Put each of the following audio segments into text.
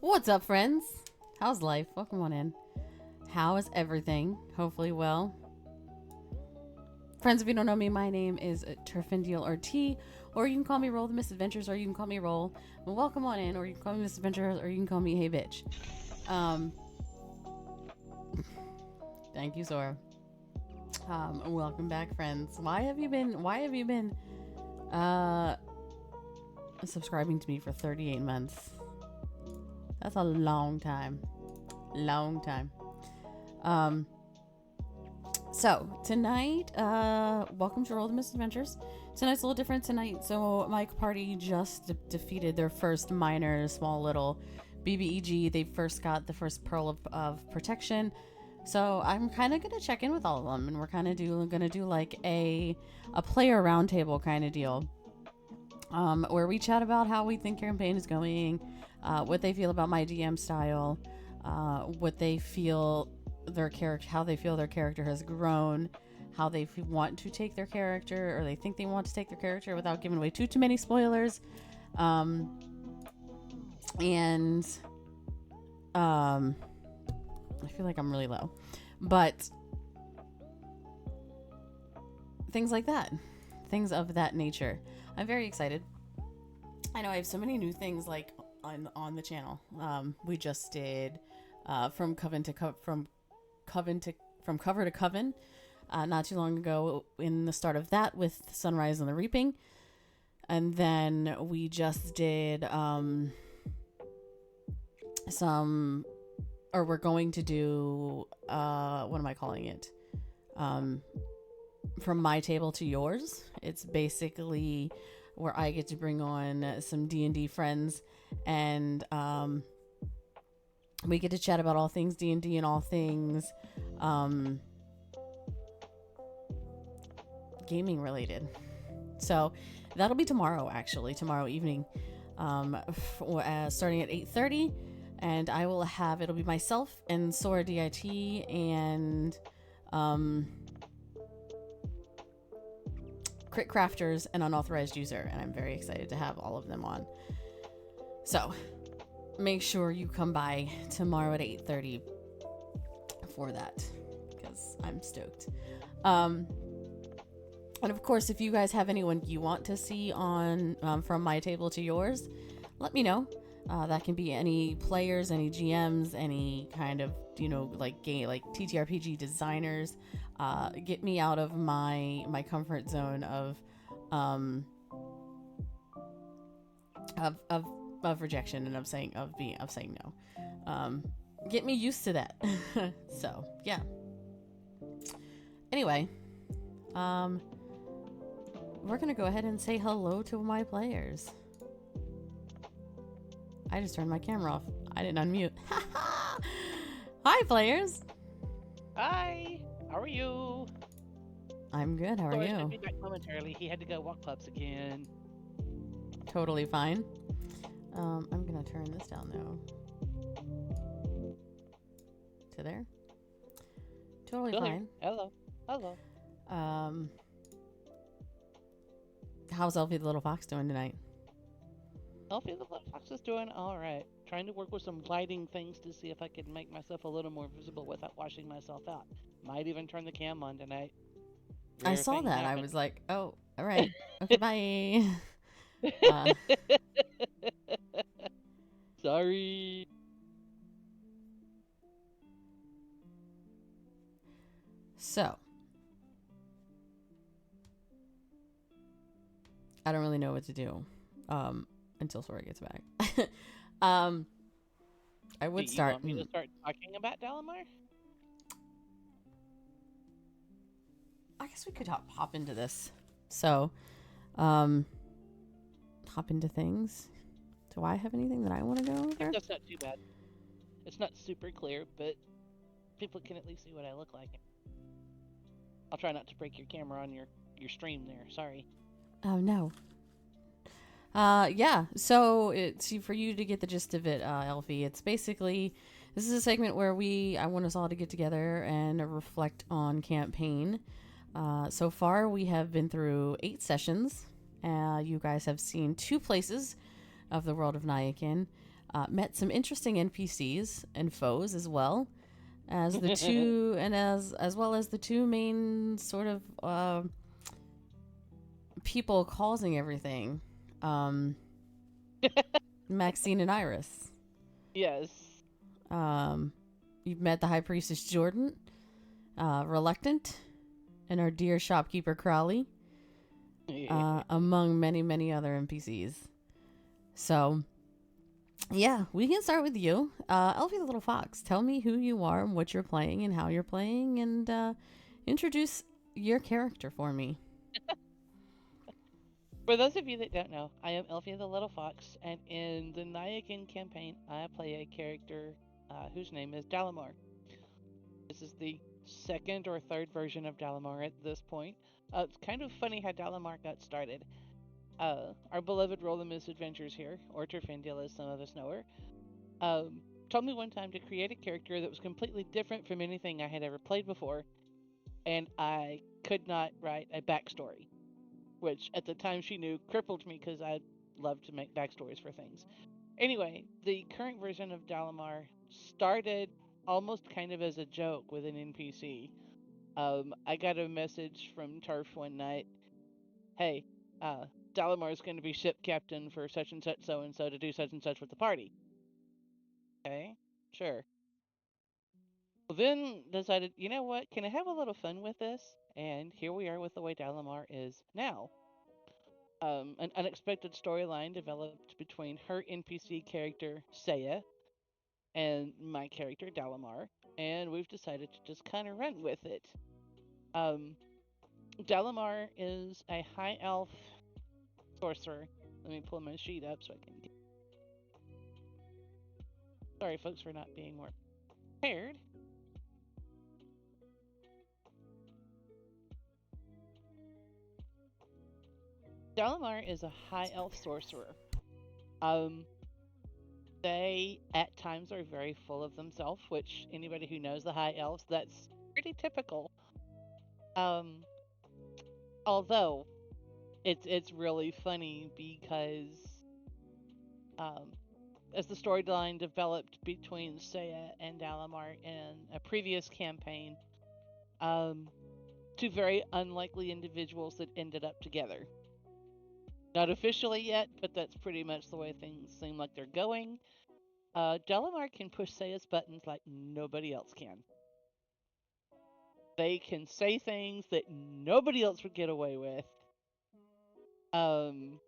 What's up, friends? How's life? Welcome on in. How is everything? Hopefully well. Friends, if you don't know me, my name is Turfindial RT, or you can call me Roll the Misadventures, or you can call me Roll. Well, welcome on in, or you can call me Misadventures, or you can call me Hey Bitch. Thank you, Sora. Welcome back, friends. Why have you been subscribing to me for 38 months? That's a long time. So tonight, welcome to Roll the Misadventures. Tonight's a little different tonight. So my party just defeated their first minor, small little BBEG. They first got the first pearl of protection. So I'm kind of gonna check in with all of them, and we're kind of gonna do like a player roundtable kind of deal, where we chat about how we think campaign is going, what they feel about my DM style, what they feel how they feel their character has grown, how they want to take their character, or they think they want to take their character without giving away too many spoilers, and I feel like I'm really low, but things like that, things of that nature. I'm very excited. I know I have so many new things like on the channel. We just did from cover to coven not too long ago in the start of that with Sunrise and the Reaping, and then we just did we're going to do what am I calling it, from my table to yours. It's basically where I get to bring on some D&D friends, and we get to chat about all things D&D and all things gaming related. So that'll be tomorrow evening, starting at 8:30, and it'll be myself and Sora DIT and Crit Crafters and Unauthorized User, and I'm very excited to have all of them on. So make sure you come by tomorrow at 8:30 for that, because I'm stoked. And of course, if you guys have anyone you want to see on from my table to yours, let me know. That can be any players, any GMs, any kind of like TTRPG designers. Get me out of my comfort zone of rejection and of saying no. Get me used to that. So yeah. Anyway, we're gonna go ahead and say hello to my players. I just turned my camera off. I didn't unmute. Hi, players. Hi. How are you? I'm good. How are you? I'll be back momentarily. He had to go walk clubs again. Totally fine. I'm gonna turn this down though. To there. Totally Still fine. Here. Hello. How's Elfie the little fox doing tonight? Elfie the little fox is doing all right. Trying to work with some lighting things to see if I can make myself a little more visible without washing myself out. Might even turn the cam on tonight. I saw that. I was like, oh, all right. Okay, bye. Sorry. So, I don't really know what to do until Sora gets back. I would Do you start. want me to start talking about Dalamar? I guess we could hop into this. So, hop into things. Do I have anything that I want to go over? That's not too bad. It's not super clear, but people can at least see what I look like. I'll try not to break your camera on your stream there. Sorry. Oh, no. Yeah. So, for you to get the gist of it, Elfie, it's basically, this is a segment where I want us all to get together and reflect on campaign. So far, we have been through 8 sessions. You guys have seen 2 places of the world of Nyakin. Met some interesting NPCs and foes as well as the two, and as well as the two main sort of people causing everything, um, Maxine and Iris. Yes. You've met the High Priestess Jordan, Reluctant, and our dear shopkeeper Crowley, among many, many other NPCs. So, yeah, we can start with you. Elfie the Little Fox, tell me who you are, and what you're playing, and how you're playing, and introduce your character for me. For those of you that don't know, I am Elfie the Little Fox, and in the Nyakin campaign, I play a character whose name is Dalamar. This is the second or third version of Dalamar at this point. It's kind of funny how Dalamar got started. Our beloved RolltheMisadventures here, or Terfendiel as some of us know her, told me one time to create a character that was completely different from anything I had ever played before, and I could not write a backstory, which at the time she knew crippled me because I love to make backstories for things. Anyway, the current version of Dalamar started almost kind of as a joke with an NPC. I got a message from Turf one night. Hey, Dalamar's going to be ship captain for such and such so and so to do such and such with the party. Okay, sure. Well, then decided, you know what? Can I have a little fun with this? And here we are with the way Dalamar is now. An unexpected storyline developed between her NPC character, Saya, and my character, Dalamar, and we've decided to just kind of run with it. Um, Dalamar is a high elf sorcerer. Let me pull my sheet up so I can get. Sorry, folks, for not being more prepared. Dalamar is a high elf sorcerer. Um, they at times are very full of themselves, which anybody who knows the high elves, that's pretty typical. Um, although it's really funny because um, as the storyline developed between Saya and Dalamar in a previous campaign, um, two very unlikely individuals that ended up together. Not officially yet, but that's pretty much the way things seem like they're going. Delamar can push Saya's buttons like nobody else can. They can say things that nobody else would get away with. Um,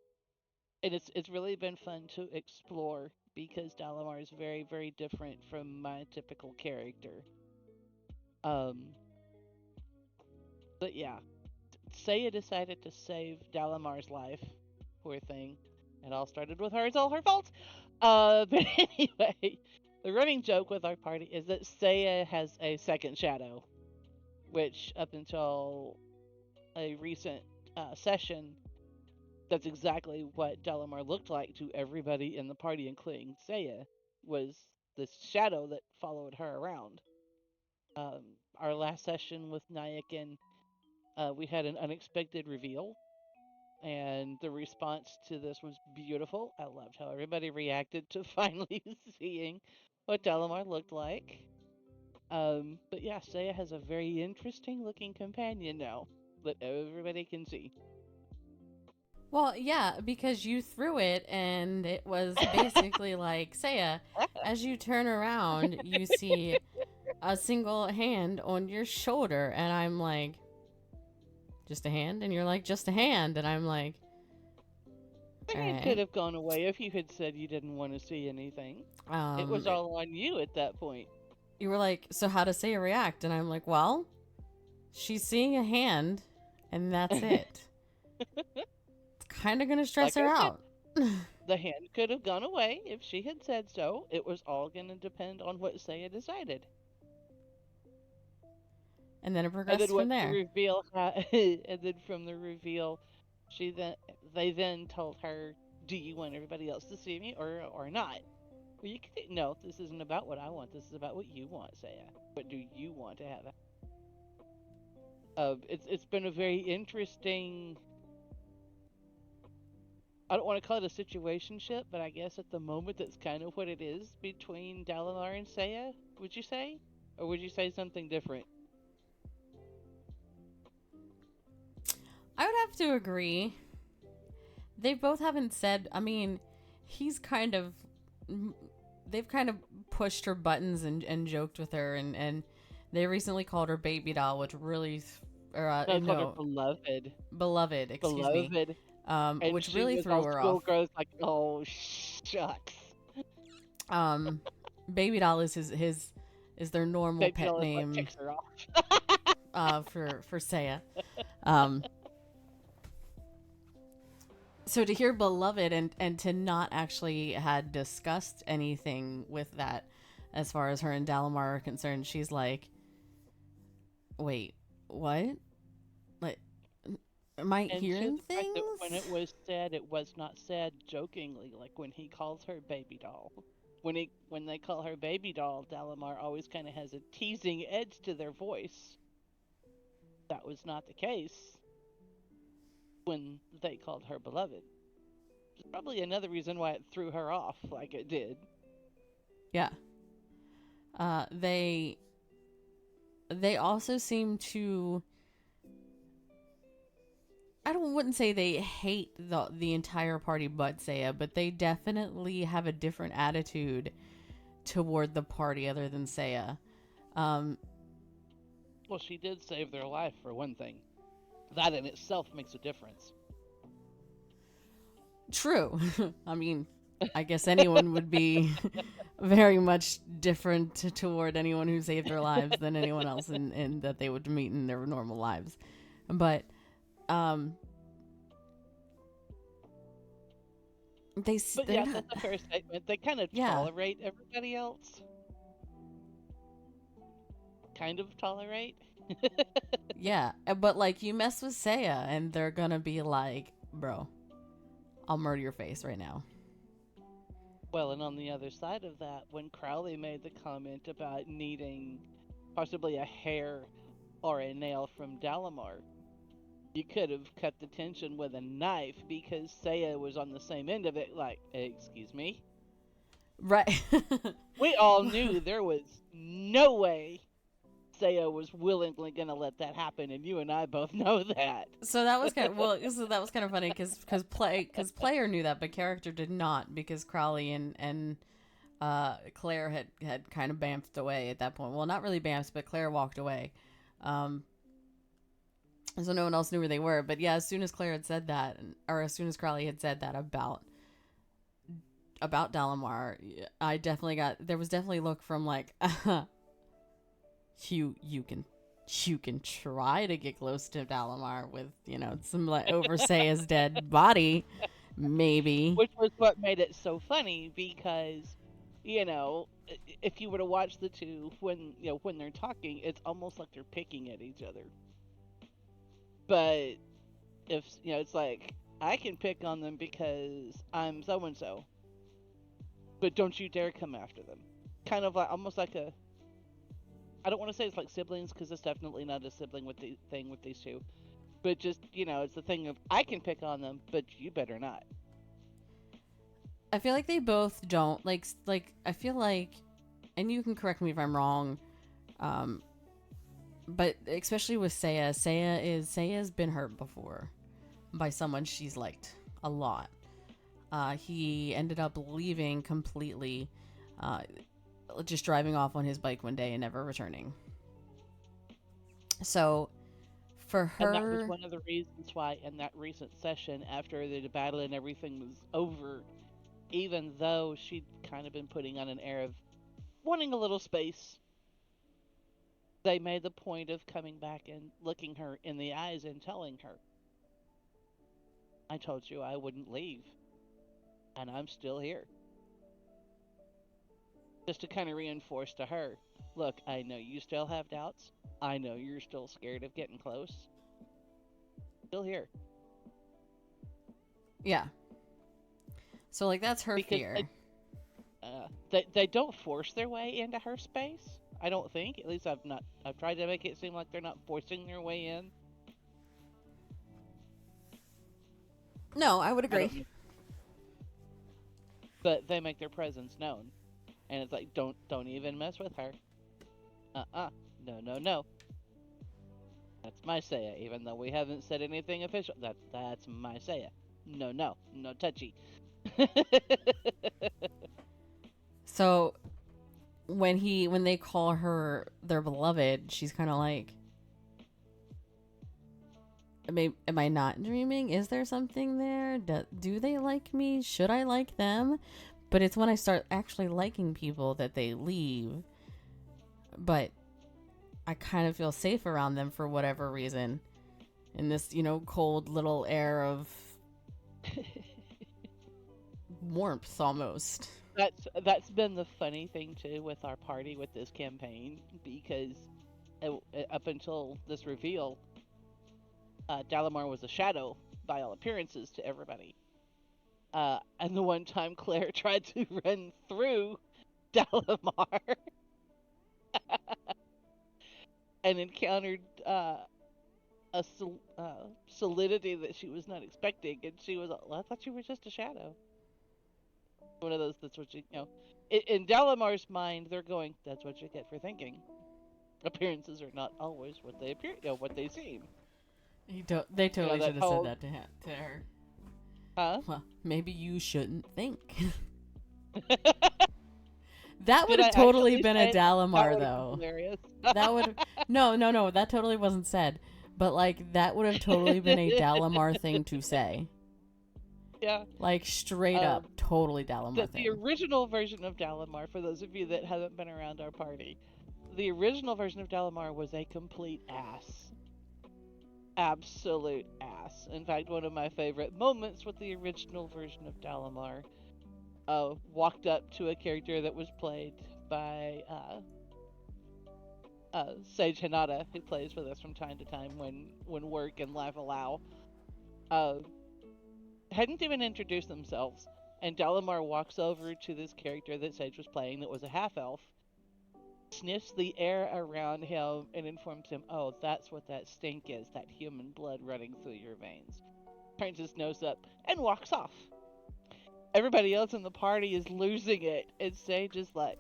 and it's really been fun to explore because Dalamar is very, very different from my typical character. Um, but yeah, Saya decided to save Dalamar's life. Poor thing. It all started with her. It's all her fault. But anyway, the running joke with our party is that Saya has a second shadow, which up until a recent session, that's exactly what Delamar looked like to everybody in the party, including Saya, was this shadow that followed her around. Um, our last session with Nyakin, we had an unexpected reveal, and the response to this was beautiful. I loved how everybody reacted to finally seeing what Delamar looked like. But yeah, Saya has a very interesting looking companion now that everybody can see. Well, yeah, because you threw it, and it was basically like, Saya, as you turn around, you see a single hand on your shoulder, and I'm like, just a hand? And you're like, just a hand. And I'm like, The all hand right. could have gone away if you had said you didn't want to see anything. It Um, was all on you at that point. you were like, so how does Saya react? And I'm like, well, she's seeing a hand, and that's it. It's kind of going to stress Like her I said, out. the hand could have gone away if she had said so. It was all going to depend on what Saya decided. And then it And then progressed from what the there. reveal, and then from the reveal, she then they then told her, "Do you want everybody else to see me or not?" Well, you could no. This isn't about what I want. This is about what you want, Saya. What do you want to have? It's been a very interesting I don't want to call it a situationship, but I guess at the moment that's kind of what it is between Dalinar and Seiya, would you say? Or would you say something different? I would have to agree. They both haven't said, I mean, he's kind of, they've kind of pushed her buttons and joked with her, and they recently called her baby doll, which really, or No, I called her no, beloved. beloved, excuse me, Beloved. And which she really was threw all her off. schoolgirls like, oh, shucks. Um, baby doll is is their normal Baby pet doll is what name ticks her off. for Seiya. Um, so to hear beloved and to not actually had discussed anything with that as far as her and Dalamar are concerned, she's like, wait, what? Like, am I And to hearing the fact that when things? it was said, it was not said jokingly, like when he calls her baby doll. When they call her baby doll, Dalamar always kind of has a teasing edge to their voice. That was not the case when they called her beloved. It's probably another reason why it threw her off like it did. Yeah. They also seem to, wouldn't say they hate the entire party but Seiya, but they definitely have a different attitude toward the party other than Seiya. Um, Well, she did save their life for one thing. That in itself makes a difference. True. I mean, I guess anyone would be very much different toward anyone who saved their lives than anyone else in that they would meet in their normal lives. But um But they're yeah, not, that's a fair statement. They kind of yeah. tolerate everybody else. Kind of tolerate. Yeah, but like you mess with Seiya and they're gonna be like, bro, I'll murder your face right now. Well, and on the other side of that, when Crowley made the comment about needing possibly a hair or a nail from Dalamar, you could have cut the tension with a knife because Seiya was on the same end of it, like, excuse me? Right. We all knew there was no way Seiya was willingly going to let that happen, and you and I both know that. So that was kind of, well, so that was kind of funny because player knew that, but character did not, because Crowley and Claire had kind of bamfed away at that point. Well, not really bamfed, but Claire walked away. Um, so no one else knew where they were. But yeah, as soon as Claire had said that, or as soon as Crowley had said that about Dalamar, I definitely there was definitely a look from like, you can try to get close to Dalamar with, some like over Seiya's dead body, maybe. Which was what made it so funny because, you know, if you were to watch the two when they're talking, it's almost like they're picking at each other. But if it's like I can pick on them because I'm so and so, but don't you dare come after them. Kind of like almost like a. I don't want to say it's like siblings because it's definitely not a sibling with the thing with these two, but just it's the thing of I can pick on them, but you better not. I feel like they both don't like I feel like, and you can correct me if I'm wrong, but especially with Seiya's been hurt before by someone she's liked a lot. He ended up leaving completely, just driving off on his bike one day and never returning. So for And that was her, one of the reasons why in that recent session, after the battle and everything was over, even though she'd kind of been putting on an air of wanting a little space, they made the point of coming back and looking her in the eyes and telling her, I told you I wouldn't leave, and I'm still here. Just to kind of reinforce to her, look, I know you still have doubts. I know you're still scared of getting close. Still here. yeah. So like that's her Because fear. they don't force their way into her space. I don't think. At least I've tried to make it seem like they're not forcing their way in. No, I would I don't agree. but they make their presence known, and it's like don't even mess with her. No. That's my Seiya, even though we haven't said anything official. That's my Seiya. No touchy. So when they call her their beloved, she's kind of like, am I not dreaming? Is there something there? Do they like me? Should I like them? But it's when I start actually liking people that they leave. But I kind of feel safe around them for whatever reason. In this, cold little air of warmth almost. That's been the funny thing too with our party with this campaign, because up until this reveal, Dalamar was a shadow by all appearances to everybody. And the one time Claire tried to run through Dalamar and encountered solidity that she was not expecting, and she was, well, I thought you were just a shadow. One of those, that's what in Dalamar's mind, they're going, that's what you get for thinking. Appearances are not always what they appear, what they seem. They totally should have said that to her. Huh? Well, maybe you shouldn't think. That would have totally been a Dalamar, though. Hilarious. That would no, that totally wasn't said. But like that would have totally been a Dalamar thing to say. Yeah. Like straight up, totally Dalamar thing. The original version of Dalamar, for those of you that haven't been around our party, the original version of Dalamar was a complete ass. Absolute ass. In fact, one of my favorite moments with the original version of Dalamar, walked up to a character that was played by Sage Hanada, who plays with us from time to time when work and life allow. Hadn't even introduced themselves, and Dalamar walks over to this character that Sage was playing that was a half-elf, sniffs the air around him, and informs him, oh, that's what that stink is, that human blood running through your veins. Turns his nose up, and walks off. Everybody else in the party is losing it, and Sage is like,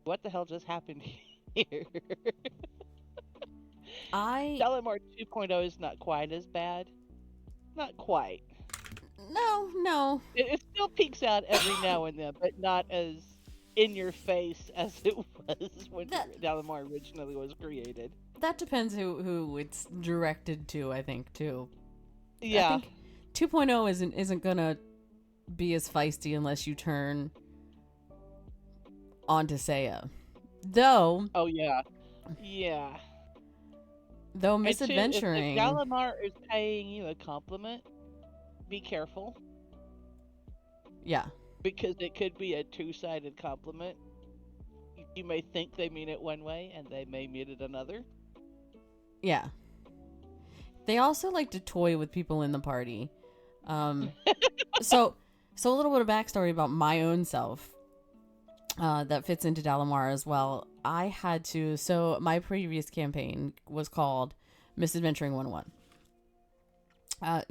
what the hell just happened here? Dalamar 2.0 is not quite as bad. Not quite. No. It still peeks out every now and then, but not as in your face as it was when Dalamar originally was created. That depends who it's directed to, I think, too. Yeah. I think 2.0 isn't gonna be as feisty unless you turn onto Seiya. Though. Oh yeah. Yeah. Though misadventuring. If Dalamar is paying you a compliment, be careful. Yeah. Because it could be a two-sided compliment. You may think they mean it one way, and they may mean it another. Yeah. They also like to toy with people in the party. So a little bit of backstory about my own self that fits into Dalamar as well. So my previous campaign was called Misadventuring 101.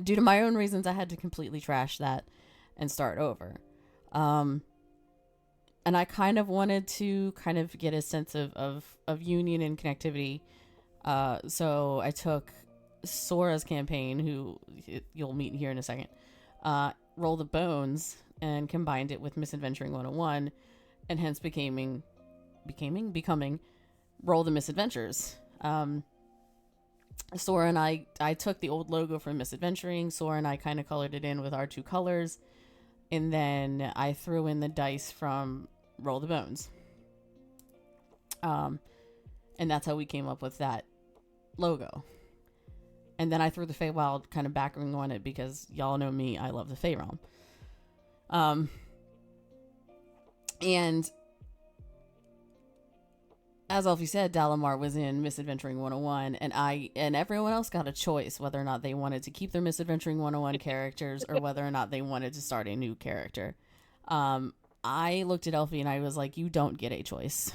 Due to my own reasons, I had to completely trash that and start over. And I kind of wanted to get a sense of union and connectivity. So I took Sora's campaign, who you'll meet here in a second, Roll the Bones, and combined it with Misadventuring 101, and hence becoming Roll the Misadventures. Sora and I took the old logo from Misadventuring. Sora and I kind of colored it in with our two colors, and then I threw in the dice from Roll the Bones. And that's how we came up with that logo. And then I threw the Feywild kind of background on it because y'all know me, I love the Fey realm. And as Elfie said, Dalamar was in Misadventuring 101, and everyone else got a choice whether or not they wanted to keep their Misadventuring 101 characters or whether or not they wanted to start a new character. I looked at Elfie and I was like, you don't get a choice.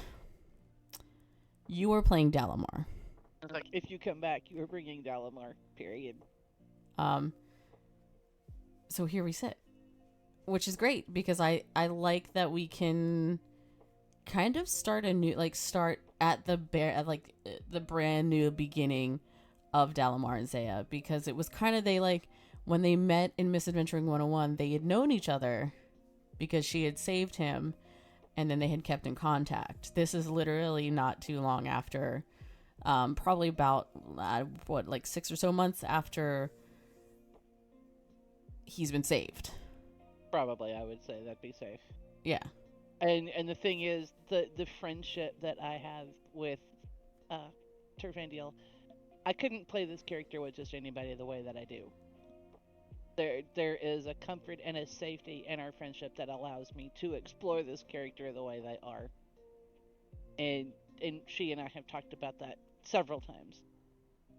You are playing Dalamar. Like, if you come back, you are bringing Dalamar, period. So here we sit. which is great because I like that we can kind of start a new, like, start at the the brand new beginning of Dalamar and Zaya, because it was kind of, they, like, when they met in Misadventuring 101, they had known each other because she had saved him, and then they had kept in contact. This is literally not too long after, probably about, like 6 or so months after he's been saved. Probably, I would say that'd be safe. Yeah. And the thing is, the friendship that I have with Tervandiel, I couldn't play this character with just anybody the way that I do. There is a comfort and a safety in our friendship that allows me to explore this character the way they are. And she and I have talked about that several times.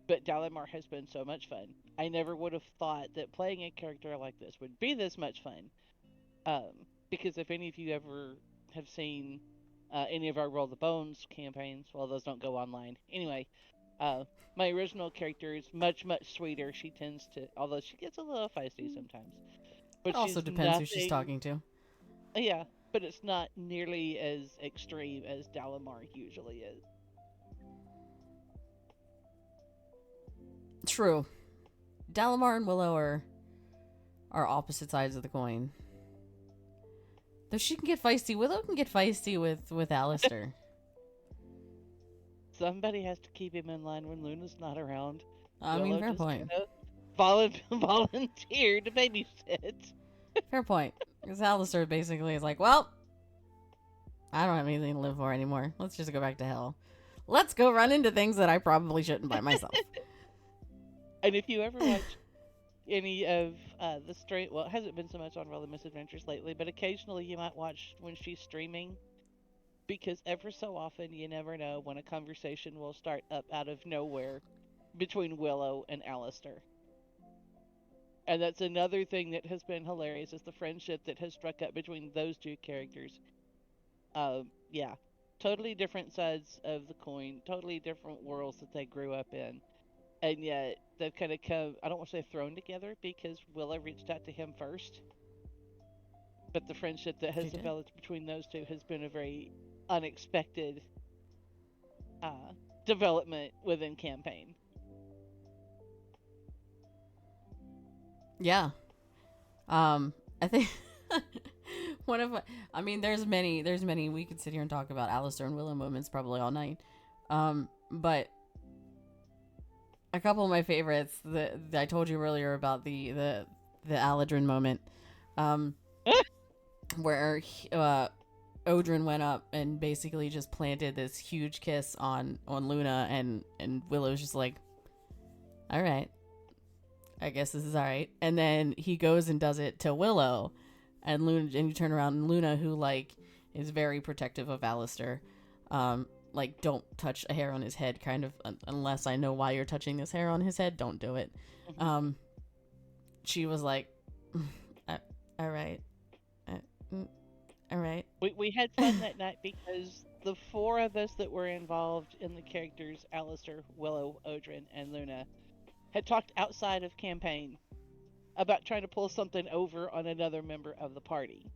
But Dalamar has been so much fun. I never would have thought that playing a character like this would be this much fun. Because if any of you ever have seen any of our Roll the Bones campaigns, well, those don't go online. Anyway, my original character is much, much sweeter. She tends to, although she gets a little feisty sometimes. But It also she's depends who she's talking to. Yeah, but it's not nearly as extreme as Dalamar usually is. True. Dalamar and Willow are opposite sides of the coin. Though she can get feisty, Willow can get feisty with Alistair. Somebody has to keep him in line when Luna's not around. I mean, fair point. Volunteer to babysit. Fair point. Because Alistair basically is like, well, I don't have anything to live for anymore. Let's just go back to hell. Let's go run into things that I probably shouldn't by myself. And if you ever watch any of the stream, well, it hasn't been so much on RolltheMisadventures lately, but occasionally you might watch when she's streaming, because ever so often you never know when a conversation will start up out of nowhere between Willow and Alistair. And that's another thing that has been hilarious, is the friendship that has struck up between those two characters. Yeah, totally different sides of the coin, totally different worlds that they grew up in. And yet they've kind of come, I don't want to say thrown together, because Willow reached out to him first. But the friendship that has developed between those two has been a very unexpected development within campaign. Yeah. I think there's many we could sit here and talk about Alistair and Willow moments probably all night. But a couple of my favorites that I told you earlier about the Aladrin moment, where Odrin went up and basically just planted this huge kiss on Luna, and Willow's just like, all right, I guess this is all right. And then he goes and does it to Willow, and you turn around, and Luna, who like is very protective of Alistair, like, don't touch a hair on his head, kind of, unless I know why you're touching this hair on his head, don't do it. She was like, all right. All right. We had fun that night because the four of us that were involved in the characters, Alistair, Willow, Odrin, and Luna, had talked outside of campaign about trying to pull something over on another member of the party.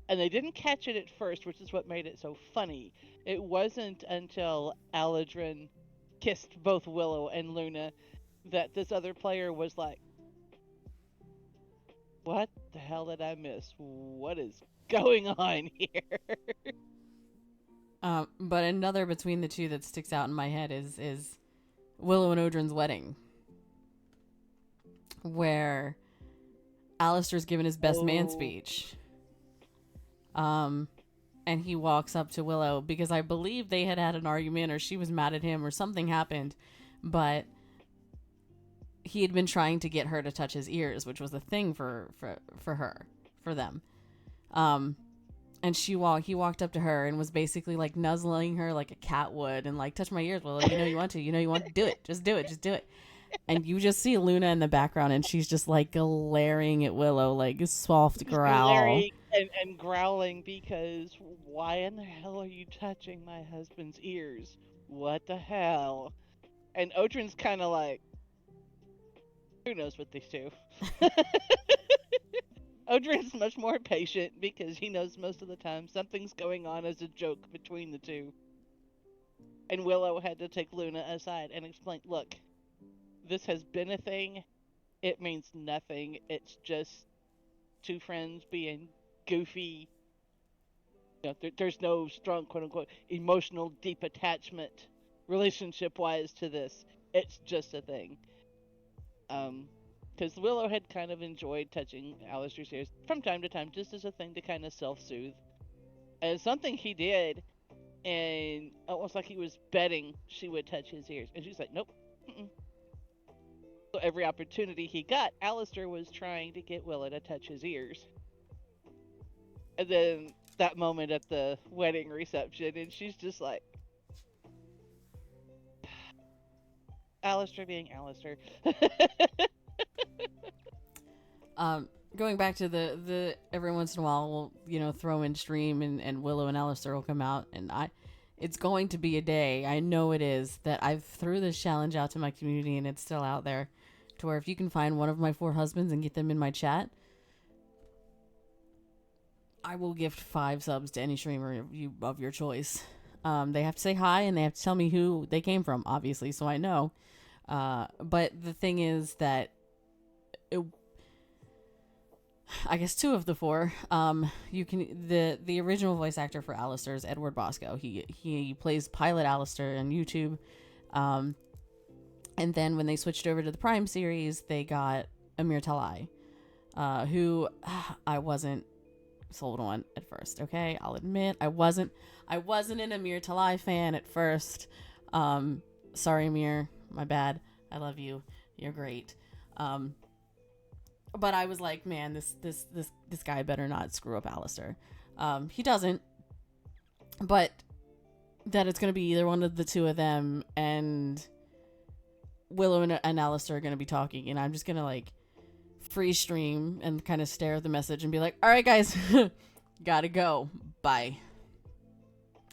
And they didn't catch it at first, which is what made it so funny. It wasn't until Aladrin kissed both Willow and Luna that this other player was like, what the hell did I miss? What is going on here? But another between the two that sticks out in my head is Willow and Odrin's wedding, where Alistair's given his best man speech. And he walks up to Willow because I believe they had an argument, or she was mad at him, or something happened, but he had been trying to get her to touch his ears, which was a thing for them. And he walked up to her and was basically like nuzzling her like a cat would, and like, touch my ears, Willow, you want to do it. Just do it. And you just see Luna in the background, and she's just like glaring at Willow, like a soft growl. Glaring and growling because, why in the hell are you touching my husband's ears? What the hell? And Odrin's kind of like, who knows what these two? Odrin's much more patient because he knows most of the time something's going on as a joke between the two. And Willow had to take Luna aside and explain, look, this has been a thing. It means nothing. It's just two friends being goofy. There's no strong, quote unquote, emotional deep attachment relationship wise to this. It's just a thing. Because Willow had kind of enjoyed touching Alistair's ears from time to time, just as a thing to kind of self-soothe. And something he did, and almost like he was betting she would touch his ears. And she's like, nope. Mm-mm. So every opportunity he got, Alistair was trying to get Willow to touch his ears. And then that moment at the wedding reception, and she's just like, Alistair being Alistair. Going back to the every once in a while we'll throw in stream and Willow and Alistair will come out, and it's going to be a day, I know it is, that I've threw this challenge out to my community and it's still out there, to where if you can find one of my 4 husbands and get them in my chat, I will gift 5 subs to any streamer of your choice. They have to say hi and they have to tell me who they came from, obviously, so I know. But the thing is that I guess 2 of the 4. You can the original voice actor for Alistair is Edward Bosco. He plays Pilot Alistair on YouTube. And then when they switched over to the Prime series, they got Amir Talai, who I wasn't sold on at first. Okay, I'll admit I wasn't an Amir Talai fan at first. Sorry, Amir, my bad. I love you. You're great. But I was like, man, this guy better not screw up Alistair. He doesn't. But that it's going to be either one of the 2 of them, and Willow and Alistair are going to be talking, and I'm just going to like free stream and kind of stare at the message and be like, all right, guys, gotta go. Bye.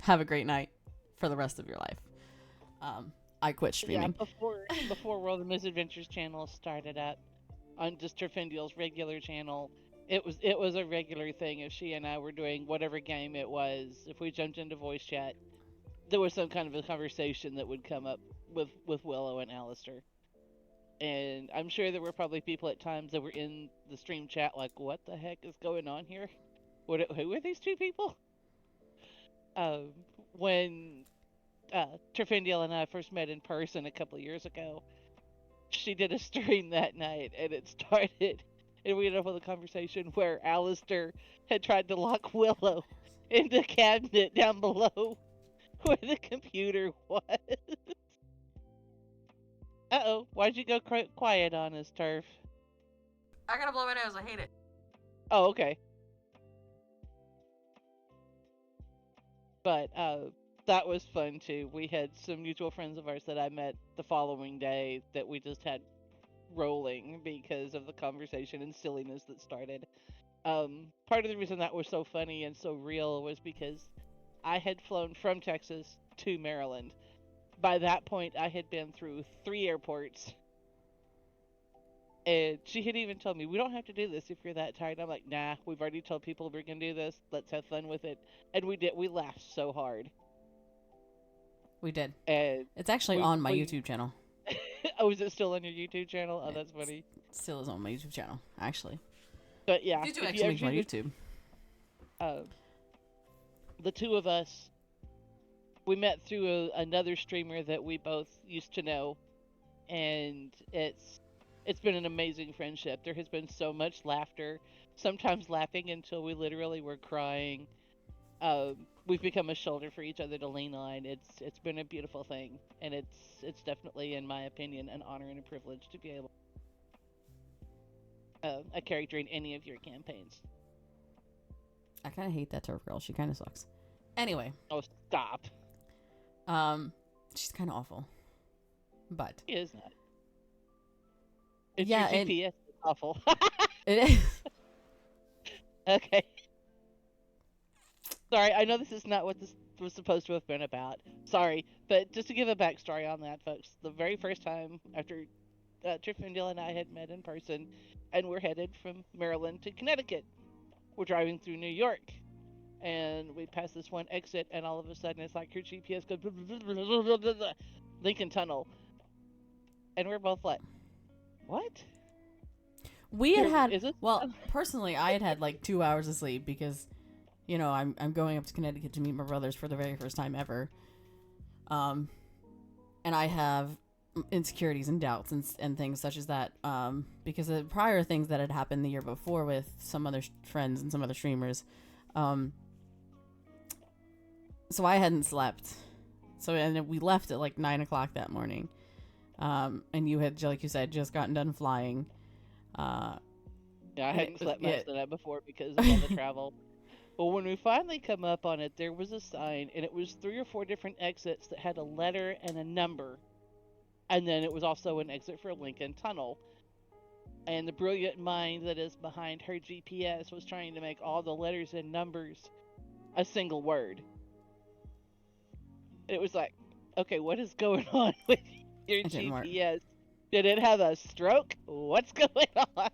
Have a great night for the rest of your life. I quit streaming. Yeah, before World of Misadventures channel started up, on just Terfendiel's regular channel, it was a regular thing. If she and I were doing whatever game it was, if we jumped into voice chat, there was some kind of a conversation that would come up with Willow and Alistair. And I'm sure there were probably people at times that were in the stream chat like, what the heck is going on here? Who are these 2 people? When Terfendiel and I first met in person a couple of years ago, she did a stream that night, and it started, and we ended up with a conversation where Alistair had tried to lock Willow in the cabinet down below where the computer was. Uh-oh, why'd you go quiet on us, Turf? I gotta blow my nose, I hate it. Oh, okay. But, that was fun too. We had some mutual friends of ours that I met the following day that we just had rolling because of the conversation and silliness that started. Part of the reason that was so funny and so real was because I had flown from Texas to Maryland. By that point, I had been through 3 airports. And she had even told me, we don't have to do this if you're that tired. I'm like, nah, we've already told people we're going to do this. Let's have fun with it. And we did. We laughed so hard. We did. And it's actually on my YouTube channel. Oh, is it still on your YouTube channel? Oh, that's funny. It still is on my YouTube channel, actually. But yeah. You do actually make my YouTube. The 2 of us, we met through another streamer that we both used to know. And it's been an amazing friendship. There has been so much laughter, sometimes laughing until we literally were crying. We've become a shoulder for each other to lean on. It's been a beautiful thing, and it's definitely, in my opinion, an honor and a privilege to be able a character in any of your campaigns. I kind of hate that Turf Girl. She kind of sucks. Anyway. Oh, stop. She's kind of awful. But she is not. It's yeah, your GPS is awful. It is. Okay. Sorry, I know this is not what this was supposed to have been about. Sorry, but just to give a backstory on that, folks, the very first time after Triffendale and I had met in person, and we're headed from Maryland to Connecticut. We're driving through New York, and we pass this one exit, and all of a sudden it's like your GPS goes Lincoln Tunnel, and we're both like, "What? We had Is this?" well, personally, I had like 2 hours of sleep because, I'm going up to Connecticut to meet my brothers for the very first time ever, and I have insecurities and doubts and things such as that, because of prior things that had happened the year before with some other friends and some other streamers, so I hadn't slept. So and we left at like 9 o'clock that morning, and you had, like you said, just gotten done flying. Yeah, I hadn't slept much Yeah. the night before because of all the travel. But when we finally come up on it, there was a sign, and it was 3 or 4 different exits that had a letter and a number, and then it was also an exit for Lincoln Tunnel. And the brilliant mind that is behind her GPS was trying to make all the letters and numbers a single word. It was like, okay, what is going on with your It didn't work. GPS? Did it have a stroke? What's going on?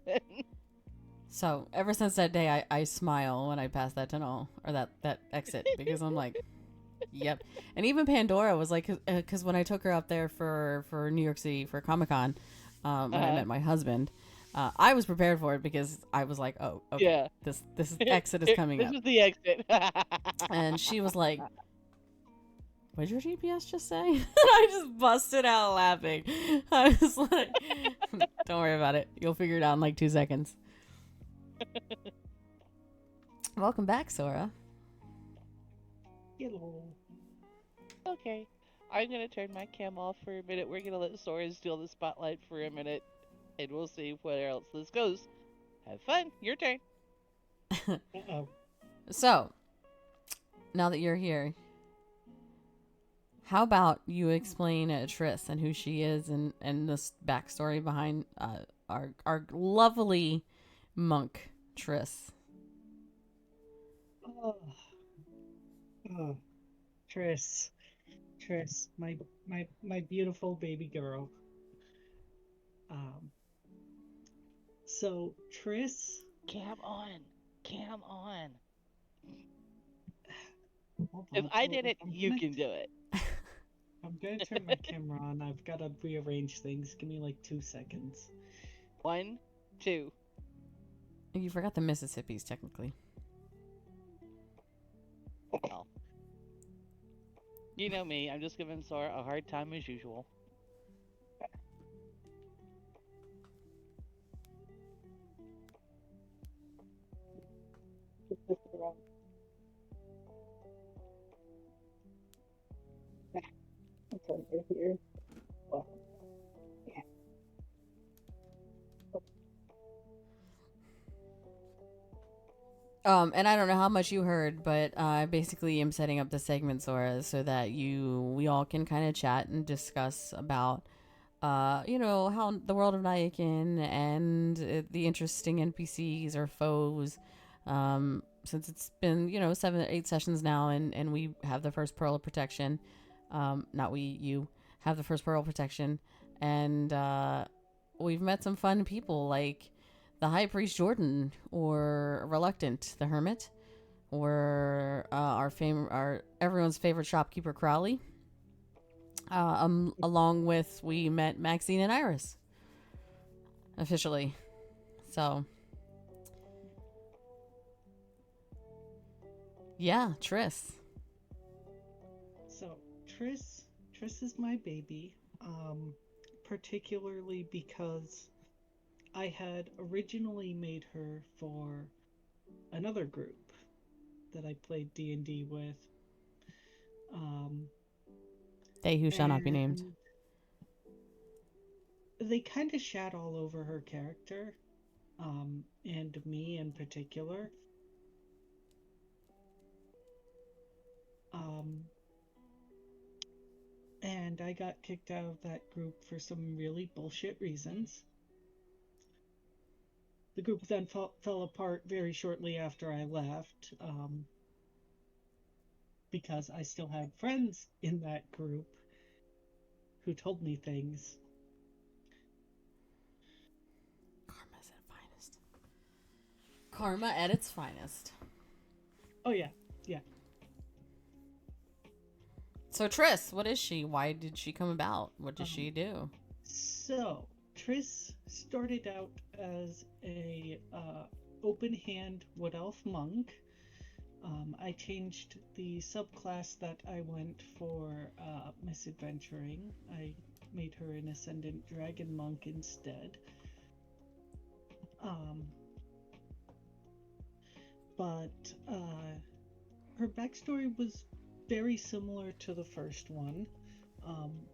So ever since that day, I smile when I pass that tunnel or that exit because I'm like, yep. And even Pandora was like, because when I took her up there for New York City for Comic-Con, when I met my husband, I was prepared for it because I was like, oh, okay, Yeah. this exit is coming This up. is the exit. And she was like, what did your GPS just say? And I just busted out laughing. I was like, don't worry about it. You'll figure it out in like 2 seconds. Welcome back, Sora. Hello. Okay. I'm going to turn my cam off for a minute. We're going to let Sora steal the spotlight for a minute, and we'll see where else this goes. Have fun. Your turn. Uh-oh. So, now that you're here, how about you explain Triss and who she is and this backstory behind our lovely monk, Triss? Oh. Oh. Triss. Triss, my beautiful baby girl. So Triss. Cam on. Cam on. Hold If on. I did it, you can do it. I'm gonna turn my camera on. I've gotta rearrange things. Give me like 2 seconds. 1, 2. You forgot the Mississippi's technically. Oh. You know me. I'm just giving Sora a hard time as usual. Here. And I don't know how much you heard, but I basically am setting up the segment, Sora, so that we all can kind of chat and discuss about, how the world of Nyakin and the interesting NPCs or foes. Since it's been 7 or 8 sessions now, and we have the first Pearl of Protection. Not we, you have the first Pearl of Protection, and we've met some fun people like the High Priest Jordan, or Reluctant the Hermit, or our everyone's favorite shopkeeper Crowley. Along with, we met Maxine and Iris officially. So yeah, Triss. So Triss is my baby. Particularly because I had originally made her for another group that I played D&D with. They who shall not be named. They kind of shat all over her character, and me in particular. And I got kicked out of that group for some really bullshit reasons. The group then fell apart very shortly after I left, because I still had friends in that group who told me things. Karma at its finest. Oh yeah, yeah. So Triss, what is she? Why did she come about? What does she do? So Triss started out as a open hand wood elf monk. I changed the subclass that I went for misadventuring. I made her an ascendant dragon monk instead. But her backstory was very similar to the first one,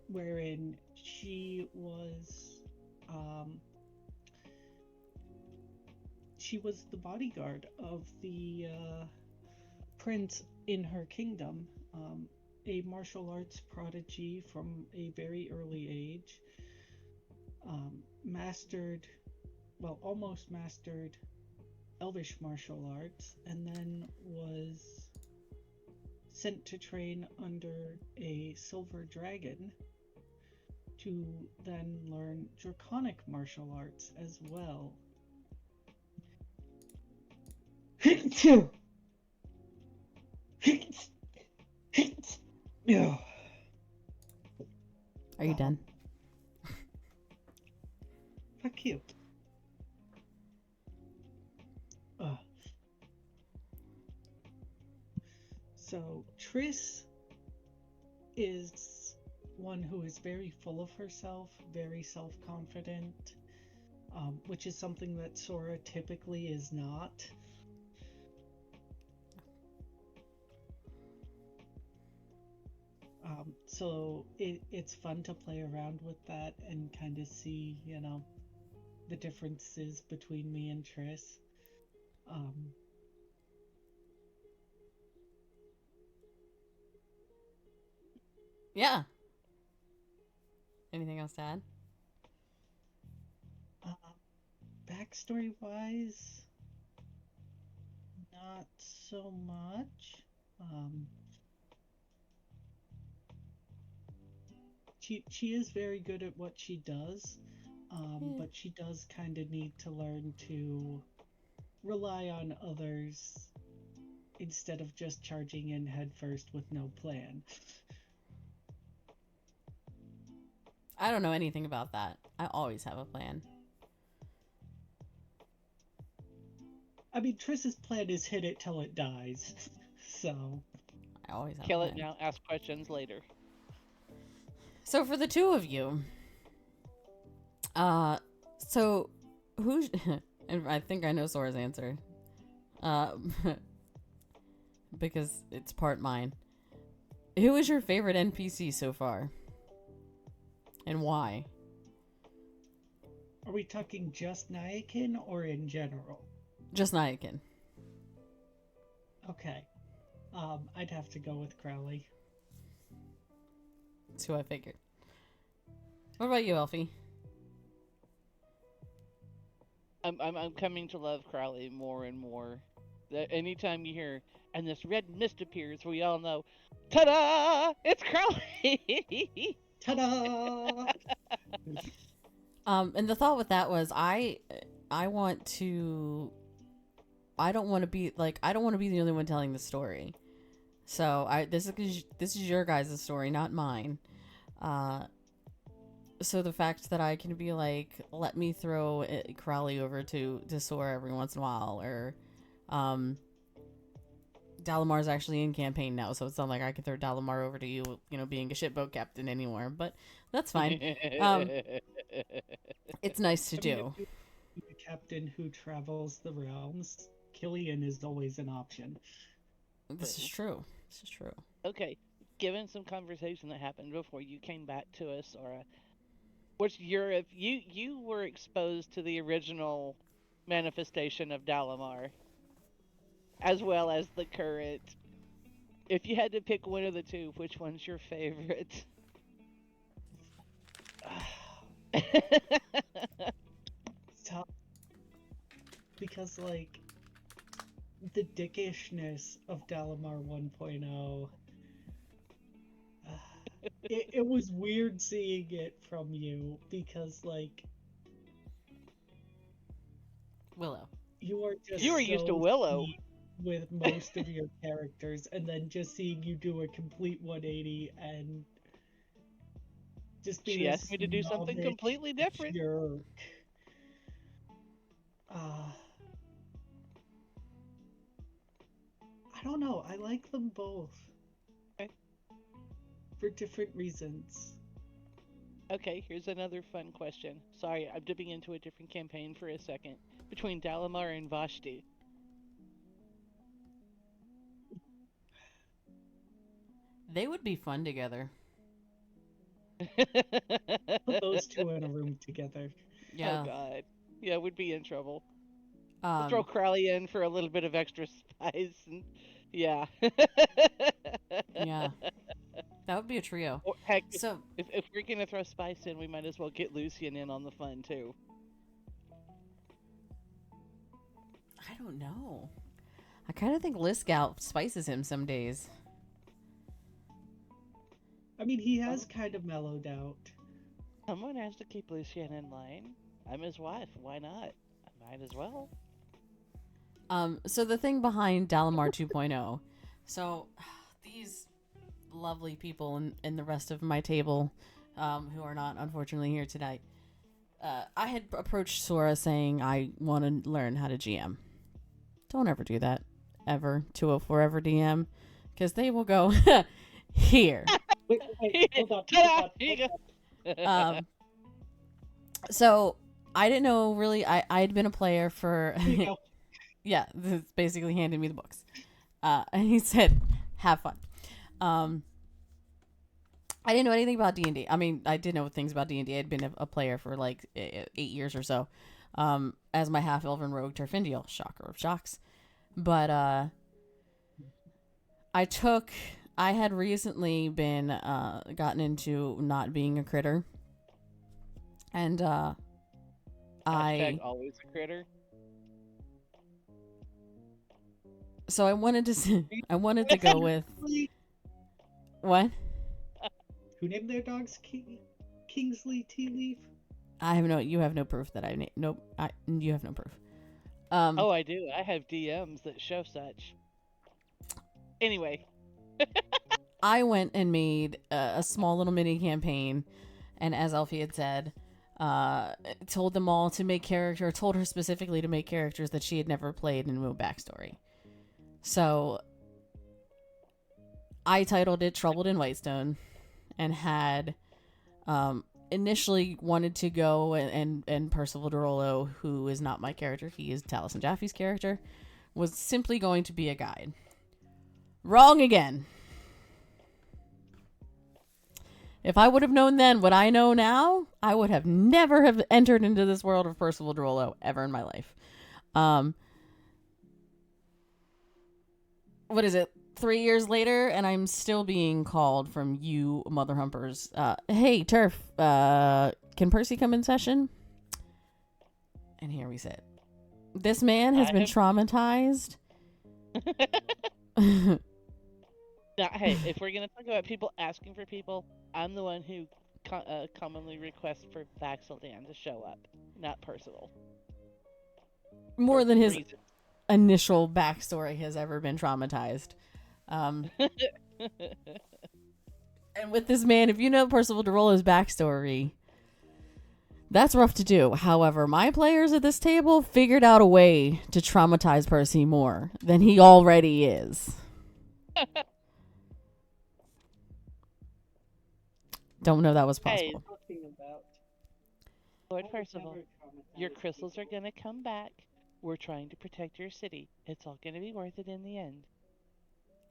wherein she was the bodyguard of the prince in her kingdom, a martial arts prodigy from a very early age, almost mastered elvish martial arts, and then was sent to train under a silver dragon to then learn draconic martial arts as well. Are you done? Fuck you. So Triss is one who is very full of herself, very self-confident, which is something that Sora typically is not. So it's fun to play around with that and kind of see, the differences between me and Triss. Yeah. Anything else to add? Backstory wise, not so much. She is very good at what she does, but she does kind of need to learn to rely on others instead of just charging in headfirst with no plan. I don't know anything about that. I always have a plan. I mean, Triss's plan is hit it till it dies. So I always have Kill a it plan. now, ask questions later. So for the two of you, so who's and I think I know Sora's answer, because it's part mine. Who is your favorite NPC so far, and why? are we talking just Nyakin or in general? Just Nyakin. Okay. I'd have to go with Crowley. That's who I figured. What about you, Elfie? I'm coming to love Crowley more and more. That anytime you hear and this red mist appears, we all know, ta-da! It's Crowley. Ta-da! And the thought with that was I want to. I don't want to be the only one telling the story. So this is your guys' story, not mine. So the fact that I can be like, let me throw Crowley over to Sora every once in a while, or Dalamar's actually in campaign now, so it's not like I can throw Dalamar over to you, being a shipboat captain anymore. But that's fine. It's nice to do. If you're a captain who travels the realms, Killian is always an option. This is true. Okay, given some conversation that happened before you came back to us, Sora, what's if you were exposed to the original manifestation of Dalamar, as well as the current. If you had to pick one of the two, which one's your favorite? Tough. Because, like, the dickishness of Dalamar 1.0, it was weird seeing it from you, because, like, Willow. You are just You were used to so Willow. sweet with most of your characters, and then just seeing you do a complete 180 and just be She asked me to do something snobbish completely different. jerk. Uh, I don't know. I like them both. Okay. For different reasons. Okay, here's another fun question. Sorry, I'm dipping into a different campaign for a second. Between Dalamar and Vashti. They would be fun together. Put those two in a room together. Yeah. Oh god. Yeah, we'd be in trouble. Um, Throw Crowley in for a little bit of extra spice and yeah. yeah. That would be a trio. Or, heck, So, if we're gonna throw spice in, we might as well get Lucian in on the fun too. I don't know. I kind of think Lisk spices him some days. I mean, he has kind of mellowed out. Someone has to keep Lucian in line. I'm his wife. Why not? I might as well. So the thing behind Dalamar 2.0. So these lovely people and the rest of my table, who are not unfortunately here tonight, I had approached Sora saying I want to learn how to GM. Don't ever do that, ever, to a forever DM, because they will go here. Wait, hold on. Ta-da! Here you go. So I didn't know really. I had been a player for. Here you go. Yeah, this basically handed me the books. And he said, have fun. I didn't know anything about D&D. I mean, I did know things about D&D. I'd been a player for like 8 years or so. As my half-elven rogue Terfindial. Shocker of shocks. But I had recently been gotten into not being a critter. And Hashtag always a critter. So I wanted to go with what? Who named their dogs Kingsley Tea Leaf? You have no proof that you have no proof. Oh, I do. I have DMs that show such. Anyway. I went and made a small little mini campaign, and as Elfie had said, told them all to make told her specifically to make characters that she had never played and no backstory. So I titled it Troubled in Whitestone, and had initially wanted to go and Percival Derolo, who is not my character, he is Taliesin Jaffe's character, was simply going to be a guide. Wrong again. If I would have known then what I know now, I would have never have entered into this world of Percival Derolo ever in my life. What is it? 3 years later, and I'm still being called from you mother humpers. Hey, Turf, can Percy come in session? And here we sit. This man has been traumatized. Now, hey, if we're going to talk about people asking for people, I'm the one who commonly requests for Vaxildan to show up, not Percival. More than his initial backstory has ever been traumatized. And with this man, if you know Percival Derolo's backstory, that's rough to do. However, my players at this table figured out a way to traumatize Percy more than he already is. Don't know that was possible. Hey, Lord Percival, your crystals are going to come back. We're trying to protect your city. It's all going to be worth it in the end.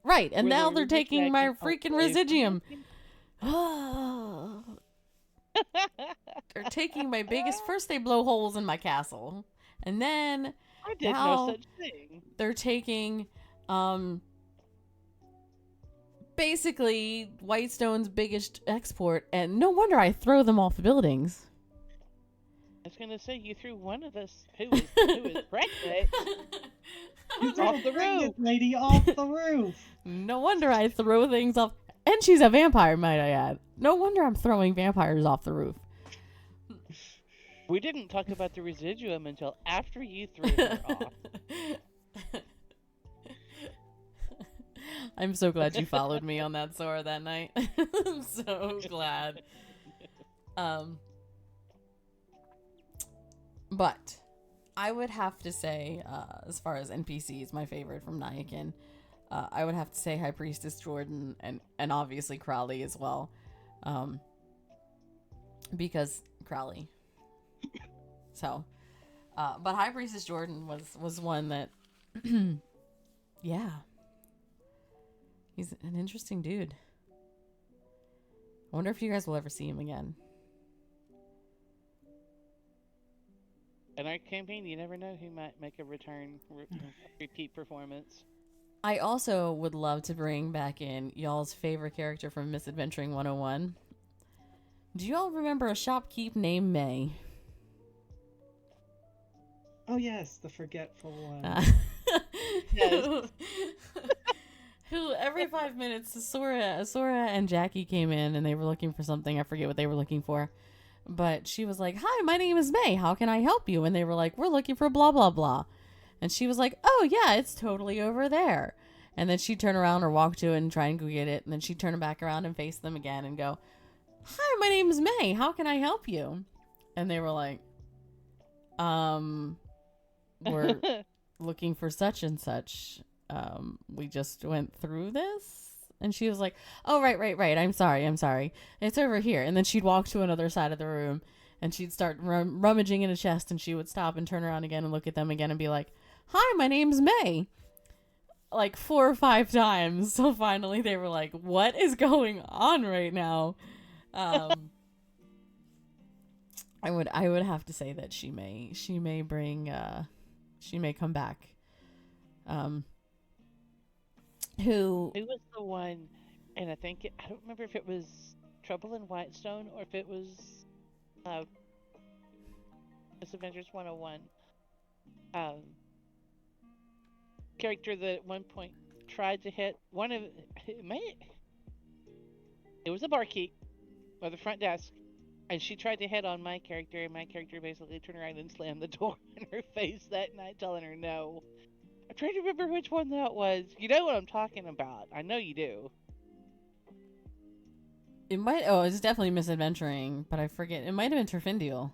Right, and now they're literally taking my dragging freaking away residuum. from They're taking my biggest... First they blow holes in my castle. And then... I did no such thing. They're taking... basically Whitestone's biggest export, and no wonder I throw them off the buildings. I was gonna say you threw one of us who is pregnant off the roof. Lady off the roof. No wonder I throw things off, and she's a vampire, might I add. No wonder I'm throwing vampires off the roof. We didn't talk about the residuum until after you threw her off. I'm so glad you followed me on that Sora that night. I'm so glad. But I would have to say, as far as NPCs, my favorite from Nyakin, I would have to say High Priestess Jordan and obviously Crowley as well. Because Crowley. So, but High Priestess Jordan was one that, yeah. He's an interesting dude. I wonder if you guys will ever see him again. In our campaign, you never know who might make a repeat performance. I also would love to bring back in y'all's favorite character from Misadventuring 101. Do you all remember a shopkeep named May? Oh yes, the forgetful one. Yes. Who every 5 minutes, Sora and Jackie came in and they were looking for something. I forget what they were looking for. But she was like, "Hi, my name is May. How can I help you?" And they were like, "We're looking for blah, blah, blah." And she was like, "Oh, yeah, it's totally over there." And then she'd turn around or walk to it and try and go get it. And then she'd turn back around and face them again and go, "Hi, my name is May. How can I help you?" And they were like, we're looking for such and such. We just went through this." And she was like, "Oh, right. I'm sorry. It's over here." And then she'd walk to another side of the room and she'd start rummaging in a chest, and she would stop and turn around again and look at them again and be like, "Hi, my name's May." Like 4 or 5 times. So finally they were like, "What is going on right now?" I would have to say that she may come back. Who was the one? And I don't remember if it was Trouble in Whitestone or if it was Misadventures 101. Character that at one point tried to hit one of it was a barkeep or the front desk, and she tried to hit on my character, and my character basically turned around and slammed the door in her face that night, telling her no. I'm trying to remember which one that was. You know what I'm talking about. I know you do. It might. Oh, it's definitely Misadventuring, but I forget. It might have been Terfindial.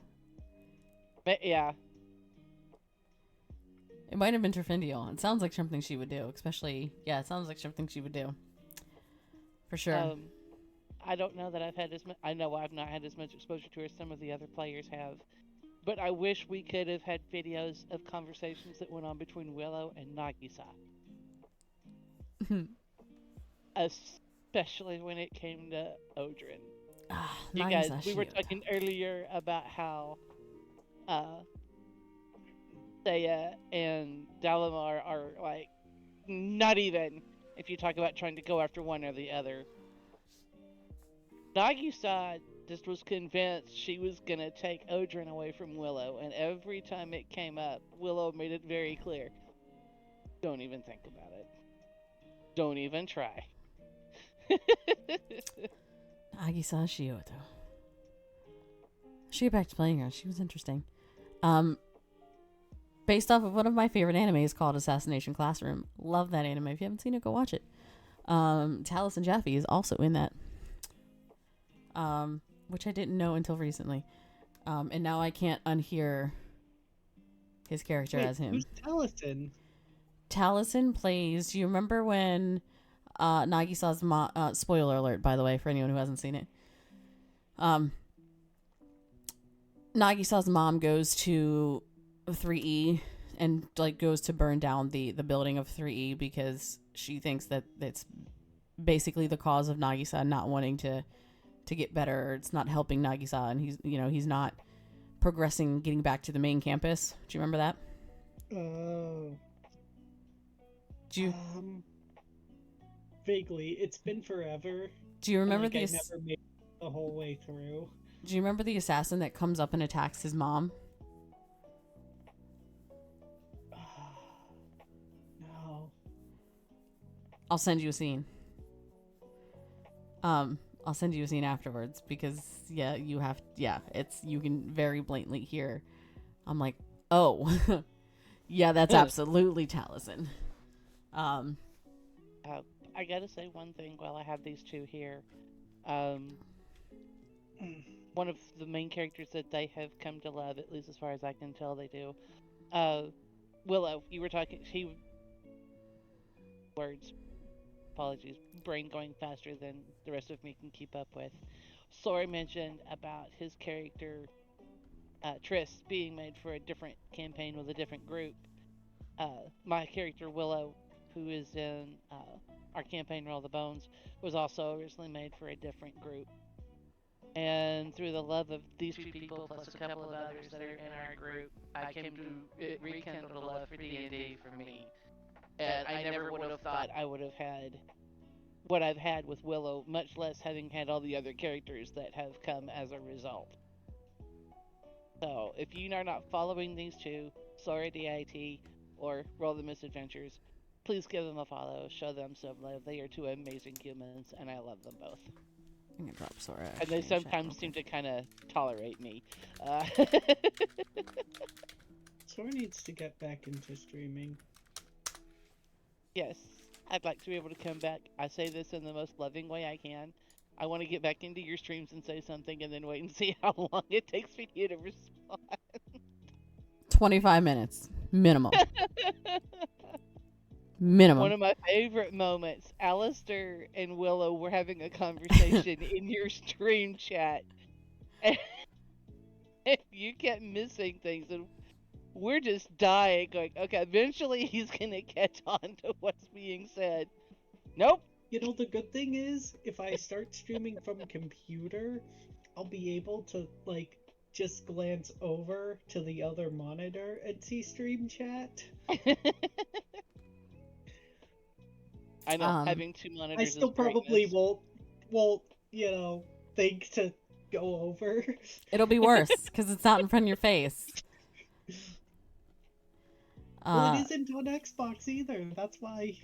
But yeah. It might have been Terfindial. It sounds like something she would do, especially. Yeah, it sounds like something she would do. For sure. I don't know that I've had as much. I know I've not had as much exposure to her as some of the other players have. But I wish we could have had videos of conversations that went on between Willow and Nagisa. Especially when it came to Odrin. You guys, we were talking earlier about how Saya and Dalamar are like not even if you talk about trying to go after one or the other. Nagisa just was convinced she was going to take Odrin away from Willow, and every time it came up, Willow made it very clear. Don't even think about it. Don't even try. Nagisa Shioto. She get back to playing her. She was interesting. Based off of one of my favorite animes called Assassination Classroom. Love that anime. If you haven't seen it, go watch it. Talus and Jaffe is also in that. Which I didn't know until recently. And now I can't unhear his character as him. Who's Taliesin? Taliesin plays. Do you remember when Nagisa's mom? Spoiler alert, by the way, for anyone who hasn't seen it. Nagisa's mom goes to 3E and like goes to burn down the building of 3E because she thinks that it's basically the cause of Nagisa not wanting to get better. It's not helping Nagisa, and he's not progressing, getting back to the main campus. Do you remember that? Oh. Do you vaguely? It's been forever. Do you remember I never made it the whole way through. Do you remember the assassin that comes up and attacks his mom? No. I'll send you a scene. I'll send you a scene afterwards because yeah, you can very blatantly hear. I'm like, oh, yeah, that's absolutely Taliesin. I gotta say one thing while I have these two here. One of the main characters that they have come to love, at least as far as I can tell, they do. Willow, you were talking. Words. Apologies. Brain going faster than the rest of me can keep up with. Sora mentioned about his character, Triss, being made for a different campaign with a different group. My character Willow, who is in our campaign Roll the Bones, was also originally made for a different group. And through the love of these two people, plus a couple of others that are in our group, I came to it rekindled a love for D&D for me. And I never would have thought I would have had what I've had with Willow, much less having had all the other characters that have come as a result. So, if you are not following these two, Sora DIT or Roll the Misadventures, please give them a follow. Show them some love. They are two amazing humans, and I love them both. I'm gonna drop Sora. And they sometimes seem to kind of tolerate me. Sora needs to get back into streaming. Yes, I'd like to be able to come back. I say this in the most loving way I can. I want to get back into your streams and say something and then wait and see how long it takes for you to respond. 25 minutes. Minimum. Minimum. One of my favorite moments, Alistair and Willow were having a conversation in your stream chat. And you kept missing things, and we're just dying, going, okay, eventually he's going to catch on to what's being said. Nope. You know, the good thing is, if I start streaming from a computer, I'll be able to, like, just glance over to the other monitor and see stream chat. I know, having two monitors I still is probably greatness. won't, you know, think to go over. It'll be worse because it's not in front of your face. Well, it isn't on Xbox either. That's why.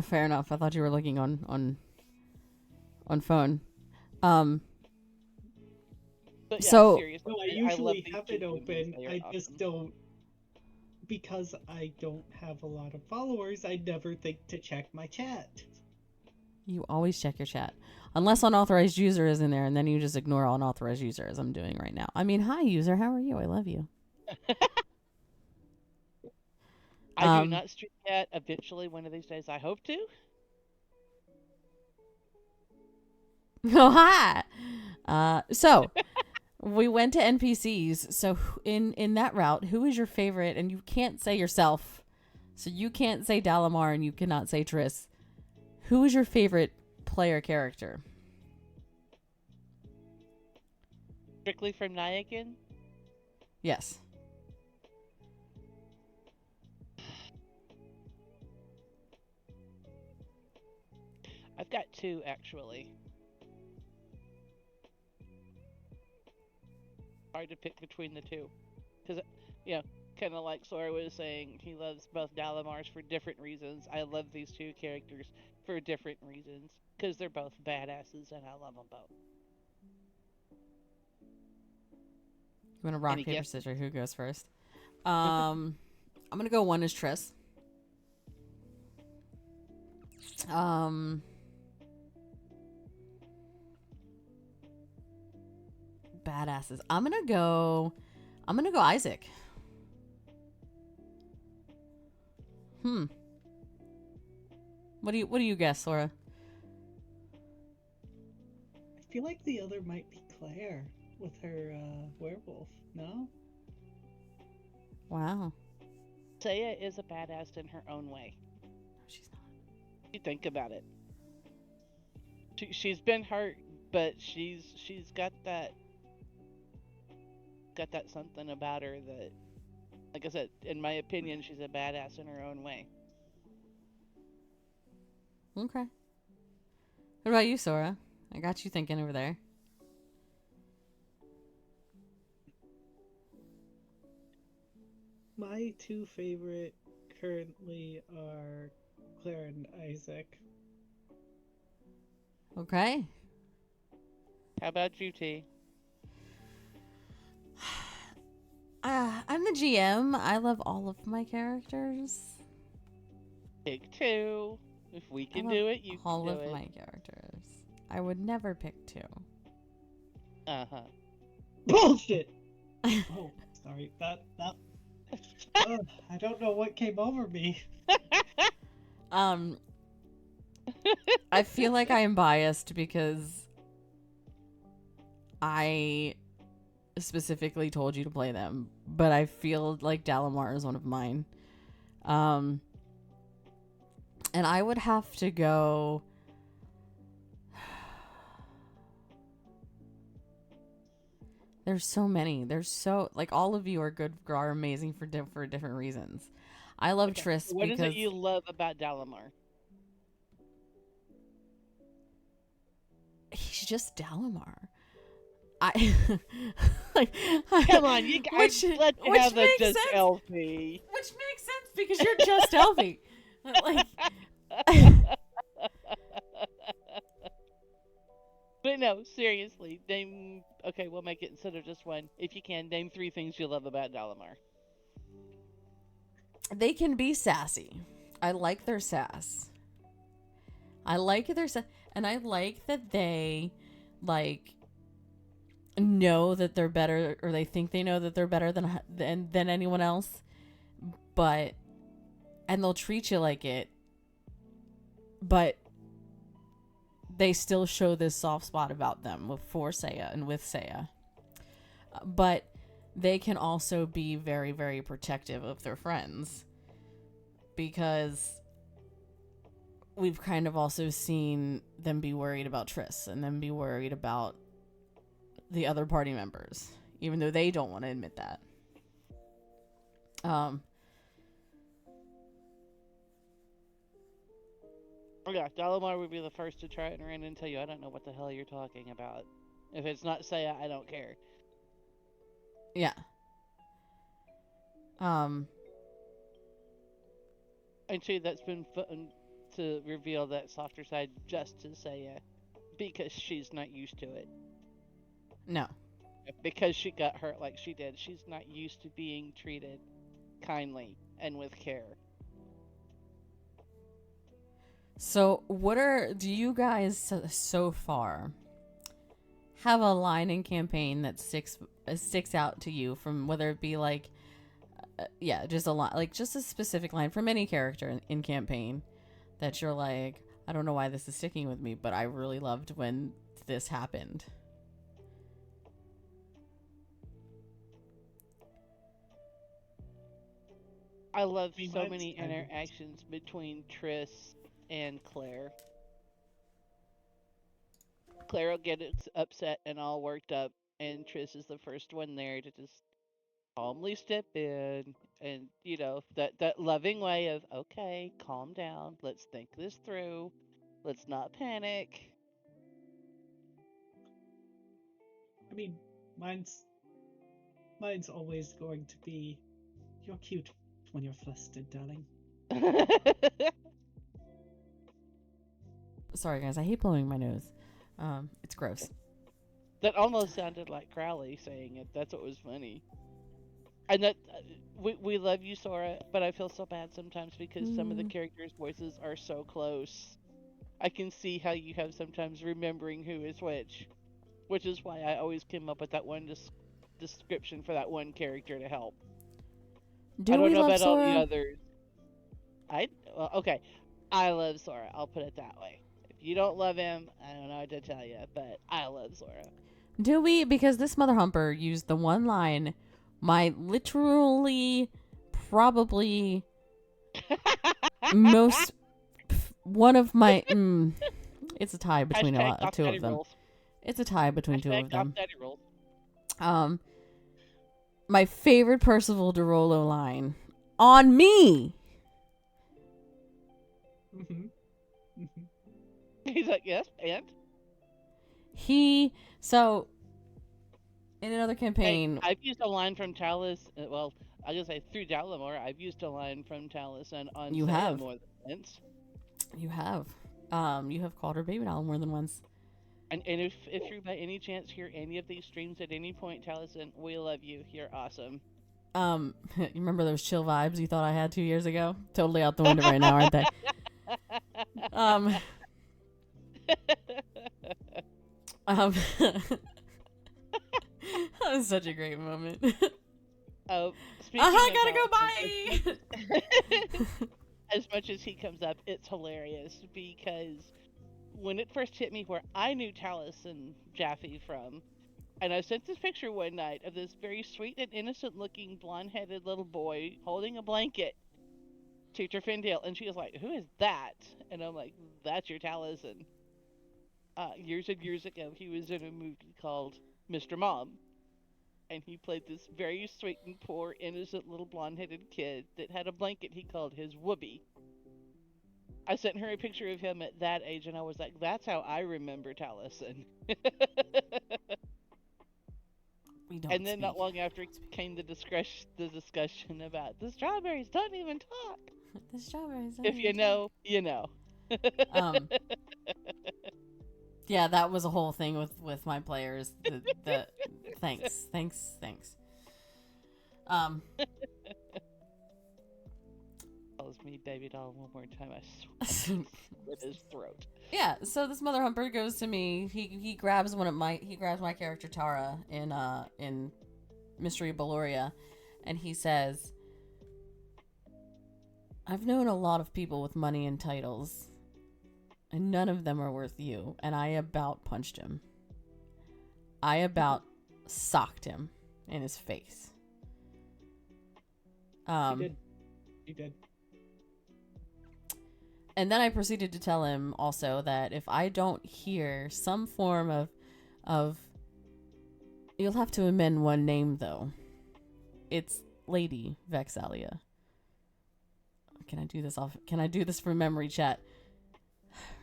Fair enough. I thought you were looking on phone. But yeah, So- seriously, No, I love usually these have two it humans. open. They are I just awesome. don't. Because I don't have a lot of followers, I never think to check my chat. You always check your chat. Unless unauthorized user is in there, and then you just ignore unauthorized user, as I'm doing right now. I mean, hi, user. How are you? I love you. I do not stream yet. Eventually, one of these days, I hope to. Oh, hi. So, we went to NPCs. So, in that route, who is your favorite? And you can't say yourself. So, you can't say Dalamar, and you cannot say Triss. Who is your favorite player character? Strictly from Nyakin. Yes. I've got two, actually. Hard to pick between the two. Because, you know, kind of like Sora was saying, he loves both Dalamars for different reasons. I love these two characters for different reasons. Because they're both badasses, and I love them both. You want to rock, Any paper, guesses? scissors? Who goes first? I'm going to go one is Triss. Badasses. I'm gonna go Isaac. What do you guess, Sora? I feel like the other might be Claire with her werewolf. No? Wow. Saya is a badass in her own way. No, she's not. You think about it. She's been hurt, but she's got that something about her that, like I said, in my opinion, she's a badass in her own way. Okay. What about you, Sora? I got you thinking over there. My two favorite currently are Claire and Isaac. Okay. How about you, T? I'm the GM. I love all of my characters. Pick two. If we I can love do it, you can all do of it. my characters. I would never pick two. Uh-huh. Bullshit. Oh, sorry. That. I don't know what came over me. I feel like I am biased because I specifically told you to play them, but I feel like Dalamar is one of mine. And I would have to go. There's so many. There's so like all of you are good, are amazing for different reasons. I love Okay, Triss what because is it you love about Dalamar? he's just Dalamar. I like Come on, you guys, let's have a makes just sense. Elfie. Which makes sense because you're just Elfie. Like, but no, seriously, name. Okay, we'll make it instead of just one. If you can, name 3 things you love about Dalamar. they can be sassy. I like their sass. I like their sass, and I like that they like know that they're better, or they think they know that they're better than anyone else, but and they'll treat you like it, but they still show this soft spot about them for Saya and with Saya. But they can also be very, very protective of their friends because we've kind of also seen them be worried about Triss and then be worried about the other party members, even though they don't want to admit that. Oh yeah, Dalamar would be the first to try it around and tell you, I don't know what the hell you're talking about. If it's not Saya, I don't care. Yeah. And too, that's been fun to reveal that softer side just to Saya, because she's not used to it. No. Because she got hurt like she did, she's not used to being treated kindly and with care. So, do you guys so far have a line in campaign that sticks out to you, from whether it be like, just a line, like just a specific line from any character in campaign that you're like, I don't know why this is sticking with me, but I really loved when this happened. I love I mean, so mine's many kind of- interactions between Triss and Claire. Claire will get upset and all worked up, and Triss is the first one there to just calmly step in, and that loving way of, okay, calm down, let's think this through, let's not panic. I mean, mine's always going to be, you're cute when you're flustered, darling. Sorry guys, I hate blowing my nose. It's gross. That almost sounded like Crowley saying it. That's what was funny. And that we love you, Sora, but I feel so bad sometimes because some of the characters' voices are so close. I can see how you have sometimes remembering who is which is why I always came up with that one description for that one character to help. I don't know about Sora? all the others. Okay, I love Sora. I'll put it that way. If you don't love him, I don't know what to tell you, but I love Sora. Do we? Because this mother humper used the one line, my literally, probably most, one of my, it's a tie between two of them. Rules. It's a tie between two of them. Rules. My favorite Percival DeRollo line, on me. He's like, yes, and? So, in another campaign... I've used a line from Talus, well, I was going to say through Dalamar, I've used a line from Talus and on You Saya have. more than once. You have. You have called her baby doll more than once. And if you by any chance hear any of these streams at any point, Taliesin, we love you. You're awesome. You remember those chill vibes you thought I had 2 years ago? Totally out the window right now, aren't they? Um, that was such a great moment. Speaking Gotta go, bye! As much as he comes up, it's hilarious because when it first hit me where I knew Talis and Jaffe from, and I sent this picture one night of this very sweet and innocent looking blonde-headed little boy holding a blanket to Terfindale, and she was like, "Who is that?" And I'm like, "That's your Taliesin." Years and years ago, he was in a movie called Mr. Mom, and he played this very sweet and poor, innocent little blonde-headed kid that had a blanket he called his whoopee. I sent her a picture of him at that age, and I was like, "That's how I remember Taliesin." And then not long after came the discussion about the strawberries don't even talk. The strawberries. If you know, you know. Yeah, that was a whole thing with my players. Thanks. Calls me baby doll one more time. I swear, with his throat. Yeah, so this mother humper goes to me. He grabs my character Tara in Mystery of Balloria, and he says, "I've known a lot of people with money and titles, and none of them are worth you." And I about punched him. I about socked him in his face. You did. And then I proceeded to tell him also that if I don't hear some form of you'll have to amend one name though. It's Lady Vexalia. Can I do this from memory, chat?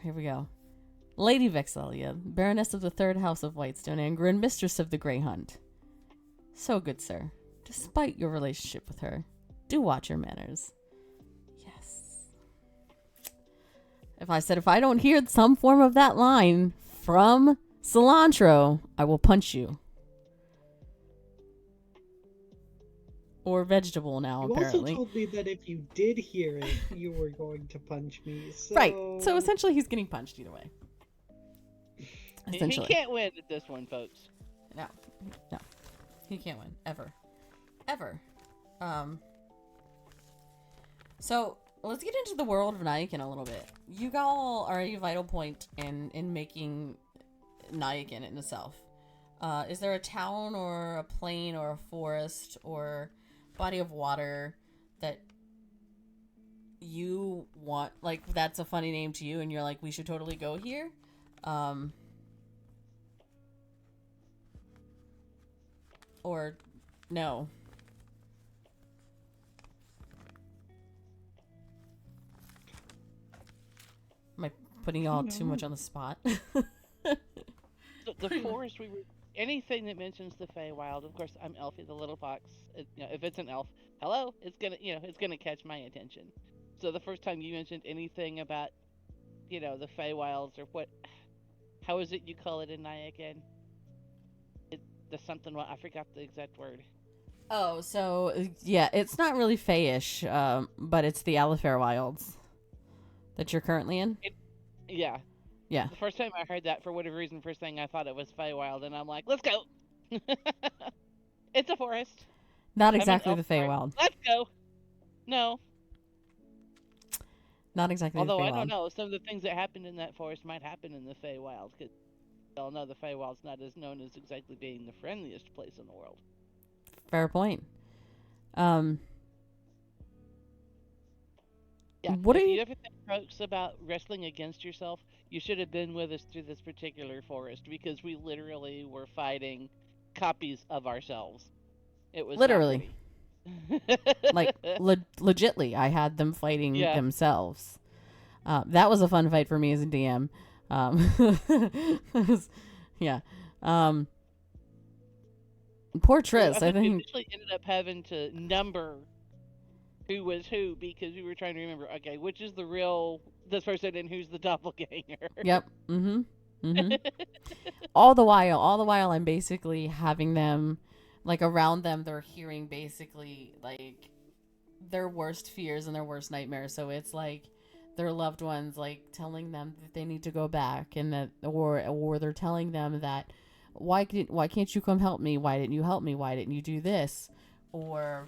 Here we go. Lady Vexalia, Baroness of the Third House of Whitestone and Grand Mistress of the Grey Hunt. So good, sir. Despite your relationship with her, do watch your manners. If I don't hear some form of that line from Cilantro, I will punch you. Or vegetable now, apparently. You also told me that if you did hear it, you were going to punch me. So... Right. So essentially he's getting punched either way. Essentially. He can't win at this one, folks. No. He can't win. Ever. So... let's get into the world of Nyakin a little bit. You all are a vital point in making Nyakin in itself. Is there a town or a plain or a forest or body of water that you want, like, that's a funny name to you and you're like, we should totally go here? Or no? Putting y'all too much on the spot. the forest, anything that mentions the Feywild. Of course, I'm Elfie the Little Fox. If it's an elf, hello, it's gonna catch my attention. So the first time you mentioned anything about, the Feywilds or how is it you call it in Nyakin? There's something. I forgot the exact word. Oh, so yeah, it's not really Feyish, but it's the Alifair Wilds that you're currently in. Yeah. The first time I heard that, for whatever reason, first thing I thought it was Feywild, and I'm like, let's go. It's a forest. Not exactly the Feywild. Let's go. No. Not exactly Although the Feywild. I don't know, some of the things that happened in that forest might happen in the Feywild, because we all know the Feywild's not as known as exactly being the friendliest place in the world. Fair point. Yeah, what if do you ever think, folks, about wrestling against yourself, you should have been with us through this particular forest, because we literally were fighting copies of ourselves. It was literally, like legitly, I had them fighting themselves. That was a fun fight for me as a DM. Poor Triss. I think we actually ended up having to number who was who because we were trying to remember. Okay, which is the real this person and who's the doppelganger? Yep. Mm-hmm. Mm-hmm. All the while, I'm basically having them, like, around them. They're hearing basically like their worst fears and their worst nightmares. So it's like their loved ones like telling them that they need to go back, and that, or they're telling them that why can't you come help me? Why didn't you help me? Why didn't you do this? Or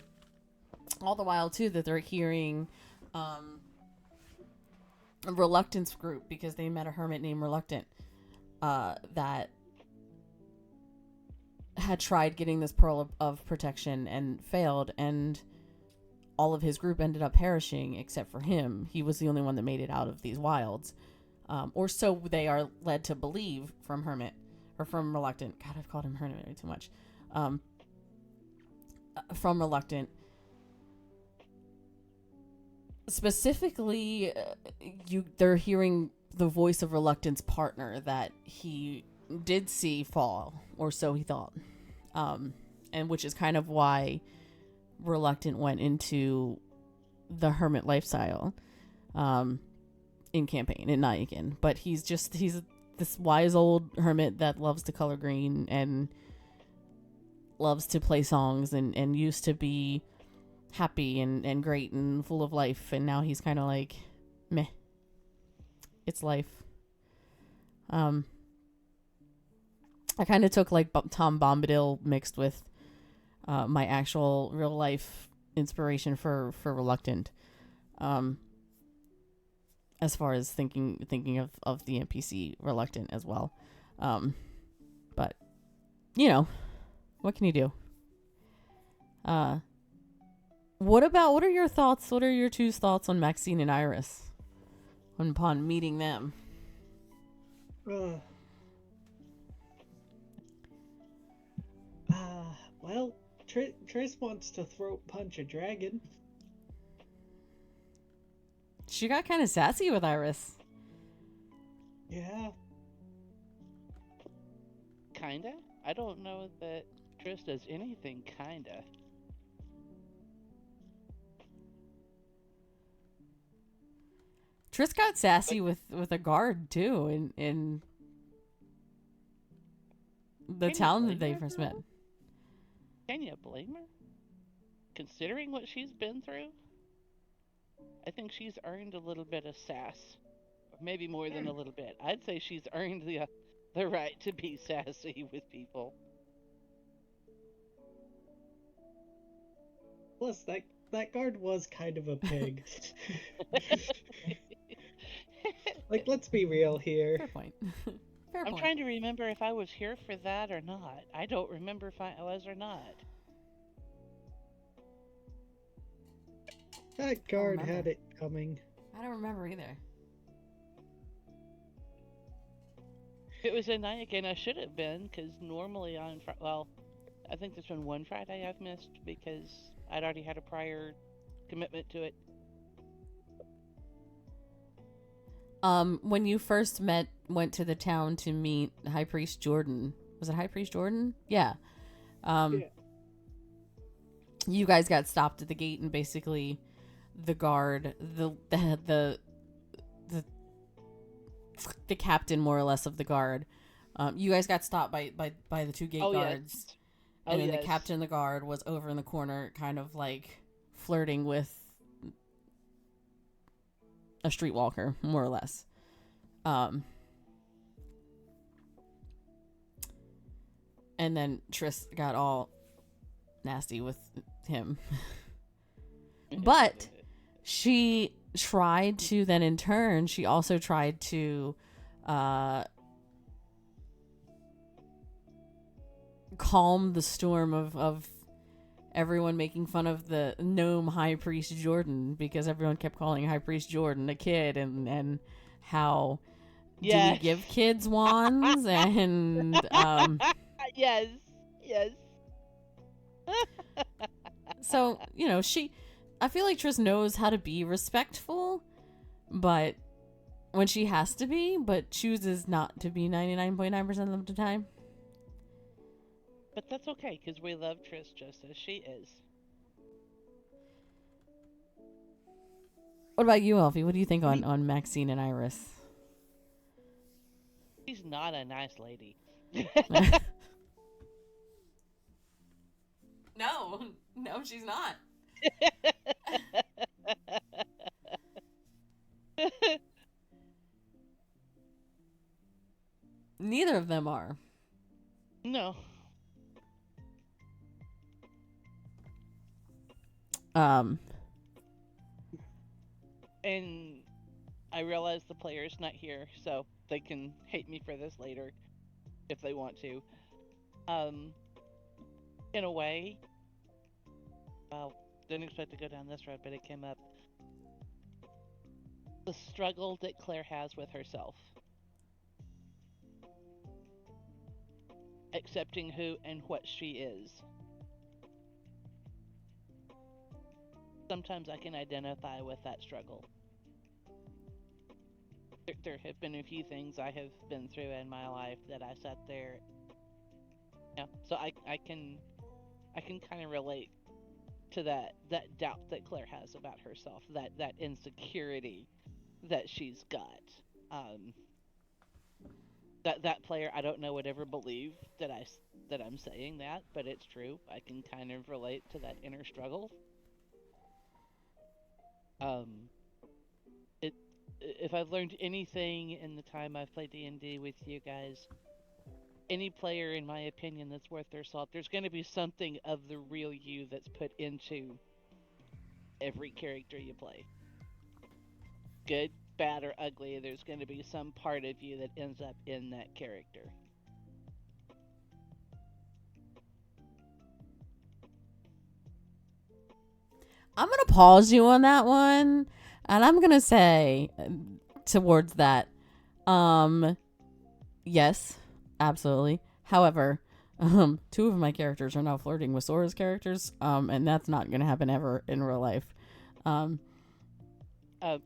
all the while too that they're hearing a Reluctance group, because they met a hermit named Reluctant that had tried getting this pearl of protection and failed, and all of his group ended up perishing except for him. He was the only one that made it out of these wilds, or so they are led to believe from Hermit, or from Reluctant. God, I've called him Hermit way too much. From Reluctant. Specifically, they're hearing the voice of Reluctant's partner that he did see fall, or so he thought, and which is kind of why Reluctant went into the hermit lifestyle in campaign in Nyakin. But he's this wise old hermit that loves to color green and loves to play songs and used to be happy and great and full of life, and now he's kind of like meh, it's life. I kind of took like Tom Bombadil mixed with my actual real life inspiration for Reluctant, as far as thinking of the NPC Reluctant as well. But you know, what can you do? What are your thoughts? What are your two's thoughts on Maxine and Iris upon meeting them? Well, Triss wants to throat punch a dragon. She got kind of sassy with Iris. Yeah. Kinda? I don't know that Triss does anything kinda. Triss got sassy with a guard too in the town that they first met. Can you blame her? Considering what she's been through? I think she's earned a little bit of sass. Or maybe more than a little bit. I'd say she's earned the right to be sassy with people. Plus, that guard was kind of a pig. Like, let's be real here. Fair point. I'm trying to remember if I was here for that or not. I don't remember if I was or not. That guard had it coming. I don't remember either. If it was in Nyakin, I should have been, because normally on I think there's been one Friday I've missed because I'd already had a prior commitment to it. When you first went to the town to meet High Priest Jordan. Was it High Priest Jordan? Yeah. Yeah. You guys got stopped at the gate, and basically the guard, the captain more or less of the guard, you guys got stopped by the two gate guards. Yes. And then the captain of the guard was over in the corner kind of like flirting with a streetwalker, more or less. And then Triss got all nasty with him. But she tried to then, in turn, she also tried to calm the storm of everyone making fun of the gnome High Priest Jordan, because everyone kept calling High Priest Jordan a kid, and how do we give kids wands? And yes. So, you know, I feel like Triss knows how to be respectful, but when she has to be, but chooses not to be 99.9% of the time. But that's okay, because we love Triss just as she is. What about you, Elfie? What do you think on Maxine and Iris? She's not a nice lady. No, she's not. Neither of them are. No. And I realize the player's not here, so they can hate me for this later if they want to. In a way, didn't expect to go down this road, but it came up. The struggle that Claire has with herself. Accepting who and what she is. Sometimes I can identify with that struggle. There have been a few things I have been through in my life that I sat there. Yeah, so I can kind of relate to that doubt that Claire has about herself, that insecurity that she's got. That player, I don't know, would ever believe that I'm saying that, but it's true. I can kind of relate to that inner struggle. If I've learned anything in the time I've played D&D with you guys, any player, in my opinion, that's worth their salt, there's going to be something of the real you that's put into every character you play. Good, bad, or ugly, there's going to be some part of you that ends up in that character. I'm going to pause you on that one, and I'm going to say towards that, yes, absolutely. However, two of my characters are now flirting with Sora's characters, and that's not going to happen ever in real life. Two of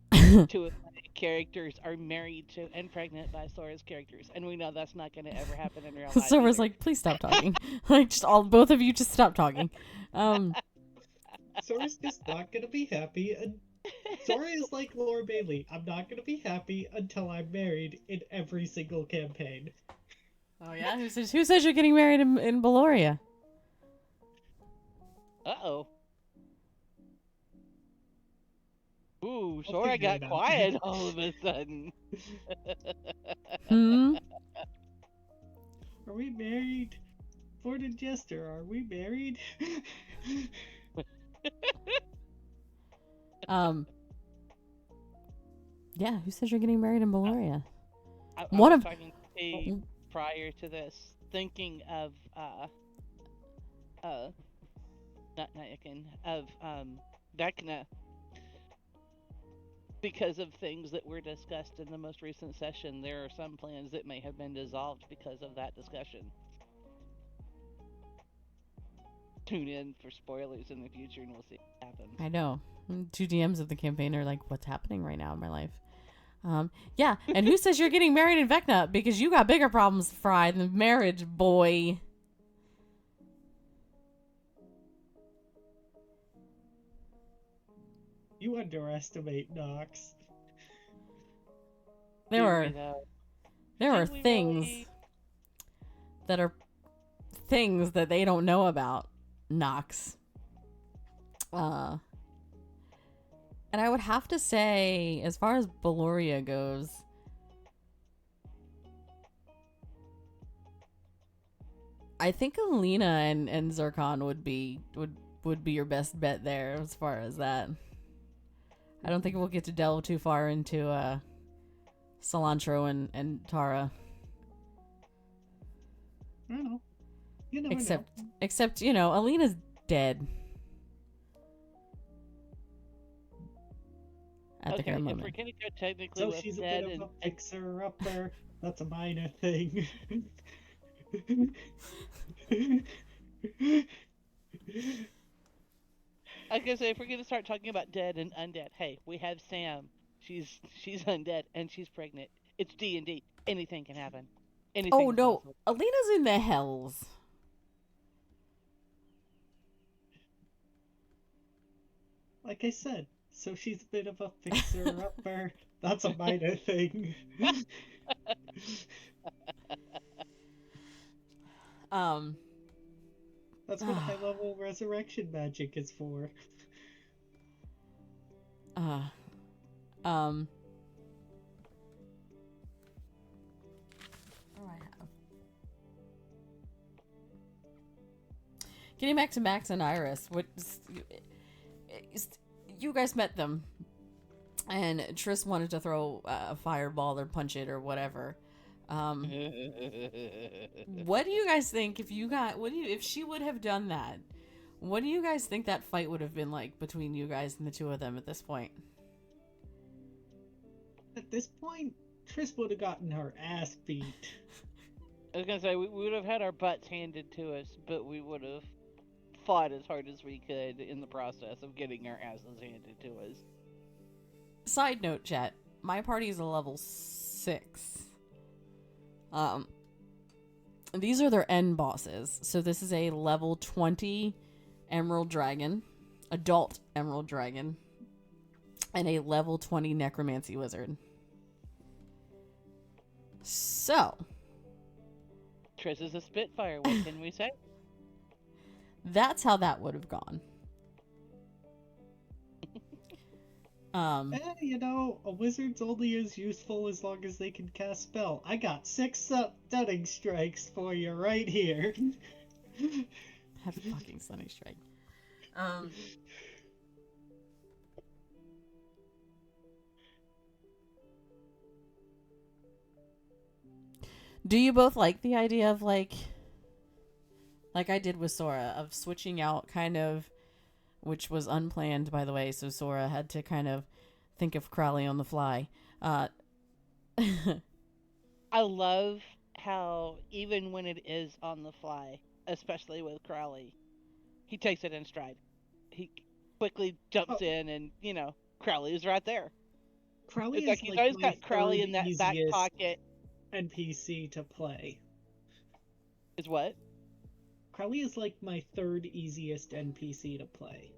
my characters are married to and pregnant by Sora's characters, and we know that's not going to ever happen in real life. Sora's like, please stop talking. Like, both of you just stop talking. Sora's just not gonna be happy. And Sora is like Laura Bailey. I'm not gonna be happy until I'm married in every single campaign. Oh yeah, who says you're getting married in Baloria? Uh-oh. Ooh, Sora got quiet all of a sudden. Are we married? Ford and Jester, are we married? Yeah, who says you're getting married in Baloria? I was talking to T prior to this, thinking of not Nyakin, of Vecna, because of things that were discussed in the most recent session. There are some plans that may have been dissolved because of that discussion. Tune in for spoilers in the future and we'll see what happens. I know. 2 DMs of the campaign are like, what's happening right now in my life? Yeah, and who says you're getting married in Vecna? Because you got bigger problems to fry than marriage, boy. You underestimate Nox. There are things that are things that they don't know about Nox. And I would have to say, as far as Baloria goes, I think Alina and Zircon would be your best bet there as far as that. I don't think we'll get to delve too far into Cilantro and Tara. I don't know. You never Except, you know, Alina's dead. At the current moment. If we're gonna go technically so with she's dead a bit of a fixer-upper. That's a minor thing. I was gonna say, if we're gonna start talking about dead and undead, hey, we have Sam. She's undead and she's pregnant. It's D&D. Anything can happen. Anything. Oh no, possible. Alina's in the hells. Like I said, So she's a bit of a fixer-upper. That's a minor thing. Um. That's what high-level resurrection magic is for. Um. What do I have? Getting back to Max and Iris, you guys met them, and Triss wanted to throw a fireball or punch it or whatever. What do you guys think if she would have done that? What do you guys think that fight would have been like between you guys and the two of them at this point? At this point, Triss would have gotten her ass beat. I was gonna say we would have had our butts handed to us, but we would have fought as hard as we could in the process of getting our asses handed to us. Side note, chat. My party is a level 6. These are their end bosses. So this is a level 20 Emerald Dragon, adult Emerald Dragon, and a level 20 Necromancy Wizard. So Triss is a Spitfire, what can we say? that's how that would have gone. You know, a wizard's only as useful as long as they can cast spell. I got 6 stunning strikes for you right here. Have a fucking stunning strike. Do you both like the idea of like I did with Sora, of switching out kind of, which was unplanned by the way, so Sora had to kind of think of Crowley on the fly. I love how even when it is on the fly, especially with Crowley, he takes it in stride. He quickly jumps in and, Crowley is right there. Crowley It's is like he's like always my got Crowley third in that back easiest pocket. NPC to play. Is what? Crowley is like my third easiest NPC to play.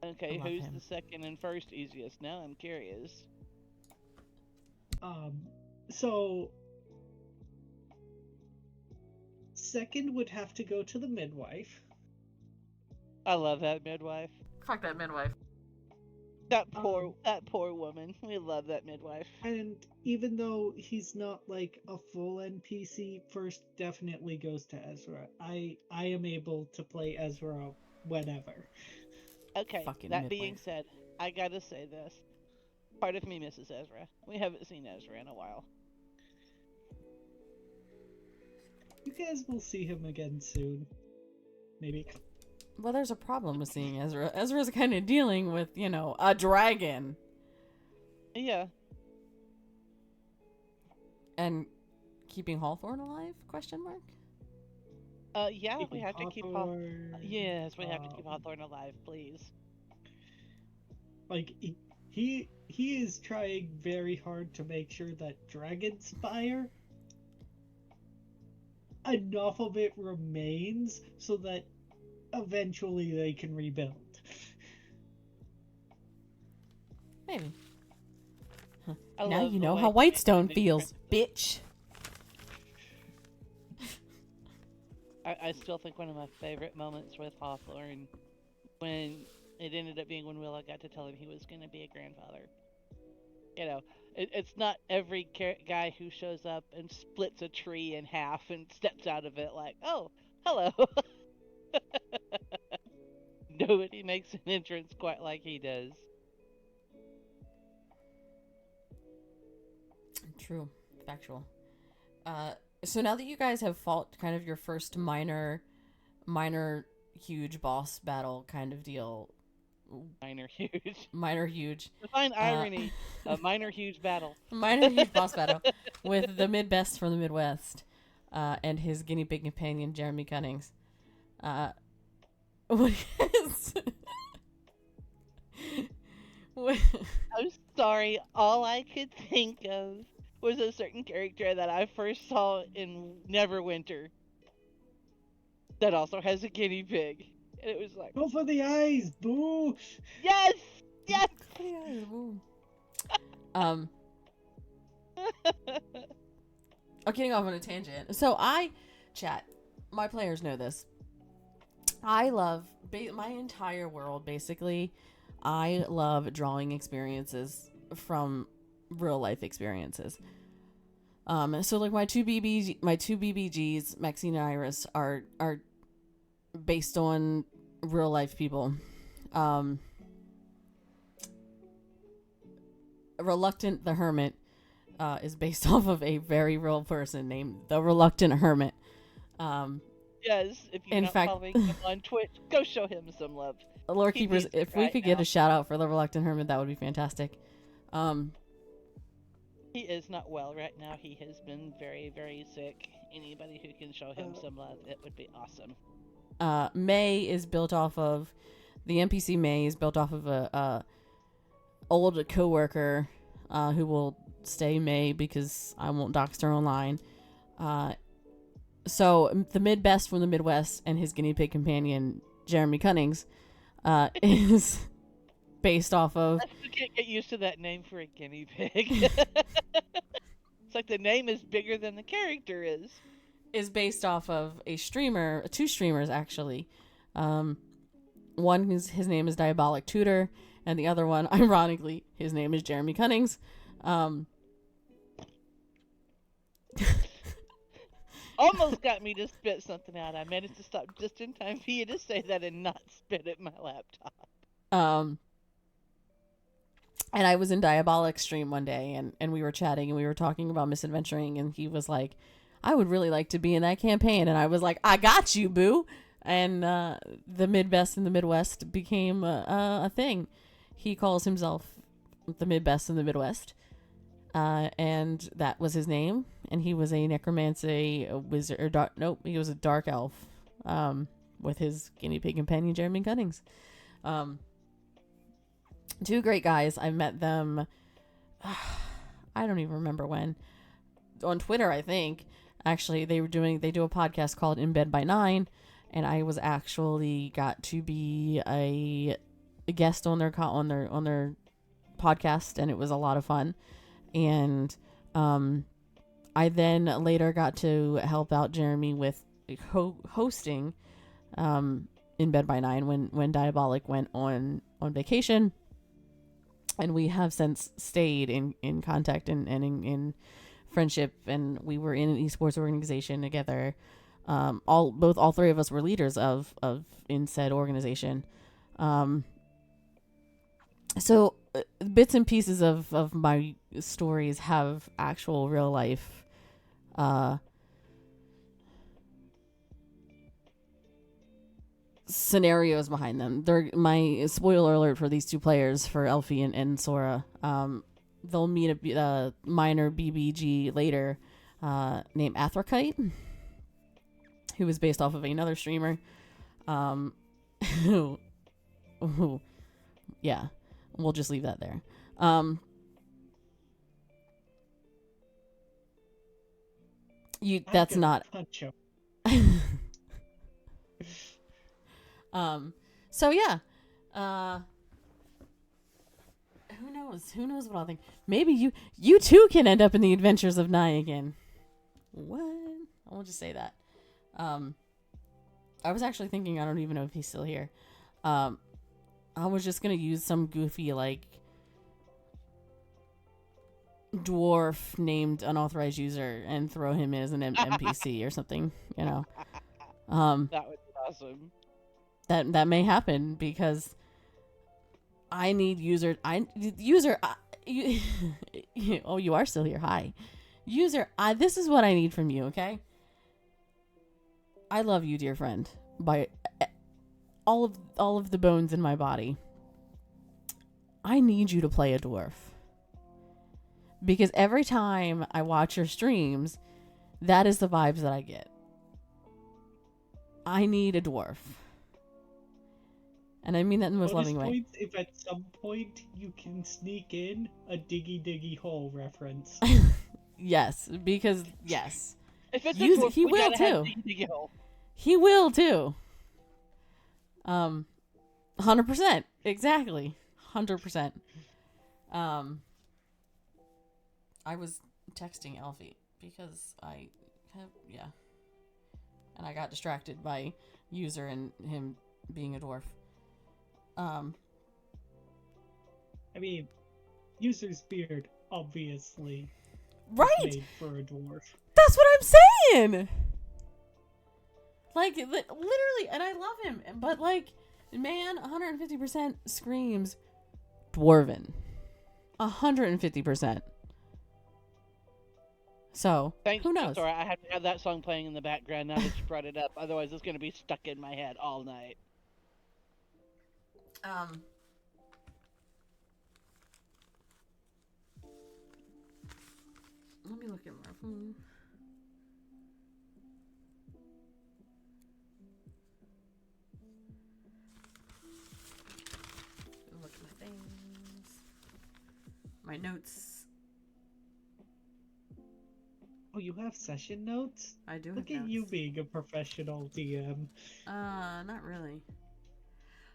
Okay, love who's him. the second and first easiest? Now I'm curious. So second would have to go to the midwife. I love that midwife. Fuck that midwife. That poor woman. We love that midwife. And even though he's not like a full NPC, first definitely goes to Ezra. I am able to play Ezra whenever. Okay, Fucking that being midwife. said, I gotta say this. Part of me misses Ezra. We haven't seen Ezra in a while. You guys will see him again soon. Maybe. Well, there's a problem with seeing Ezra. Ezra's kind of dealing with, a dragon. Yeah. And keeping Hawthorne alive? Question mark. Yeah, we Keeping have to keep Hawthorne, Yes, we have to keep Hawthorne alive, please. Like he is trying very hard to make sure that Dragonspire, enough of it remains so that eventually they can rebuild. Maybe. I Now love you the know way how Whitestone they- feels, bitch. I still think one of my favorite moments with Hawthorne when it ended up being when Willow got to tell him he was going to be a grandfather. It's not every guy who shows up and splits a tree in half and steps out of it like, oh, hello. Nobody makes an entrance quite like he does. True. Factual. So now that you guys have fought kind of your first minor, huge boss battle kind of deal. Minor huge. Minor, huge. Define irony. A minor huge battle. Minor, huge boss battle with the mid-best from the Midwest and his guinea pig companion, Jeremy Cunnings. What is... I'm sorry, all I could think of was a certain character that I first saw in Neverwinter that also has a guinea pig. And it was like, Go for the eyes, boo! yes! Yes. I'm getting off on a tangent. So chat, my players know this. I love my entire world, basically. I love drawing experiences from real life experiences. So like my two BBGs, Maxine and Iris, are based on real life people. Reluctant the Hermit is based off of a very real person named the Reluctant Hermit. Yes, if you're in not fact, following him on Twitch, go show him some love. Lore He Keepers, needs it if we right could get now. a shout out for the Reluctant Hermit, that would be fantastic. He is not well right now. He has been very, very sick. Anybody who can show him some love, it would be awesome. May is built off of the NPC. May is built off of a old coworker who will stay May because I won't dox her online. So the mid-best from the Midwest and his guinea pig companion Jeremy Cunnings is based off of. I still can't get used to that name for a guinea pig. It's like the name is bigger than the character is. Is based off of a streamer, two streamers actually. One his name is Diabolic Tutor, and the other one, ironically, his name is Jeremy Cunnings. Almost got me to spit something out. I managed to stop just in time for you to say that and not spit at my laptop. And I was in Diabolic's stream one day, and we were chatting, and we were talking about misadventuring, and he was like, I would really like to be in that campaign. And I was like, I got you, boo. And the Midbest and the Midwest became a thing. He calls himself the Midbest in the Midwest. And that was his name. And he was a necromancer, a wizard, or he was a dark elf with his guinea pig companion, Jeremy Cunnings. Two great guys. I met them, I don't even remember when. On Twitter, I think. Actually, they do a podcast called In Bed by 9, and I was actually got to be a guest on their podcast, and it was a lot of fun. And I then later got to help out Jeremy with hosting In Bed by 9 when Diabolic went on vacation, and we have since stayed in contact and in friendship, and we were in an esports organization together. All three of us were leaders of in said organization. So bits and pieces of my stories have actual real life scenarios behind them. They're my spoiler alert for these two players, for Elfie and Sora. They'll meet a minor BBG later named Athrakite, who was based off of another streamer. Yeah, we'll just leave that there. That's not. So yeah. Who knows what I'll think. Maybe you too can end up in the adventures of Nyakin. What? I won't just say that. I was actually thinking, I don't even know if he's still here. I was just gonna use some goofy like dwarf named unauthorized user and throw him as an NPC or something, you know. That would be awesome. That may happen because I need user. Oh, you are still here. Hi, user. This is what I need from you. Okay. I love you, dear friend, by all of the bones in my body. I need you to play a dwarf, because every time I watch your streams, that is the vibes that I get. I need a dwarf. And I mean that in the most loving way. If at some point you can sneak in a Diggy Diggy Hole reference. Yes, because yes. If it's Use, dwarf, he we will gotta too. have Diggy Hole. He will too. 100%. Exactly. 100%. I was texting Elfie because and I got distracted by User and him being a dwarf. I mean, User's beard obviously Right? made for a dwarf. That's what I'm saying. Like, literally, and I love him, but like, man, 150% screams dwarven. 150%. So, Thanks, who knows? Sorry, I have to have that song playing in the background now that you brought it up. Otherwise, it's going to be stuck in my head all night. Let me look at my phone. Look at my things. My notes. Oh, you have session notes? I do have Look at notes. you being a professional DM. Not really.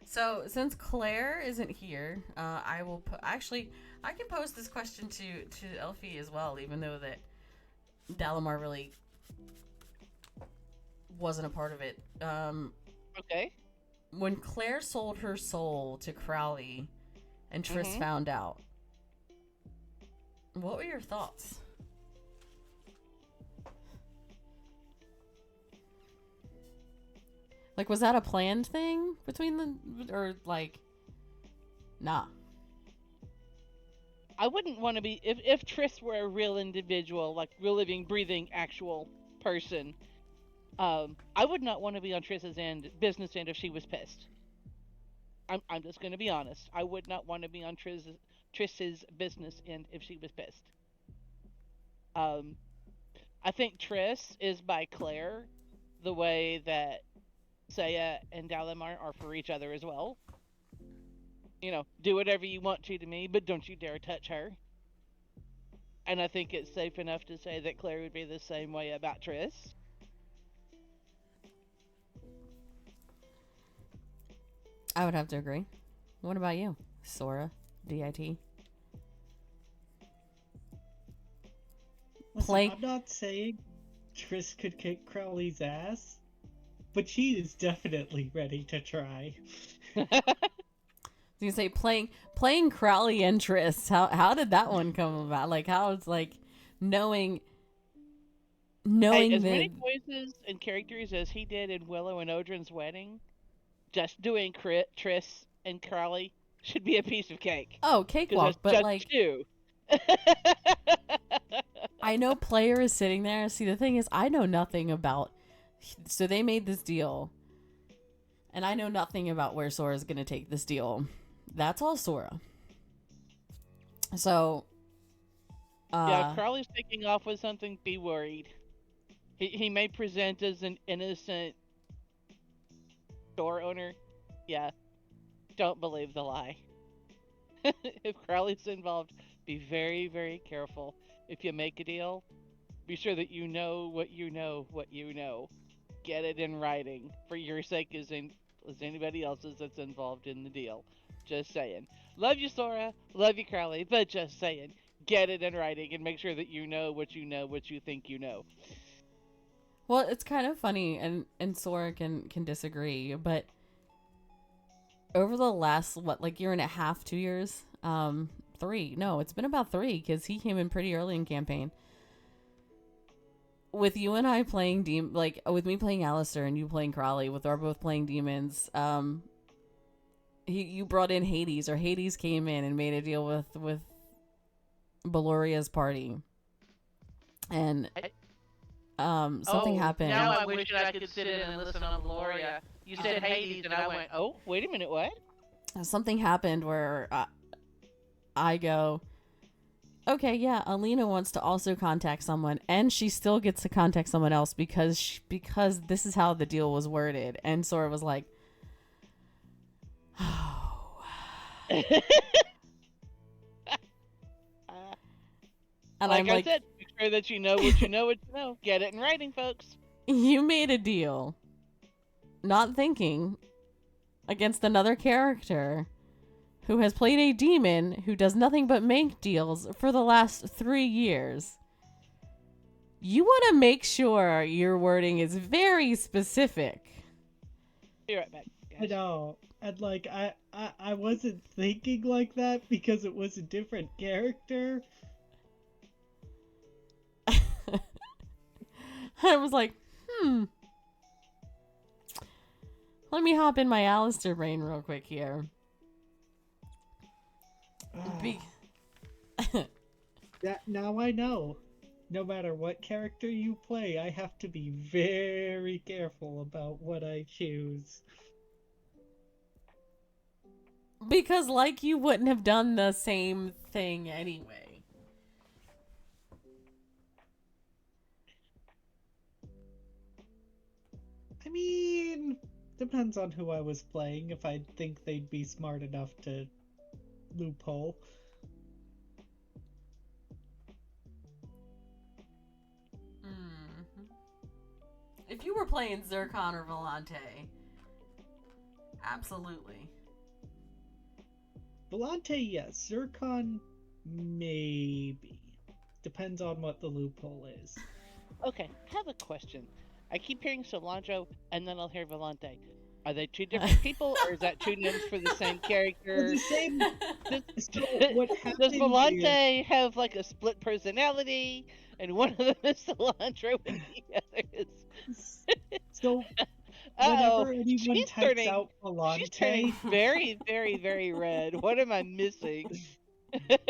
So, since Claire isn't here, I will actually, I can pose this question to Elfie as well, even though that Dalamar really wasn't a part of it. Okay. When Claire sold her soul to Crowley and Triss found out, what were your thoughts? Like, was that a planned thing between or like, nah? I wouldn't want to be, if Triss were a real individual, like real living, breathing, actual person, I would not want to be on Triss's business end if she was pissed. I'm just going to be honest. I would not want to be on Triss's business end if she was pissed. I think Triss is by Claire the way that Saya and Dalamar are for each other as well. You know, do whatever you want to me, but don't you dare touch her. And I think it's safe enough to say that Claire would be the same way about Triss. I would have to agree. What about you, Sora, DIT? Listen, I'm not saying Triss could kick Crowley's ass, but she is definitely ready to try. You say playing Crowley and Triss. How did that one come about? Like, how it's like knowing Hey, as that many voices and characters as he did in Willow and Odrin's wedding, just doing Triss and Crowley should be a piece of cake. Cakewalk, but just like two. I know Player is sitting there. See, the thing is, I know nothing about. So they made this deal, and I know nothing about where Sora is going to take this deal. That's all Sora. So, yeah, if Crowley's taking off with something, be worried. He may present as an innocent store owner. Yeah, don't believe the lie. If Crowley's involved, be very, very careful. If you make a deal, be sure that you know what you know what you know. Get it in writing for your sake as anybody else's that's involved in the deal. Just saying. Love you, Sora. Love you, Crowley. But just saying. Get it in writing and make sure that you know what you think you know. well, it's kind of funny, and Sora can disagree, but over the last year and a half, 2 years, 3. No, it's been about 3 because he came in pretty early in campaign. With you and I playing with me playing Alistair and you playing Crowley, with our both playing demons, you brought in Hades, or Hades came in and made a deal with Baloria's party, and something happened. Now I wish I could sit in and listen on Gloria. You said Hades, and I went, oh, wait a minute, what? Something happened where I go, okay, yeah, Alina wants to also contact someone, and she still gets to contact someone else because this is how the deal was worded. And Sora was like, oh. And like I'm I like, said, make sure that you know what you know what you know. Get it in writing, folks. you made a deal, not thinking, against another character who has played a demon who does nothing but make deals for the last 3 years. You want to make sure your wording is very specific. Be right back, I guys. know. And like I wasn't thinking like that because it was a different character. I was like, let me hop in my Alistair brain real quick here. Now I know. No matter what character you play, I have to be very careful about what I choose. Because like you wouldn't have done the same thing anyway. I mean, depends on who I was playing, if I think they'd be smart enough to loophole. If you were playing Zircon or Volante, absolutely. Volante, yes. Zircon, maybe. Depends on what the loophole is. Okay, I have a question. I keep hearing Cilantro, and then I'll hear Volante. Are they two different people, or is that two names for the same character? It's the same. So what Does happened is... Volante have like a split personality, and one of them is Cilantro and the other is... So Uh-oh, whenever anyone she's types turning, out she's turning Volante, very, very, very red. What am I missing?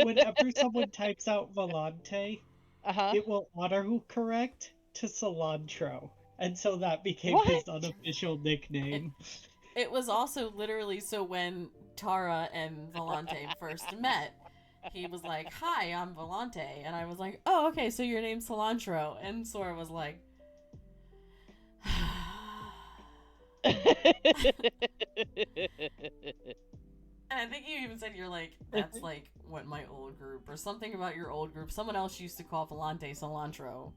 whenever someone types out Volante, Uh-huh. it will autocorrect to Cilantro. And so that became What? his unofficial nickname. It was also literally so when Tara and Volante first met, he was like, "Hi, I'm Volante," and I was like, "Oh, okay, so your name's Cilantro," and Sora was like, and I think you even said you're like, "That's like what my old group," or something about your old group. Someone else used to call Volante Cilantro.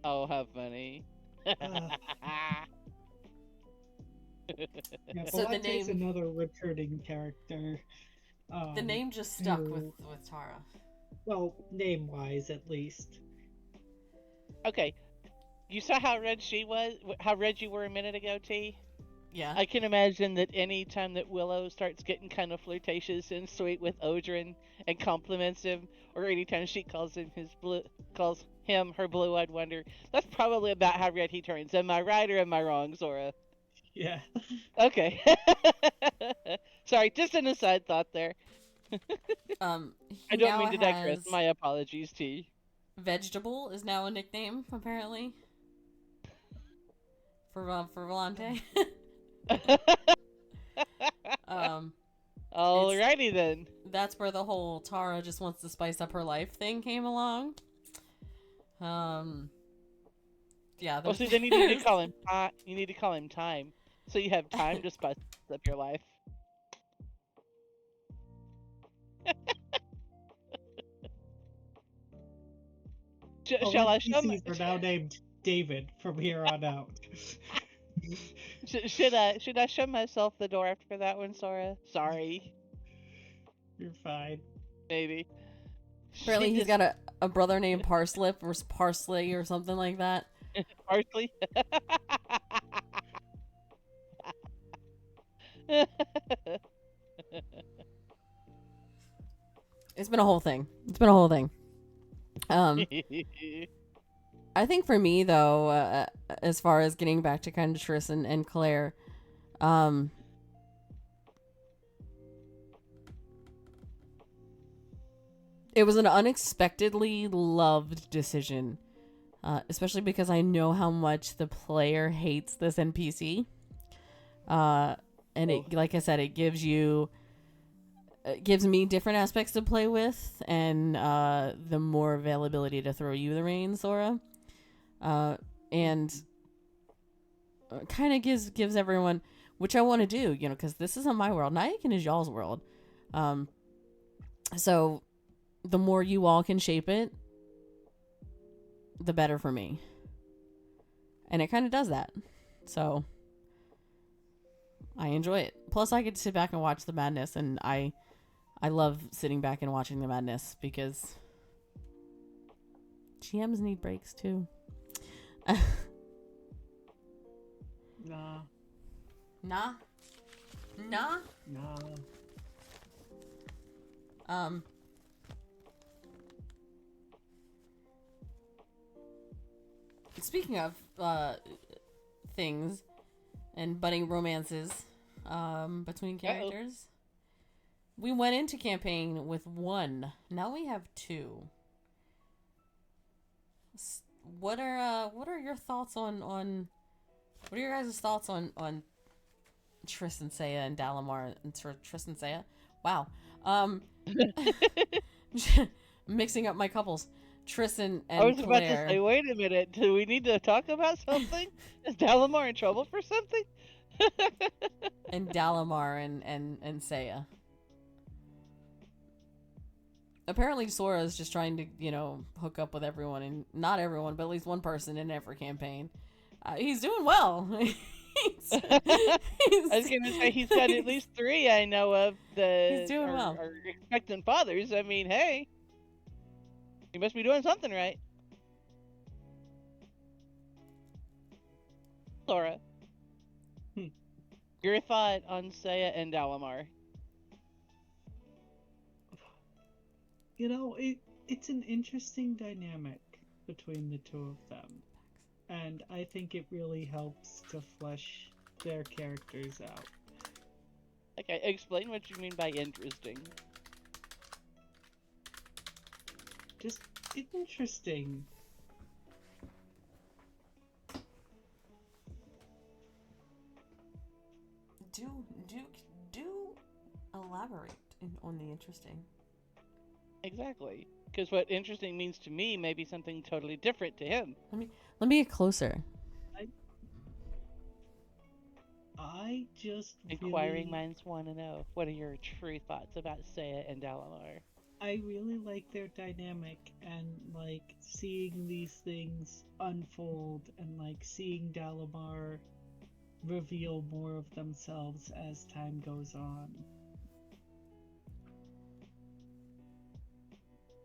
Oh, how funny. Yeah, So the Volante's name- another returning character. The name just stuck who- with Tara. Well, name-wise, at least. Okay, you saw how red she was, how red you were a minute ago, T? Yeah. I can imagine that any time that Willow starts getting kind of flirtatious and sweet with Odrin and compliments him, or anytime she calls him her blue-eyed wonder, that's probably about how red he turns. Am I right or am I wrong, Zora? Yeah. Okay. Sorry, just an aside thought there. He I don't now mean to digress. has My apologies, T. Vegetable is now a nickname apparently for Volante. Alrighty then. That's where the whole Tara just wants to spice up her life thing came along. Yeah. Oh, so then you need to call him. You need to call him Time, so you have time to spice up your life. Shall I show NPCs are now named David from here on out. Should I show myself the door after that one, Sora? Sorry. You're fine. Maybe. Apparently, he's got a brother named Parslip or Parsley or something like that. Parsley. It's been a whole thing. I think for me though, as far as getting back to kind of Triss and Claire, it was an unexpectedly loved decision, especially because I know how much the player hates this NPC, and it, like I said, it gives me different aspects to play with, and the more availability to throw you the reins, Sora. And kind of gives everyone, which I want to do, because this isn't my world. Nyakin is y'all's world. So the more you all can shape it, the better for me. And it kind of does that. So I enjoy it. Plus, I get to sit back and watch the madness, and I I love sitting back and watching the madness because GMs need breaks too. Nah. Nah. Nah. Nah. Speaking of things and budding romances between characters, we went into campaign with 1. Now we have 2. What are your thoughts on what are your guys' thoughts on Triss and Saya and Dalamar and Triss and Saya? Wow. Mixing up my couples. Triss and I was about to Claire. say, wait a minute, do we need to talk about something? Is Dalamar in trouble for something? And Dalamar and Saya. Apparently Sora is just trying to, hook up with everyone, and not everyone, but at least one person in every campaign. He's doing well. I was gonna say he's got at least 3 I know of that He's doing well. are expectant fathers. I mean, hey, he must be doing something right. Laura, your thought on Saya and Dalamar? It's an interesting dynamic between the 2 of them. And I think it really helps to flesh their characters out. Okay, explain what you mean by interesting. Just interesting. Do elaborate on the interesting. Exactly. Because what interesting means to me may be something totally different to him. Let me get closer. I just Inquiring minds want to know, what are your true thoughts about Saya and Dalamar? I really like their dynamic, and like seeing these things unfold, and like seeing Dalamar reveal more of themselves as time goes on.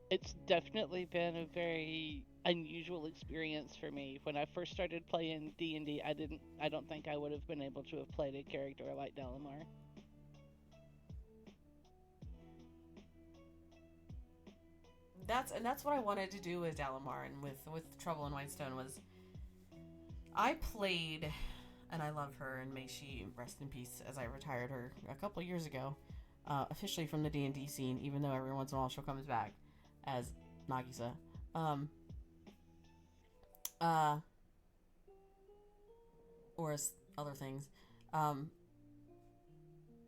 It's definitely been a very unusual experience for me. When I first started playing D&D, I don't think I would have been able to have played a character like Dalamar. That's what I wanted to do with Dalamar and with Trouble in Whitestone was I played, and I love her, and may she rest in peace as I retired her a couple years ago, officially from the D&D scene, even though every once in a while she'll comes back as Nagisa. Or as other things.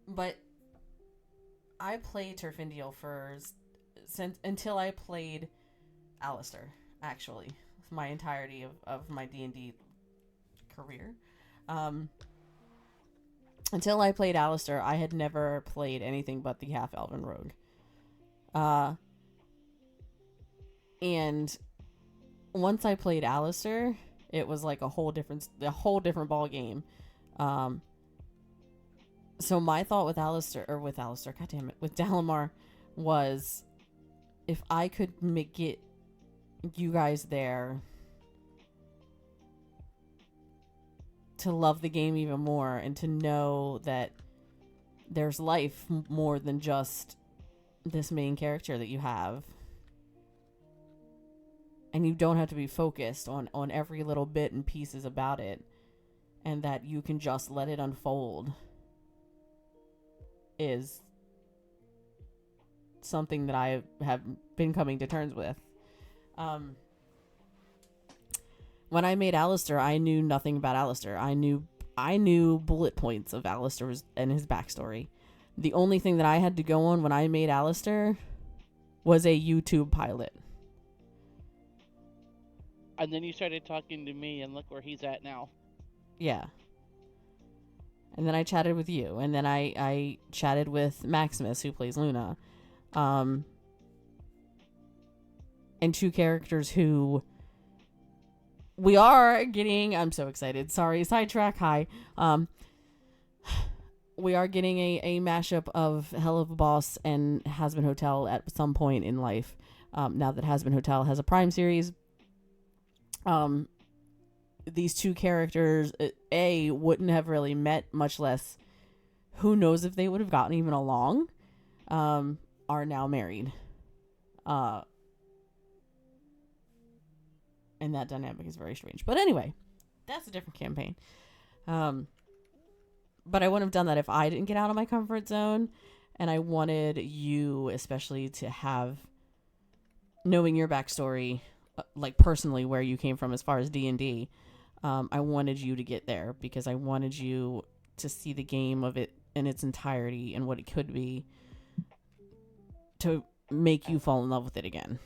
But I played Terfindiel until I played Alistair, actually. My entirety of my D&D career. Until I played Alistair, I had never played anything but the half-elven rogue. And once I played Alistair, it was like a whole different ball game. So my thought with Dalamar was, if I could get you guys there to love the game even more and to know that there's life more than just this main character that you have. And you don't have to be focused on every little bit and pieces about it. And that you can just let it unfold. Is something that I have been coming to terms with. When I made Alistair, I knew nothing about Alistair. I knew bullet points of Alistair and his backstory. The only thing that I had to go on when I made Alistair was a YouTube pilot. And then you started talking to me, and look where he's at now. Yeah. And then I chatted with you. And then I chatted with Maximus, who plays Luna. And 2 characters who we are getting... I'm so excited. Sorry, sidetrack. Hi. we are getting a mashup of Hell of a Boss and Has Been Hotel at some point in life. Now that Has Been Hotel has a Prime series, these two characters, wouldn't have really met, much less who knows if they would have gotten even along, are now married. And that dynamic is very strange. But anyway, that's a different campaign. But I wouldn't have done that if I didn't get out of my comfort zone. And I wanted you especially to have, knowing your backstory, like personally where you came from as far as D&D, I wanted you to get there because I wanted you to see the game of it in its entirety and what it could be to make you fall in love with it again.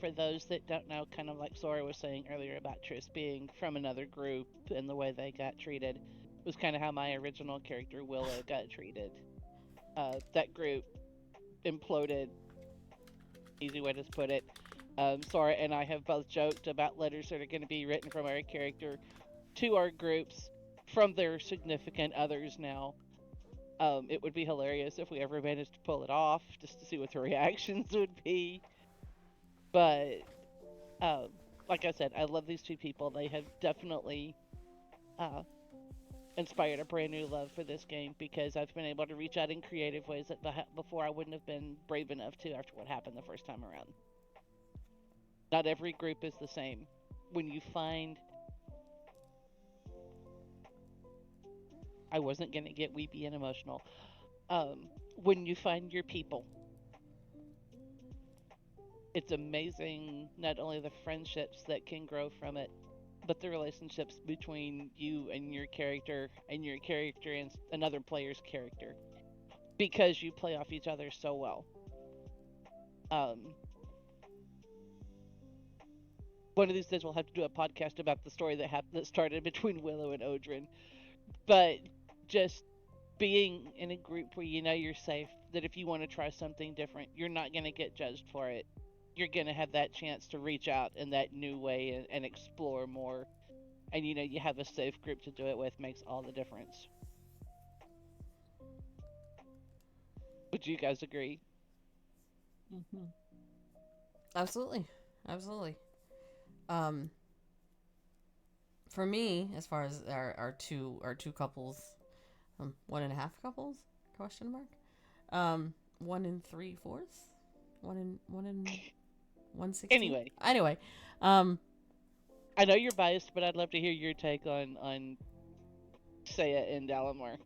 For those that don't know, kind of like Sora was saying earlier about Triss being from another group and the way they got treated, was kind of how my original character Willow got treated. That group imploded, easy way to put it. Sora and I have both joked about letters that are going to be written from our character to our groups from their significant others now. It would be hilarious if we ever managed to pull it off, just to see what the reactions would be. But, like I said, I love these two people. They have definitely inspired a brand new love for this game because I've been able to reach out in creative ways that before I wouldn't have been brave enough to after what happened the first time around. Not every group is the same. When you find... I wasn't going to get weepy and emotional. When you find your people, it's amazing not only the friendships that can grow from it, but the relationships between you and your character and another player's character, because you play off each other so well. One of these days we'll have to do a podcast about the story that started between Willow and Odrin. But just being in a group where you know you're safe, that if you want to try something different, you're not going to get judged for it. You're going to have that chance to reach out in that new way and explore more. And you know, you have a safe group to do it with makes all the difference. Would you guys agree? Mm-hmm. Absolutely. For me, as far as our two couples, 1.5 couples, question mark, 1 and 3/4, 1 and 1/16. Anyway, I know you're biased, but I'd love to hear your take on Saya and Dalamar.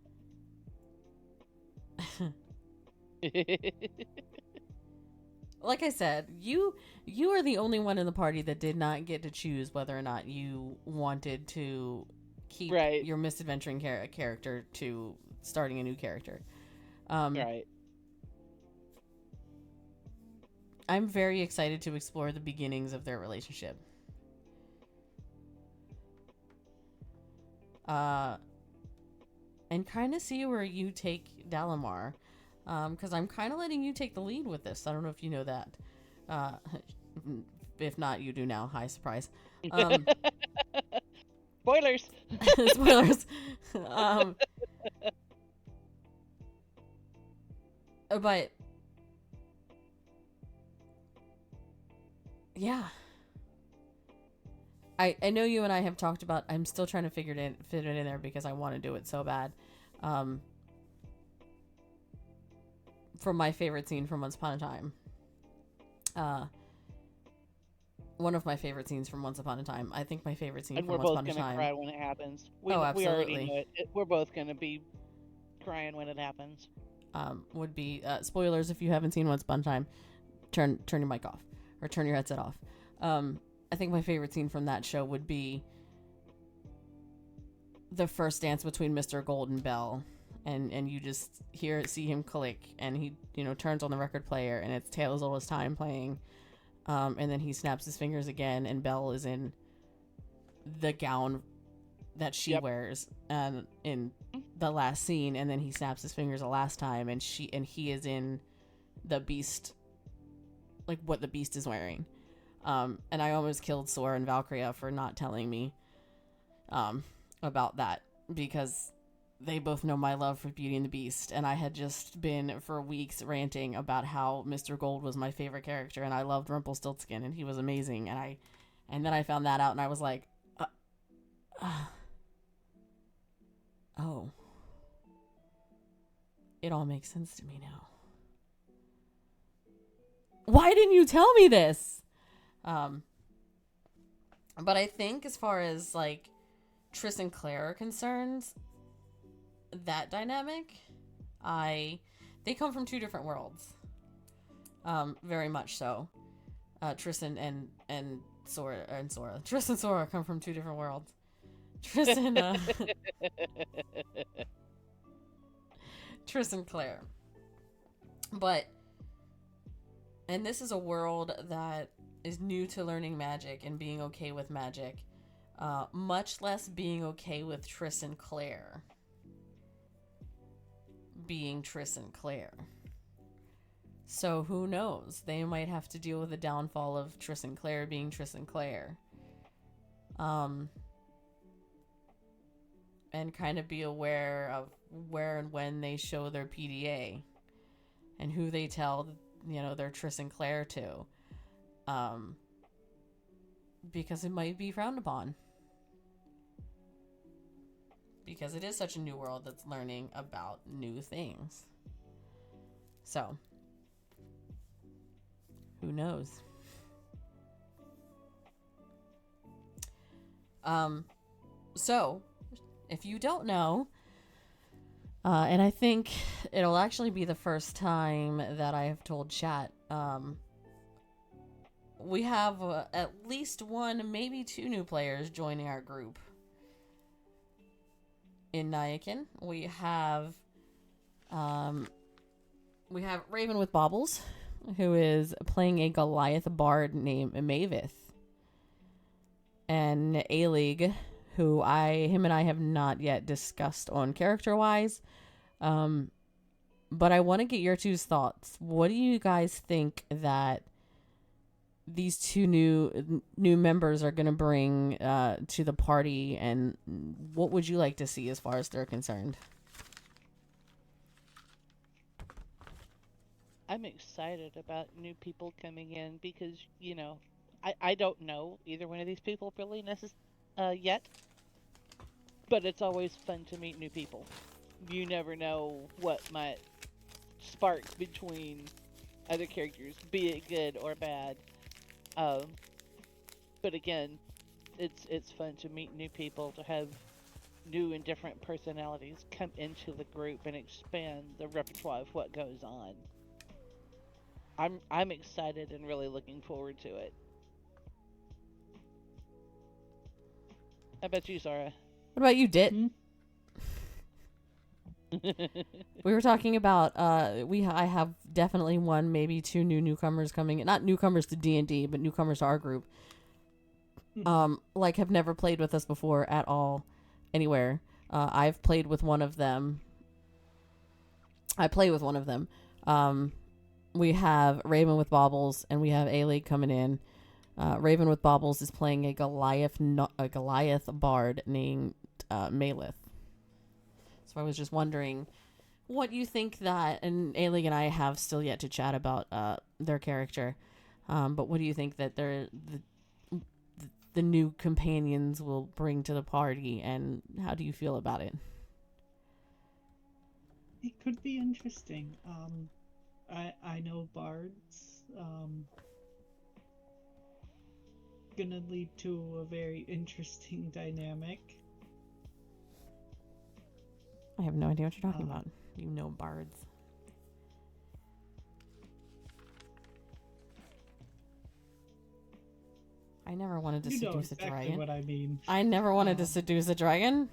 Like I said, you are the only one in the party that did not get to choose whether or not you wanted to keep your misadventuring character to starting a new character. Right. I'm very excited to explore the beginnings of their relationship. And kind of see where you take Dalamar. Because I'm kind of letting you take the lead with this. I don't know if you know that. If not, you do now. Hi, surprise. Spoilers. Spoilers. But yeah, I know you and I have talked about. I'm still trying to fit it in there because I want to do it so bad. From my favorite scene from Once Upon a Time. One of my favorite scenes from Once Upon a Time. I think my favorite scene from Once Upon a Time. And we're both going to cry when it happens. Absolutely. We already know it. We're both going to be crying when it happens. Would be spoilers if you haven't seen Once Upon a Time. Turn your mic off or turn your headset off. I think my favorite scene from that show would be the first dance between Mr. Gold and Belle. And you just see him click, and he, turns on the record player, and it's Tale as Old as Time playing. And then he snaps his fingers again, and Belle is in the gown that she wears in the last scene, and then he snaps his fingers the last time, and he is in the Beast, like what the Beast is wearing. And I almost killed Sora and Valkyria for not telling me about that, because they both know my love for Beauty and the Beast, and I had just been for weeks ranting about how Mr. Gold was my favorite character, and I loved Rumpelstiltskin, and he was amazing, and then I found that out, and I was like, oh, it all makes sense to me now. Why didn't you tell me this? But I think as far as like Triss and Claire are concerned, that dynamic, they come from two different worlds. Very much so. Triss and Sora. Triss and Sora come from two different worlds. Triss and Triss and Claire. And this is a world that is new to learning magic and being okay with magic. Much less being okay with Triss and Claire being Triss and Claire. So who knows? They might have to deal with the downfall of Triss and Claire being Triss and Claire. And kind of be aware of where and when they show their PDA and who they tell, their Triss and Claire to. Because it might be frowned upon. Because it is such a new world that's learning about new things. So, who knows? So, if you don't know, and I think it'll actually be the first time that I have told chat, we have at least one, maybe two new players joining our group. In Nyakin, we have Raven with Baubles, who is playing a Goliath bard named Mavith, and A-League, who him and I have not yet discussed on character-wise, but I want to get your two's thoughts. What do you guys think that these two new members are going to bring to the party, and what would you like to see as far as they're concerned? I'm excited about new people coming in because, I don't know either one of these people really yet, but it's always fun to meet new people. You never know what might spark between other characters, be it good or bad. But again, it's fun to meet new people, to have new and different personalities come into the group and expand the repertoire of what goes on. I'm excited and really looking forward to it. How about you, Sarah? What about you, Dit? We were talking about I have definitely one, maybe two newcomers coming in. Not newcomers to D&D, but newcomers to our group. Have never played with us before at all, anywhere. I've played with one of them. I play with one of them. We have Raven with Baubles, and we have A-League coming in. Raven with Baubles is playing a Goliath bard named Malith. So I was just wondering what you think that, and A-League and I have still yet to chat about their character, but what do you think that the new companions will bring to the party, and how do you feel about it? It could be interesting. I know bards gonna lead to a very interesting dynamic. I have no idea what you're talking about. You know bards. I never wanted to seduce a dragon. What I mean. I never wanted to seduce a dragon.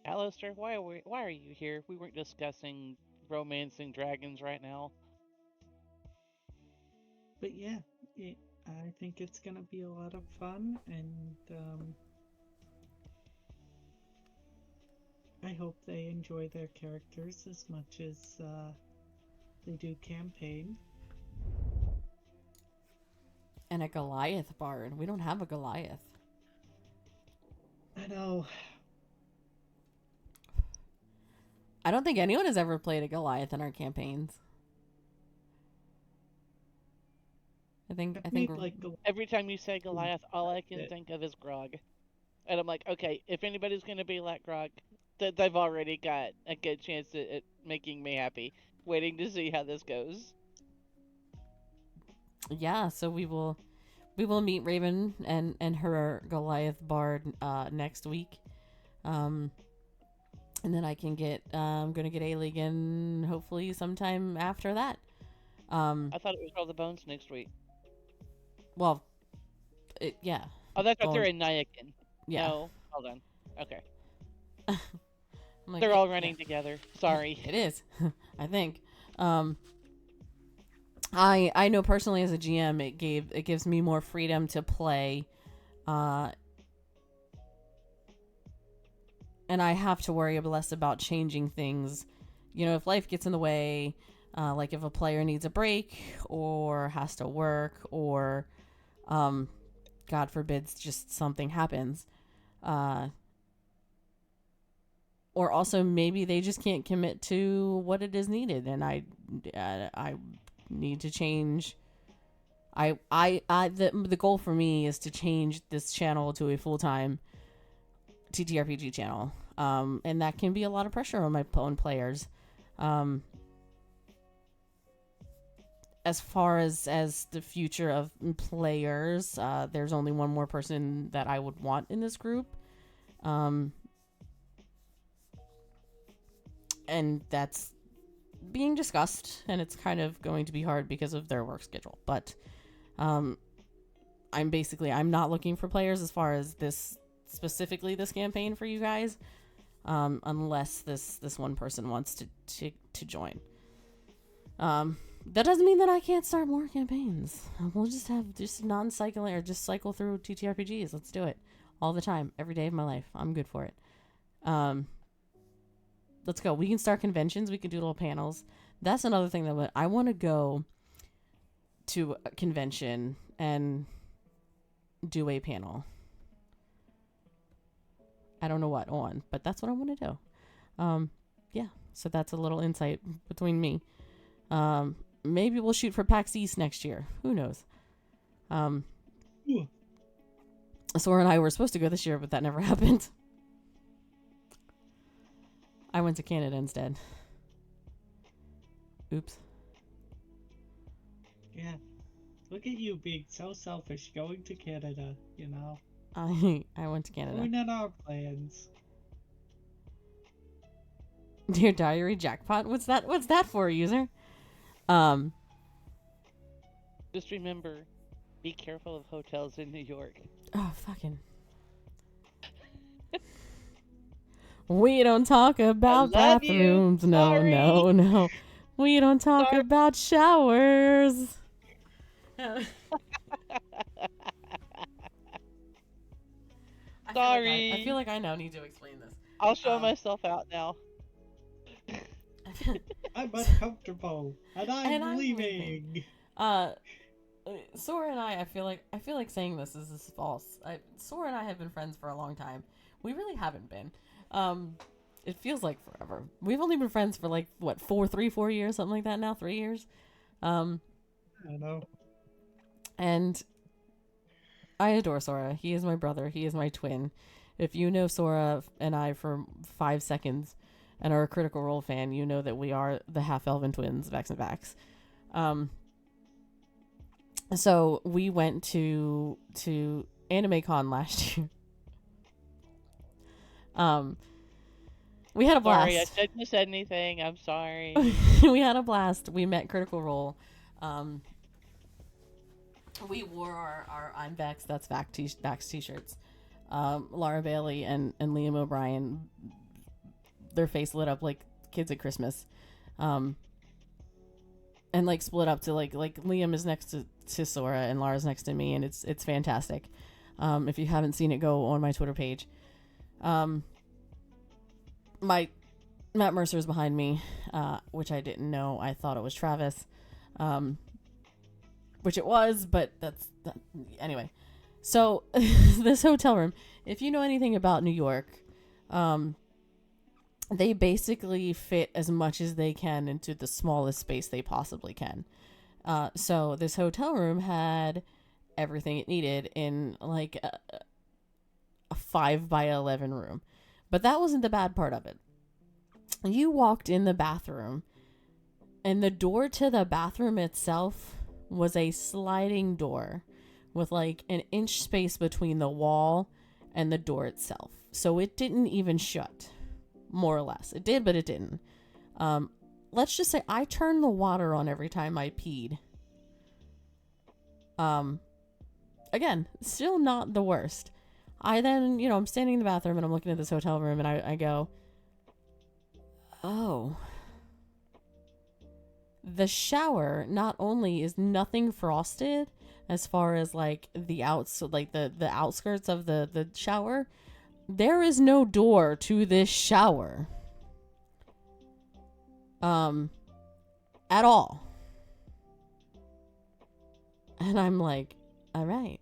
Alistair, why are you here? We weren't discussing romancing dragons right now. But yeah, I think it's gonna be a lot of fun, and I hope they enjoy their characters as much as they do campaign. And a Goliath bard. We don't have a Goliath. I know. I don't think anyone has ever played a Goliath in our campaigns. I think Every time you say Goliath, all I can think of is Grog. And I'm like, okay, if anybody's going to be like Grog, they've already got a good chance at making me happy. Waiting to see how this goes. Yeah, so we will meet Raven and her Goliath bard next week. And then I can get I'm gonna get A-League hopefully sometime after that. I thought it was Roll the Bones next week. Well, yeah. Oh, that's right. They're in Nyakin. Yeah. No, hold on. Okay. Like, they're all running together. Sorry. It is. I think. I know personally as a GM, it gives me more freedom to play, and I have to worry less about changing things. You know, if life gets in the way, like if a player needs a break or has to work or, God forbids, just something happens. Or also maybe they just can't commit to what it is needed, and I need to change. The goal for me is to change this channel to a full-time TTRPG channel, and that can be a lot of pressure on my own players. As far as the future of players, there's only one more person that I would want in this group, and that's being discussed, and it's kind of going to be hard because of their work schedule. But I'm not looking for players as far as this campaign for you guys, unless this one person wants to join. That doesn't mean that I can't start more campaigns. We'll just have non-cycling or just cycle through TTRPGs. Let's do it all the time, every day of my life. I'm good for it. Let's go. We can start conventions. We can do little panels. That's another thing that I want to go to a convention and do a panel. I don't know what on, but that's what I want to do. Yeah. So that's a little insight between me. Maybe we'll shoot for PAX East next year. Who knows? Sora and I were supposed to go this year, but that never happened. I went to Canada instead. Oops. Yeah. Look at you being so selfish, going to Canada, you know. I went to Canada. We're not our plans. Dear Diary jackpot. What's that for, user? Just remember, be careful of hotels in New York. Oh, fucking. We don't talk about bathrooms. No. We don't talk about showers. Sorry. I feel like I now need to explain this. I'll show myself out now. I'm uncomfortable, and I'm leaving. Sora and I feel like saying this is false. Sora and I have been friends for a long time. We really haven't been. It feels like forever. We've only been friends for like what 4 years, something like that now. 3 years. I know. And I adore Sora. He is my brother. He is my twin. If you know Sora and I for 5 seconds and are a Critical Role fan, you know that we are the half-elven twins, Vex and Vax. So we went to AnimeCon last year. We had a blast. Sorry, I shouldn't have said anything. I'm sorry. We had a blast. We met Critical Role. We wore our I'm Vax, that's Vax t-shirts. Laura Bailey and Liam O'Brien, their face lit up like kids at Christmas. And like split up to like Liam is next to Sora and Lara's next to me, and it's fantastic. If you haven't seen it, go on my Twitter page. My Matt Mercer's behind me, which I didn't know. I thought it was Travis. which it was, but anyway. So this hotel room, if you know anything about New York, they basically fit as much as they can into the smallest space they possibly can. So this hotel room had everything it needed in like a 5 by 11 room. But that wasn't the bad part of it. You walked in the bathroom, and the door to the bathroom itself was a sliding door with like an inch space between the wall and the door itself. So it didn't even shut, more or less. It did, but it didn't. Let's just say I turned the water on every time I peed. Again, still not the worst. I then, I'm standing in the bathroom and I'm looking at this hotel room and I go, oh, the shower not only is nothing frosted as far as like the outskirts of the shower, there is no door to this shower. At all. And I'm like, all right.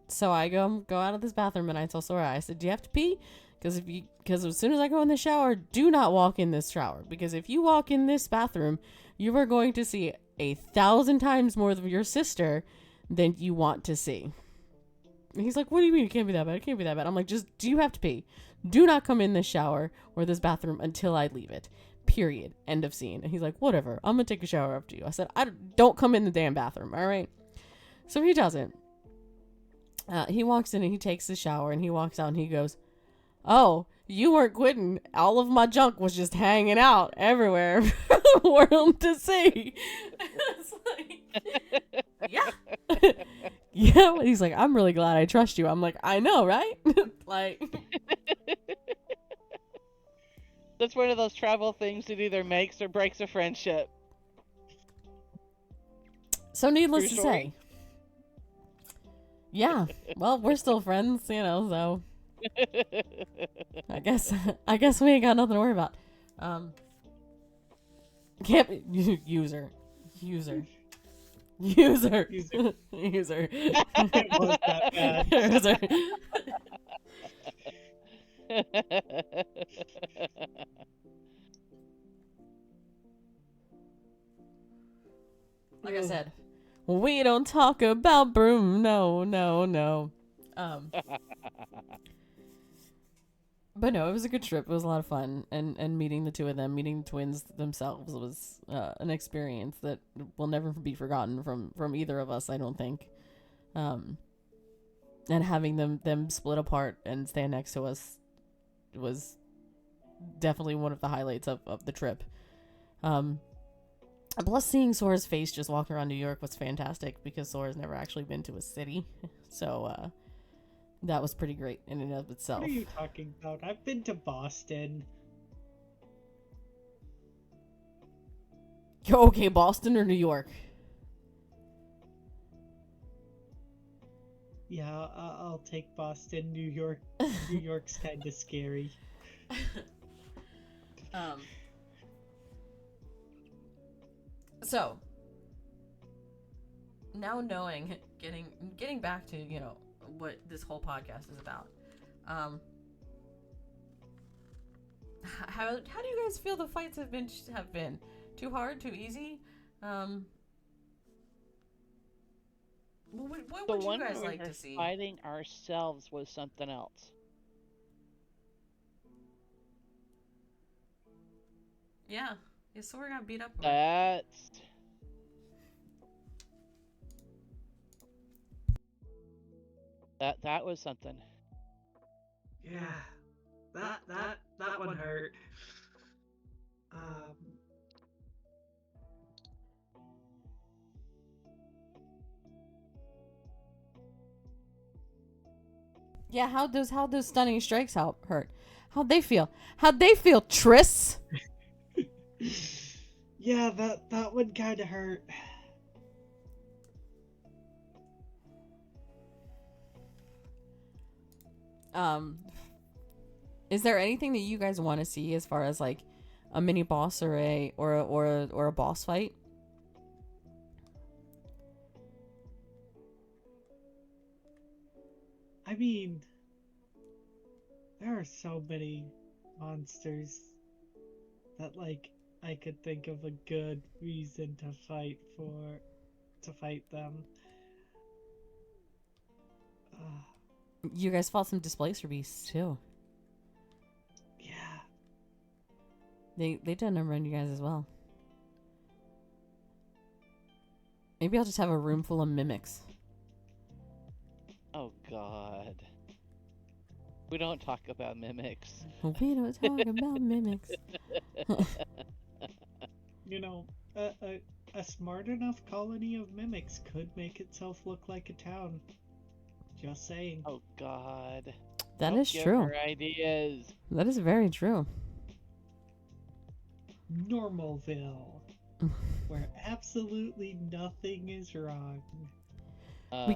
So I go out of this bathroom and I tell Sora, I said, do you have to pee? Because as soon as I go in the shower, do not walk in this shower. Because if you walk in this bathroom, you are going to see 1,000 times more of your sister than you want to see. And he's like, what do you mean? It can't be that bad. It can't be that bad. I'm like, just, do you have to pee? Do not come in this shower or this bathroom until I leave it. Period. End of scene. And he's like, whatever. I'm going to take a shower after you. I said, don't come in the damn bathroom. All right. So he doesn't. He walks in and he takes the shower and he walks out and he goes, oh, you weren't quitting. All of my junk was just hanging out everywhere for the world to see. It's like, yeah. Yeah. He's like, I'm really glad I trust you. I'm like, I know, right? Like, that's one of those travel things that either makes or breaks a friendship. So needless True to story. say. Yeah. Well, we're still friends, so I guess we ain't got nothing to worry about. Can't be user. User. User. It was that bad. User. Like I said, we don't talk about broom. No. But no, it was a good trip. It was a lot of fun, and meeting the two of them, meeting the twins themselves, was an experience that will never be forgotten from either of us, I don't think. And having them split apart and stand next to us was definitely one of the highlights of the trip. Plus, seeing Sora's face just walking around New York was fantastic because Sora's never actually been to a city, so that was pretty great in and of itself. What are you talking about? I've been to Boston. Okay, Boston or New York? Yeah, I'll take Boston. New York. New York's kind of scary. So now knowing, getting back to what this whole podcast is about. How do you guys feel the fights have been too hard, too easy? What would you guys like to see? Fighting ourselves was something else. Yeah, Sora got beat up. That was something. Yeah, that one hurt. Yeah, how'd those stunning strikes hurt? How'd they feel? Triss? Yeah, that one kind of hurt. Is there anything that you guys want to see as far as like a mini boss or a boss fight? mean, there are so many monsters that, like, I could think of a good reason to fight them. You guys fought some displacer beasts too. Yeah. They did a number on you guys as well. Maybe I'll just have a room full of mimics. Oh God. We don't talk about mimics. We don't talk about mimics. You know, a smart enough colony of mimics could make itself look like a town. Just saying. Oh God. That Don't is give true. her ideas. That is very true. Normalville, where absolutely nothing is wrong. We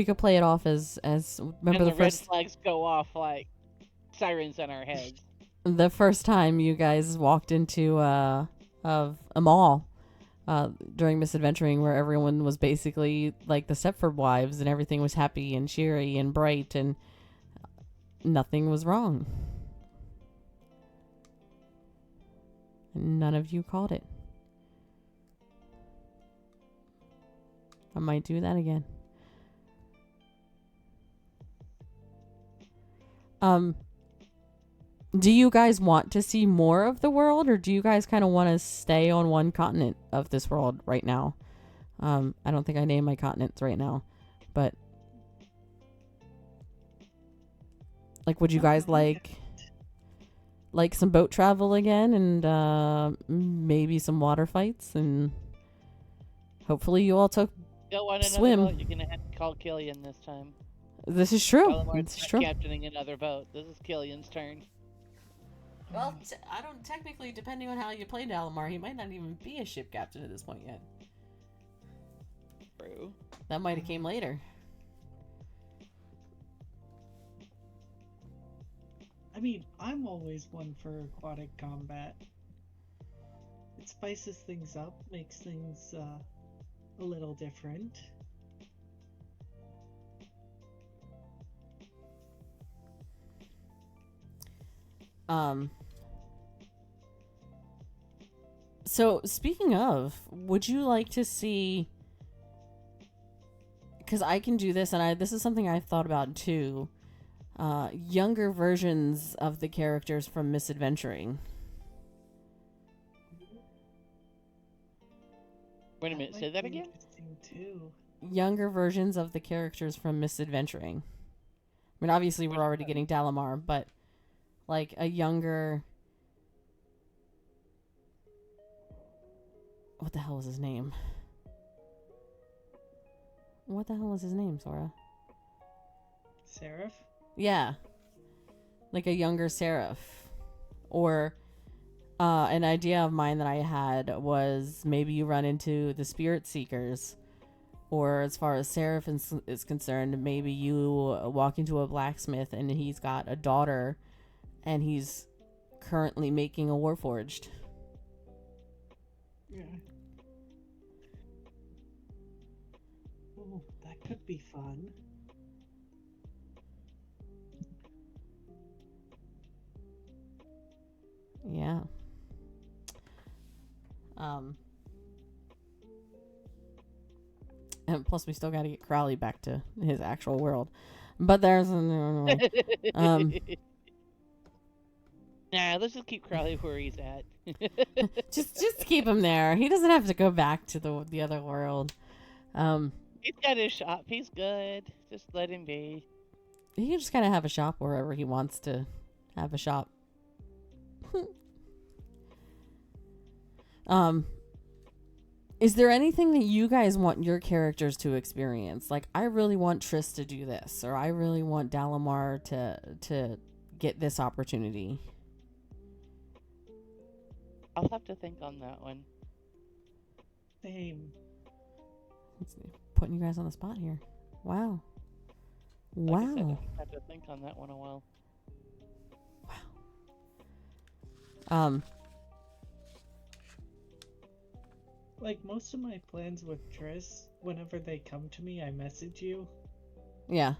could play it off as remember and the the red first flags go off like sirens in our heads. the first time you guys walked into of a mall during Misadventuring, where everyone was basically like the Stepford wives and everything was happy and cheery and bright and nothing was wrong. And none of you called it. I might do that again. Do you guys want to see more of the world, or do you guys kind of want to stay on one continent of this world right now? I don't think I named my continents right now, but like, would you guys like some boat travel again and maybe some water fights, and hopefully you all took Go on another swim. boat. You're gonna have to call Killian this time. This is true. Delamar's This is not true. captaining another boat. This is Killian's turn. Well, I don't technically, depending on how you play Dalamar, he might not even be a ship captain at this point yet. True. That might have came later. I mean, I'm always one for aquatic combat. It spices things up, makes things a little different. So speaking of, would you like to see, because I can do this, and this is something I've thought about too, younger versions of the characters from Misadventuring. Wait a minute. Say that again. Interesting too. Younger versions of the characters from Misadventuring. I mean, obviously we're already getting Dalamar, but like a younger... What the hell was his name? What the hell was his name, Sora? Seraph? Yeah. Like a younger Seraph. Or an idea of mine that I had was maybe you run into the Spirit Seekers. Or as far as Seraph is concerned, maybe you walk into a blacksmith and he's got a daughter and he's currently making a Warforged. Yeah. Oh, that could be fun. Yeah. And plus we still got to get Crowley back to his actual world. But there's Nah, let's just keep Crowley where he's at. just keep him there. He doesn't have to go back to the other world. He's got his shop. He's good. Just let him be. He can just kind of have a shop wherever he wants to have a shop. Is there anything that you guys want your characters to experience? Like, I really want Triss to do this, or I really want Dalamar to get this opportunity. I'll have to think on that one. Same. Putting you guys on the spot here. Wow. Like I said, Wow. I'll have to think on that one a while. Wow. Like, most of my plans with Triss, whenever they come to me, I message you. Yeah.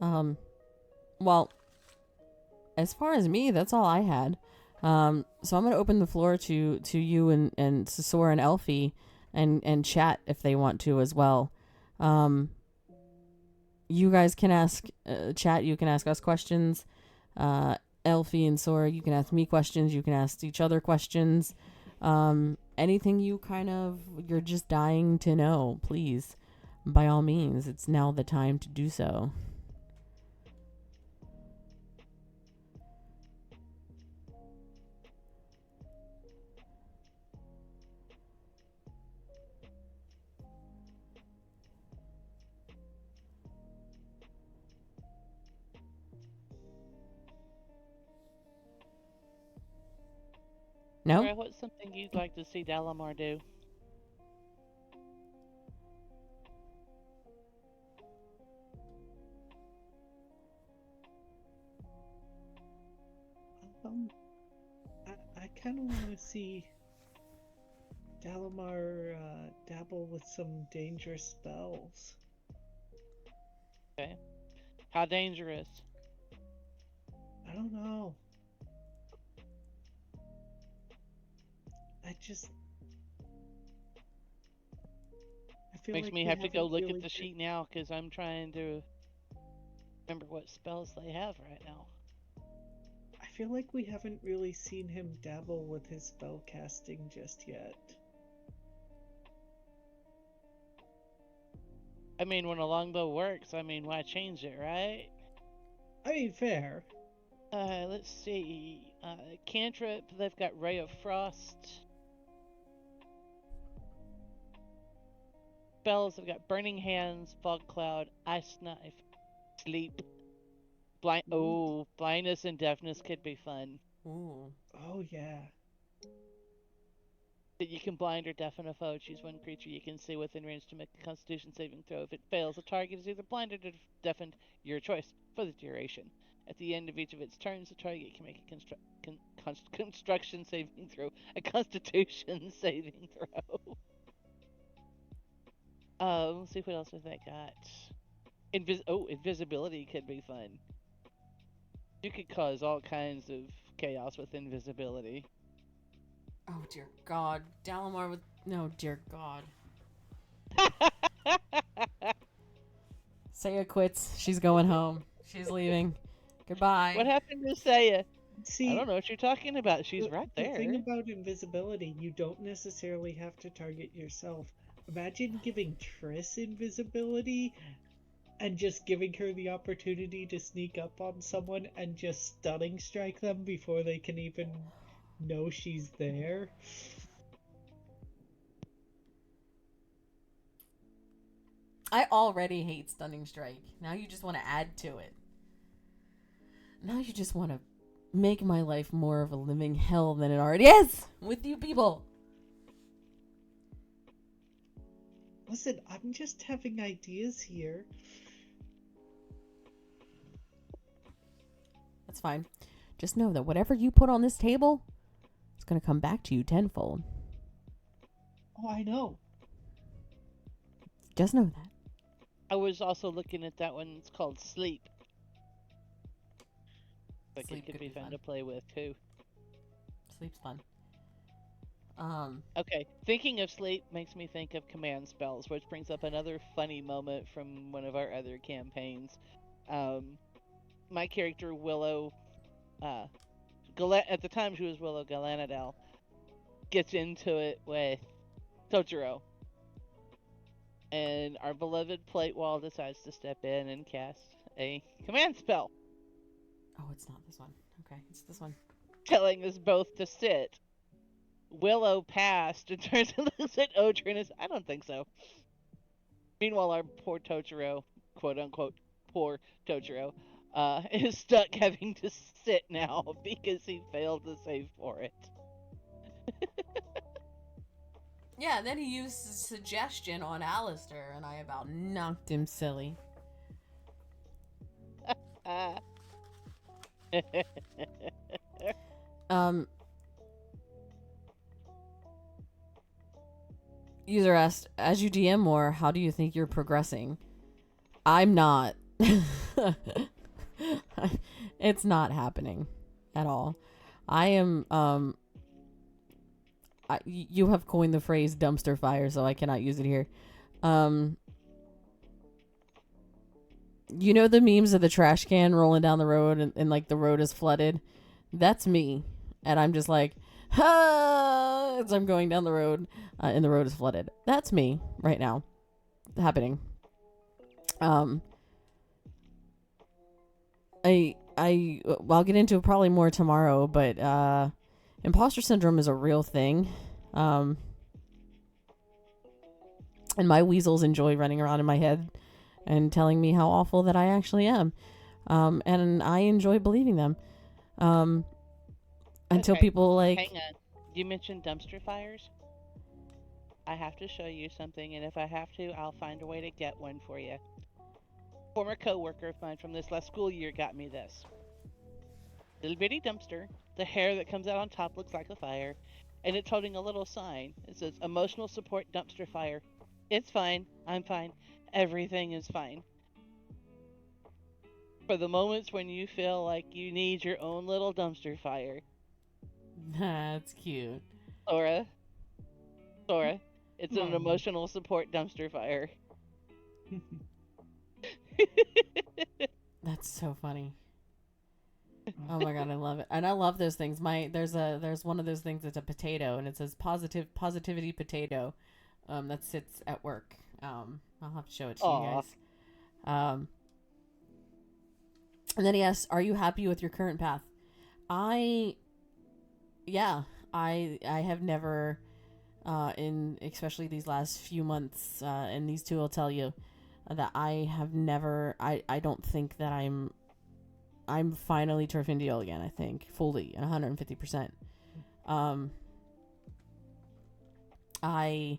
Well, as far as me, that's all I had. So I'm gonna open the floor to you and Sasor and Elfie and chat if they want to as well. You guys can ask chat. You can ask us questions. Elfie and Sora, you can ask me questions. You can ask each other questions. Anything you're just dying to know, please, by all means, it's now the time to do so. No? Laura, what's something you'd like to see Dalamar do? I kind of want to see Dalamar dabble with some dangerous spells. Okay. How dangerous? I don't know. I feel Makes like me we have to go haven't look really at the sheet now because I'm trying to remember what spells they have right now. I feel like we haven't really seen him dabble with his spell casting just yet. I mean, when a longbow works, I mean, why change it, right? I mean, fair. Let's see. Cantrip, they've got Ray of Frost. Spells, they've got Burning Hands, Fog Cloud, Ice Knife, Sleep. Blindness and Deafness could be fun. Ooh. Oh, yeah. That you can blind or deafen a foe. Choose one creature you can see within range to make a Constitution saving throw. If it fails, the target is either blinded or deafened, your choice, for the duration. At the end of each of its turns, the target can make a construction saving throw, a Constitution saving throw. Let's see what else have they got. Invisibility could be fun. You could cause all kinds of chaos with invisibility. Oh, dear God. Dalamar with... No, dear God. Saya quits. She's going home. She's leaving. Goodbye. What happened to Saya? See, I don't know what you're talking about. She's right there. The thing about invisibility, you don't necessarily have to target yourself. Imagine giving Triss invisibility and just giving her the opportunity to sneak up on someone and just stunning strike them before they can even know she's there. I already hate Stunning Strike. Now you just want to add to it. Now you just want to make my life more of a living hell than it already is with you people. Listen, I'm just having ideas here. That's fine. Just know that whatever you put on this table, it's going to come back to you tenfold. Oh, I know. Just know that. I was also looking at that one. It's called Sleep. But Sleep it could could be be fun fun. to play with too. Sleep's fun. Okay, thinking of sleep makes me think of command spells, which brings up another funny moment from one of our other campaigns. My character Willow, at the time she was Willow Galanadel, gets into it with Totoro. And our beloved Plate Wall decides to step in and cast a command spell. Oh, it's not this one. Okay, it's this one. Telling us both to sit. Willow passed and turns and looks at Odra and says, I don't think so. Meanwhile, our poor Totoro, quote unquote, poor Totoro, is stuck having to sit now because he failed to save for it. Yeah, and then he used suggestion on Alistair, and I about knocked him silly. User asked, as you DM more, how do you think you're progressing? I'm not. It's not happening at all. I am you have coined the phrase dumpster fire, so I cannot use it here. You know the memes of the trash can rolling down the road and like the road is flooded? That's me. And I'm just like, ah, as I'm going down the road and the road is flooded. That's me right now happening. I'll get into it probably more tomorrow, but imposter syndrome is a real thing. And my weasels enjoy running around in my head and telling me how awful that I actually am. And I enjoy believing them. Until people like... Hang on. You mentioned dumpster fires? I have to show you something, and if I have to, I'll find a way to get one for you. Former co-worker of mine from this last school year got me this. Little bitty dumpster. The hair that comes out on top looks like a fire. And it's holding a little sign. It says, emotional support dumpster fire. It's fine. I'm fine. Everything is fine. For the moments when you feel like you need your own little dumpster fire. That's cute. Sora, it's an emotional support dumpster fire. That's so funny. Oh my god, I love it. And I love those things. There's one of those things that's a potato and it says positivity potato that sits at work. I'll have to show it to you guys. And then he asks, are you happy with your current path? I have never in especially these last few months and these two will tell you that I have never I don't think that I'm finally turf and deal again. I think fully and 150%. I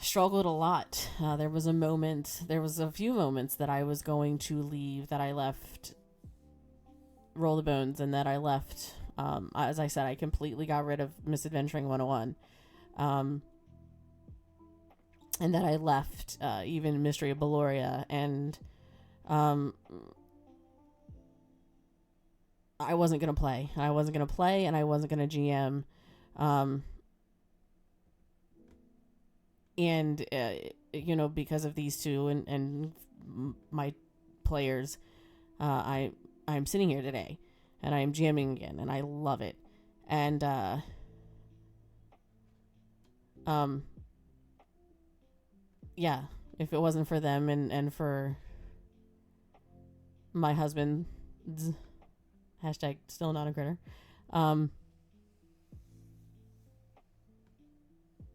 struggled a lot. There was a few moments that I was going to leave, that I left Roll the Bones, and that I left. As I said, I completely got rid of Misadventuring 101. And that I left even Mystery of Balloria, and I wasn't going to play. And I wasn't going to GM. And, because of these two and my players, I'm sitting here today. And I am GMing again, and I love it. And, yeah, if it wasn't for them and for my husband's hashtag still not a critter,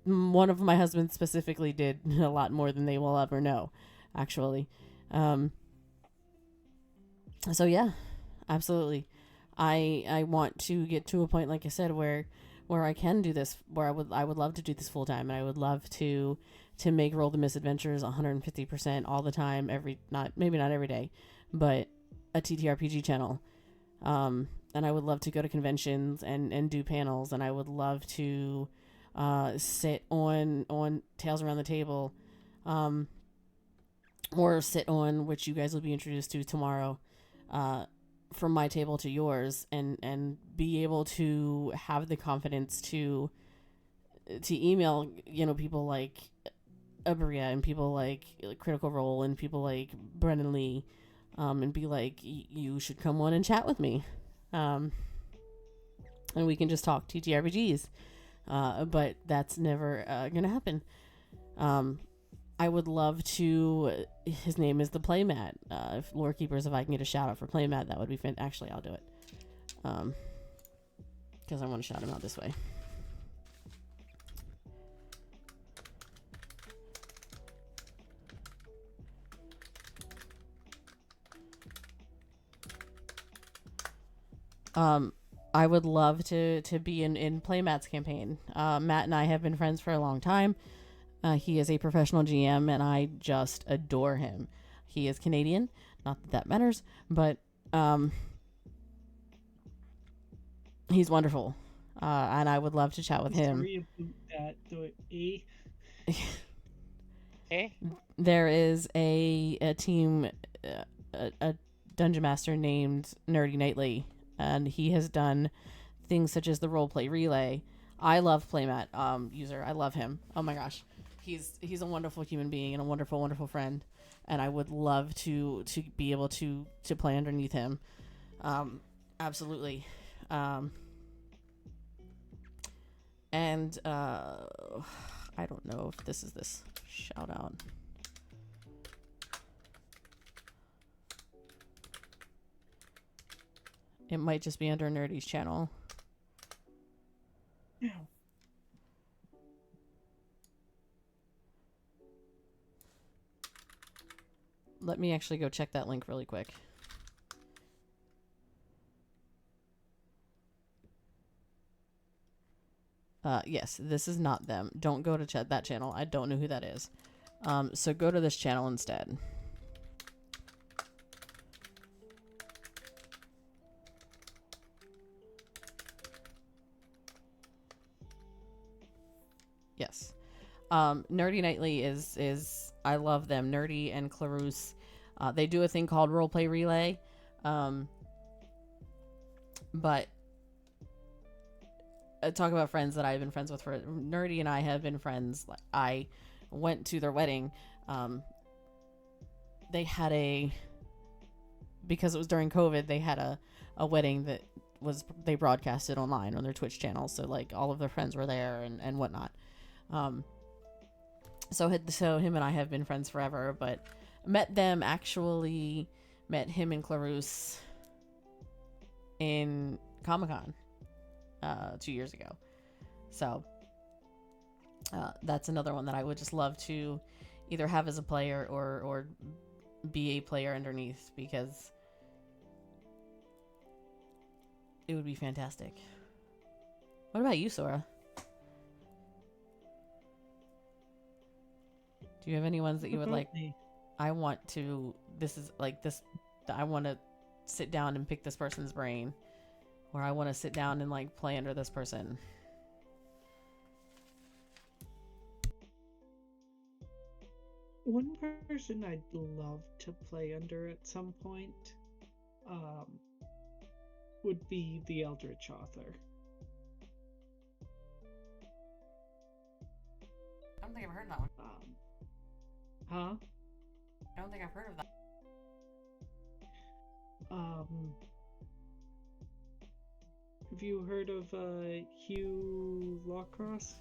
one of my husbands specifically did a lot more than they will ever know, actually. So yeah, absolutely. I want to get to a point, like I said, where I can do this, where I would love to do this full time, and I would love to make Roll the Misadventures 150% all the time, maybe not every day, but a TTRPG channel. And I would love to go to conventions and do panels, and I would love to sit on Tales Around the Table, or sit on, which you guys will be introduced to tomorrow, from my table to yours, and be able to have the confidence to email, people like Abria and people like Critical Role and people like Brendan Lee, and be like, you should come on and chat with me, and we can just talk TTRPGs, but that's never gonna happen. I would love to. His name is the Playmat. If Lore Keepers, if I can get a shout out for Playmat, that would be fantastic. Actually, I'll do it. Because I want to shout him out this way. I would love to be in Playmat's campaign. Matt and I have been friends for a long time. He is a professional GM, and I just adore him. He is Canadian, not that matters, but he's wonderful, and I would love to chat with him. Sorry about that. Eh? There is a team a dungeon master named Nerdy Nightly, and he has done things such as the roleplay relay. I love Playmat user. I love him. Oh my gosh, he's a wonderful human being and a wonderful friend, and I would love to be able to play underneath him. Absolutely. And I don't know if this is this shout out. It might just be under Nerdy's channel. Yeah. Let me actually go check that link really quick. Yes, this is not them. Don't go to that channel. I don't know who that is. So go to this channel instead. Yes. Nerdy Nightly is I love them. Nerdy and Clarus. They do a thing called Roleplay Relay. But talk about friends that I've been friends with for Nerdy and I have been friends. I went to their wedding. They had because it was during COVID, they had a wedding that they broadcasted online on their Twitch channel. So like all of their friends were there and whatnot. So him and I have been friends forever, but met him and Clarus in Comic-Con 2 years ago. So that's another one that I would just love to either have as a player or be a player underneath, because it would be fantastic. What about you, Sora? Do you have any ones that you would like? I want to sit down and pick this person's brain, or I want to sit down and like play under this person. One person I'd love to play under at some point would be the Eldritch author. I don't think I've heard that one. Huh? I don't think I've heard of that. Have you heard of Hugh Lawcross?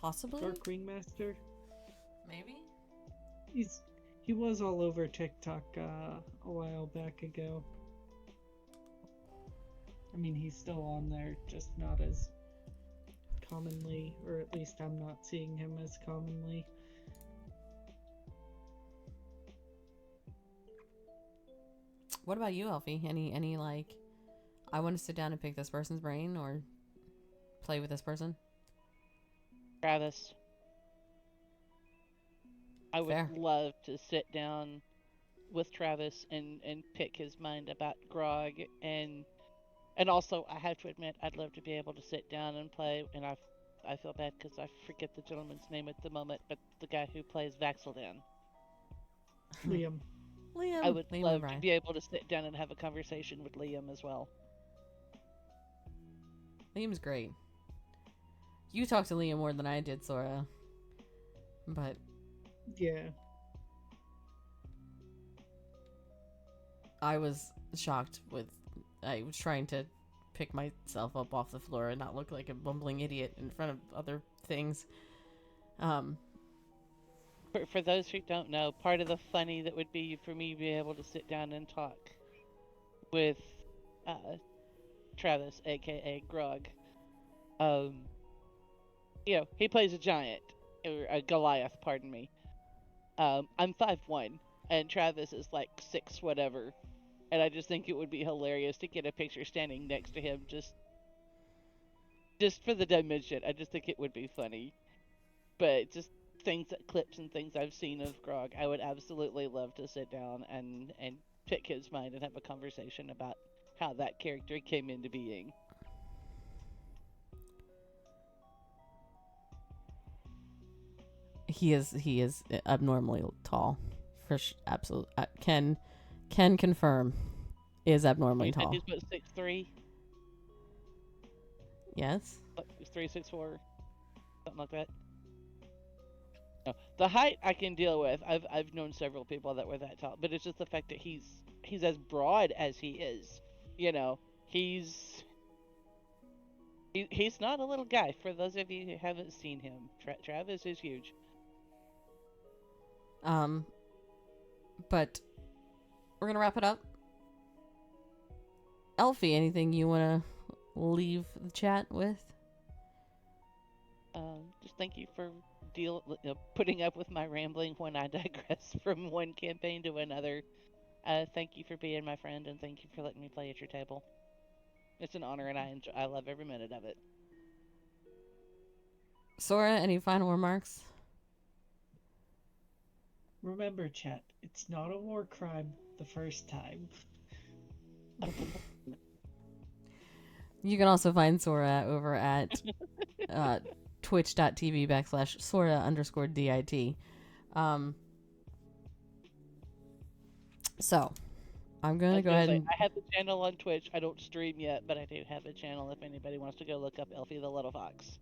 Possibly. Dark Ringmaster? Maybe. He was all over TikTok a while back ago. I mean, he's still on there, just not as commonly, or at least I'm not seeing him as commonly. What about you, Elfie? Any like, I want to sit down and pick this person's brain or play with this person? Travis. I would Fair. love to sit down with Travis and pick his mind about Grog, and also I have to admit I'd love to be able to sit down and play, and I feel bad because I forget the gentleman's name at the moment, but the guy who plays Vax'ildan. Liam. I would Liam love O'Brien. to be able to sit down and have a conversation with Liam as well. Liam's great. You talked to Liam more than I did, Sora. But Yeah. I was shocked I was trying to pick myself up off the floor and not look like a bumbling idiot in front of other things. For those who don't know, part of the funny that would be for me to be able to sit down and talk with Travis, aka Grog. He plays a giant, or a Goliath, pardon me. I'm 5'1", and Travis is like 6 whatever, and I just think it would be hilarious to get a picture standing next to him, just for the dimension. I just think it would be funny. But just clips and things I've seen of Grog, I would absolutely love to sit down and pick his mind and have a conversation about how that character came into being. He is abnormally tall absolute can confirm is abnormally You said tall. he's what, 6'3", Yes. 6'3", 6'4", something like that. No, the height I can deal with. I've known several people that were that tall, but it's just the fact that he's as broad as he is. You know, he's not a little guy. For those of you who haven't seen him, Travis is huge. But we're gonna wrap it up. Elfie, anything you wanna leave the chat with? Just thank you for putting up with my rambling when I digress from one campaign to another. Thank you for being my friend, and thank you for letting me play at your table. It's an honor, and I love every minute of it. Sora, any final remarks? Remember, chat, it's not a war crime the first time. You can also find Sora over at twitch.tv/Sora_DIT. So, I'm going to go ahead and... I have a channel on Twitch. I don't stream yet, but I do have a channel if anybody wants to go look up Elfie the Little Fox.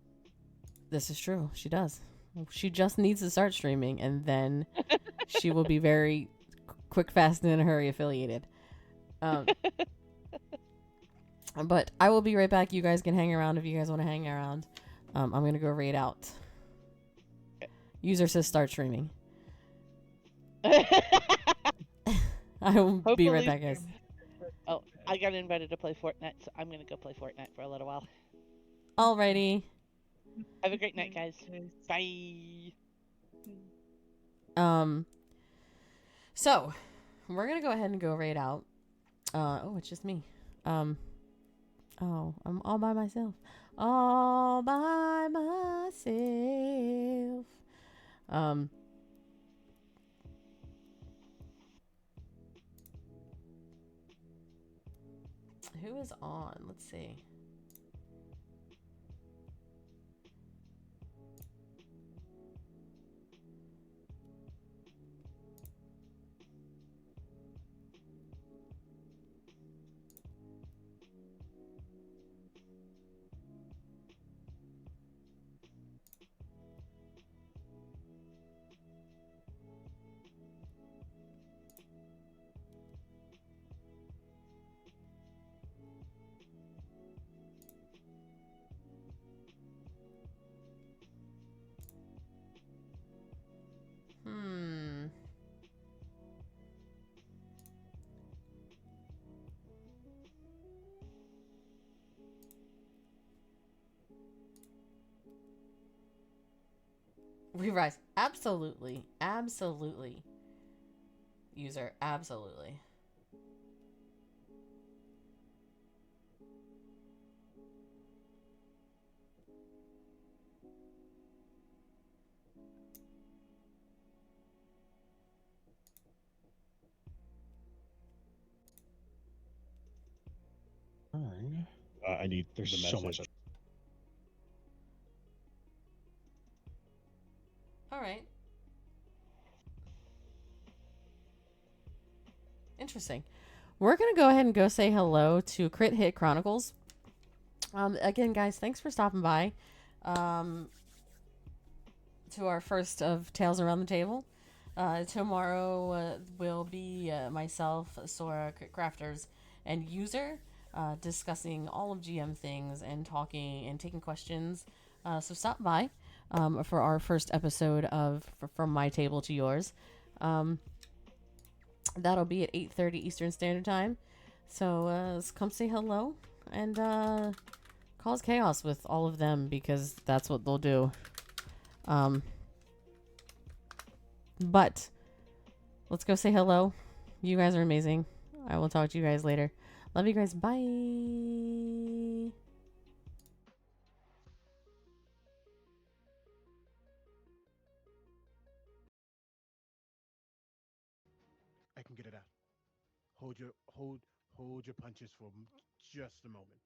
This is true. She does. She just needs to start streaming, and then she will be very quick, fast, and in a hurry affiliated. But I will be right back. You guys can hang around if you guys want to hang around. I'm going to go raid out. User says start streaming. I will be right back, guys. Oh, I got invited to play Fortnite, so I'm going to go play Fortnite for a little while. Alrighty. Have a great night, guys. Bye. So, we're going to go ahead and go raid out. Oh, it's just me. Oh, I'm all by myself. All by myself. Who is on? Let's see. Revise. Absolutely. Absolutely. User. Absolutely. I need There's the so message. much. All right. Interesting. We're going to go ahead and go say hello to Crit Hit Chronicles. Again, guys, thanks for stopping by to our first of Tales Around the Table. Tomorrow will be myself, Sora, Crit Crafters, and User discussing all of GM things and talking and taking questions. So stop by for our first episode of From My Table to Yours. That'll be at 8:30 Eastern Standard Time. So come say hello and cause chaos with all of them because that's what they'll do. But let's go say hello. You guys are amazing. I will talk to you guys later. Love you guys. Bye. I can get it out. Hold your punches for just a moment.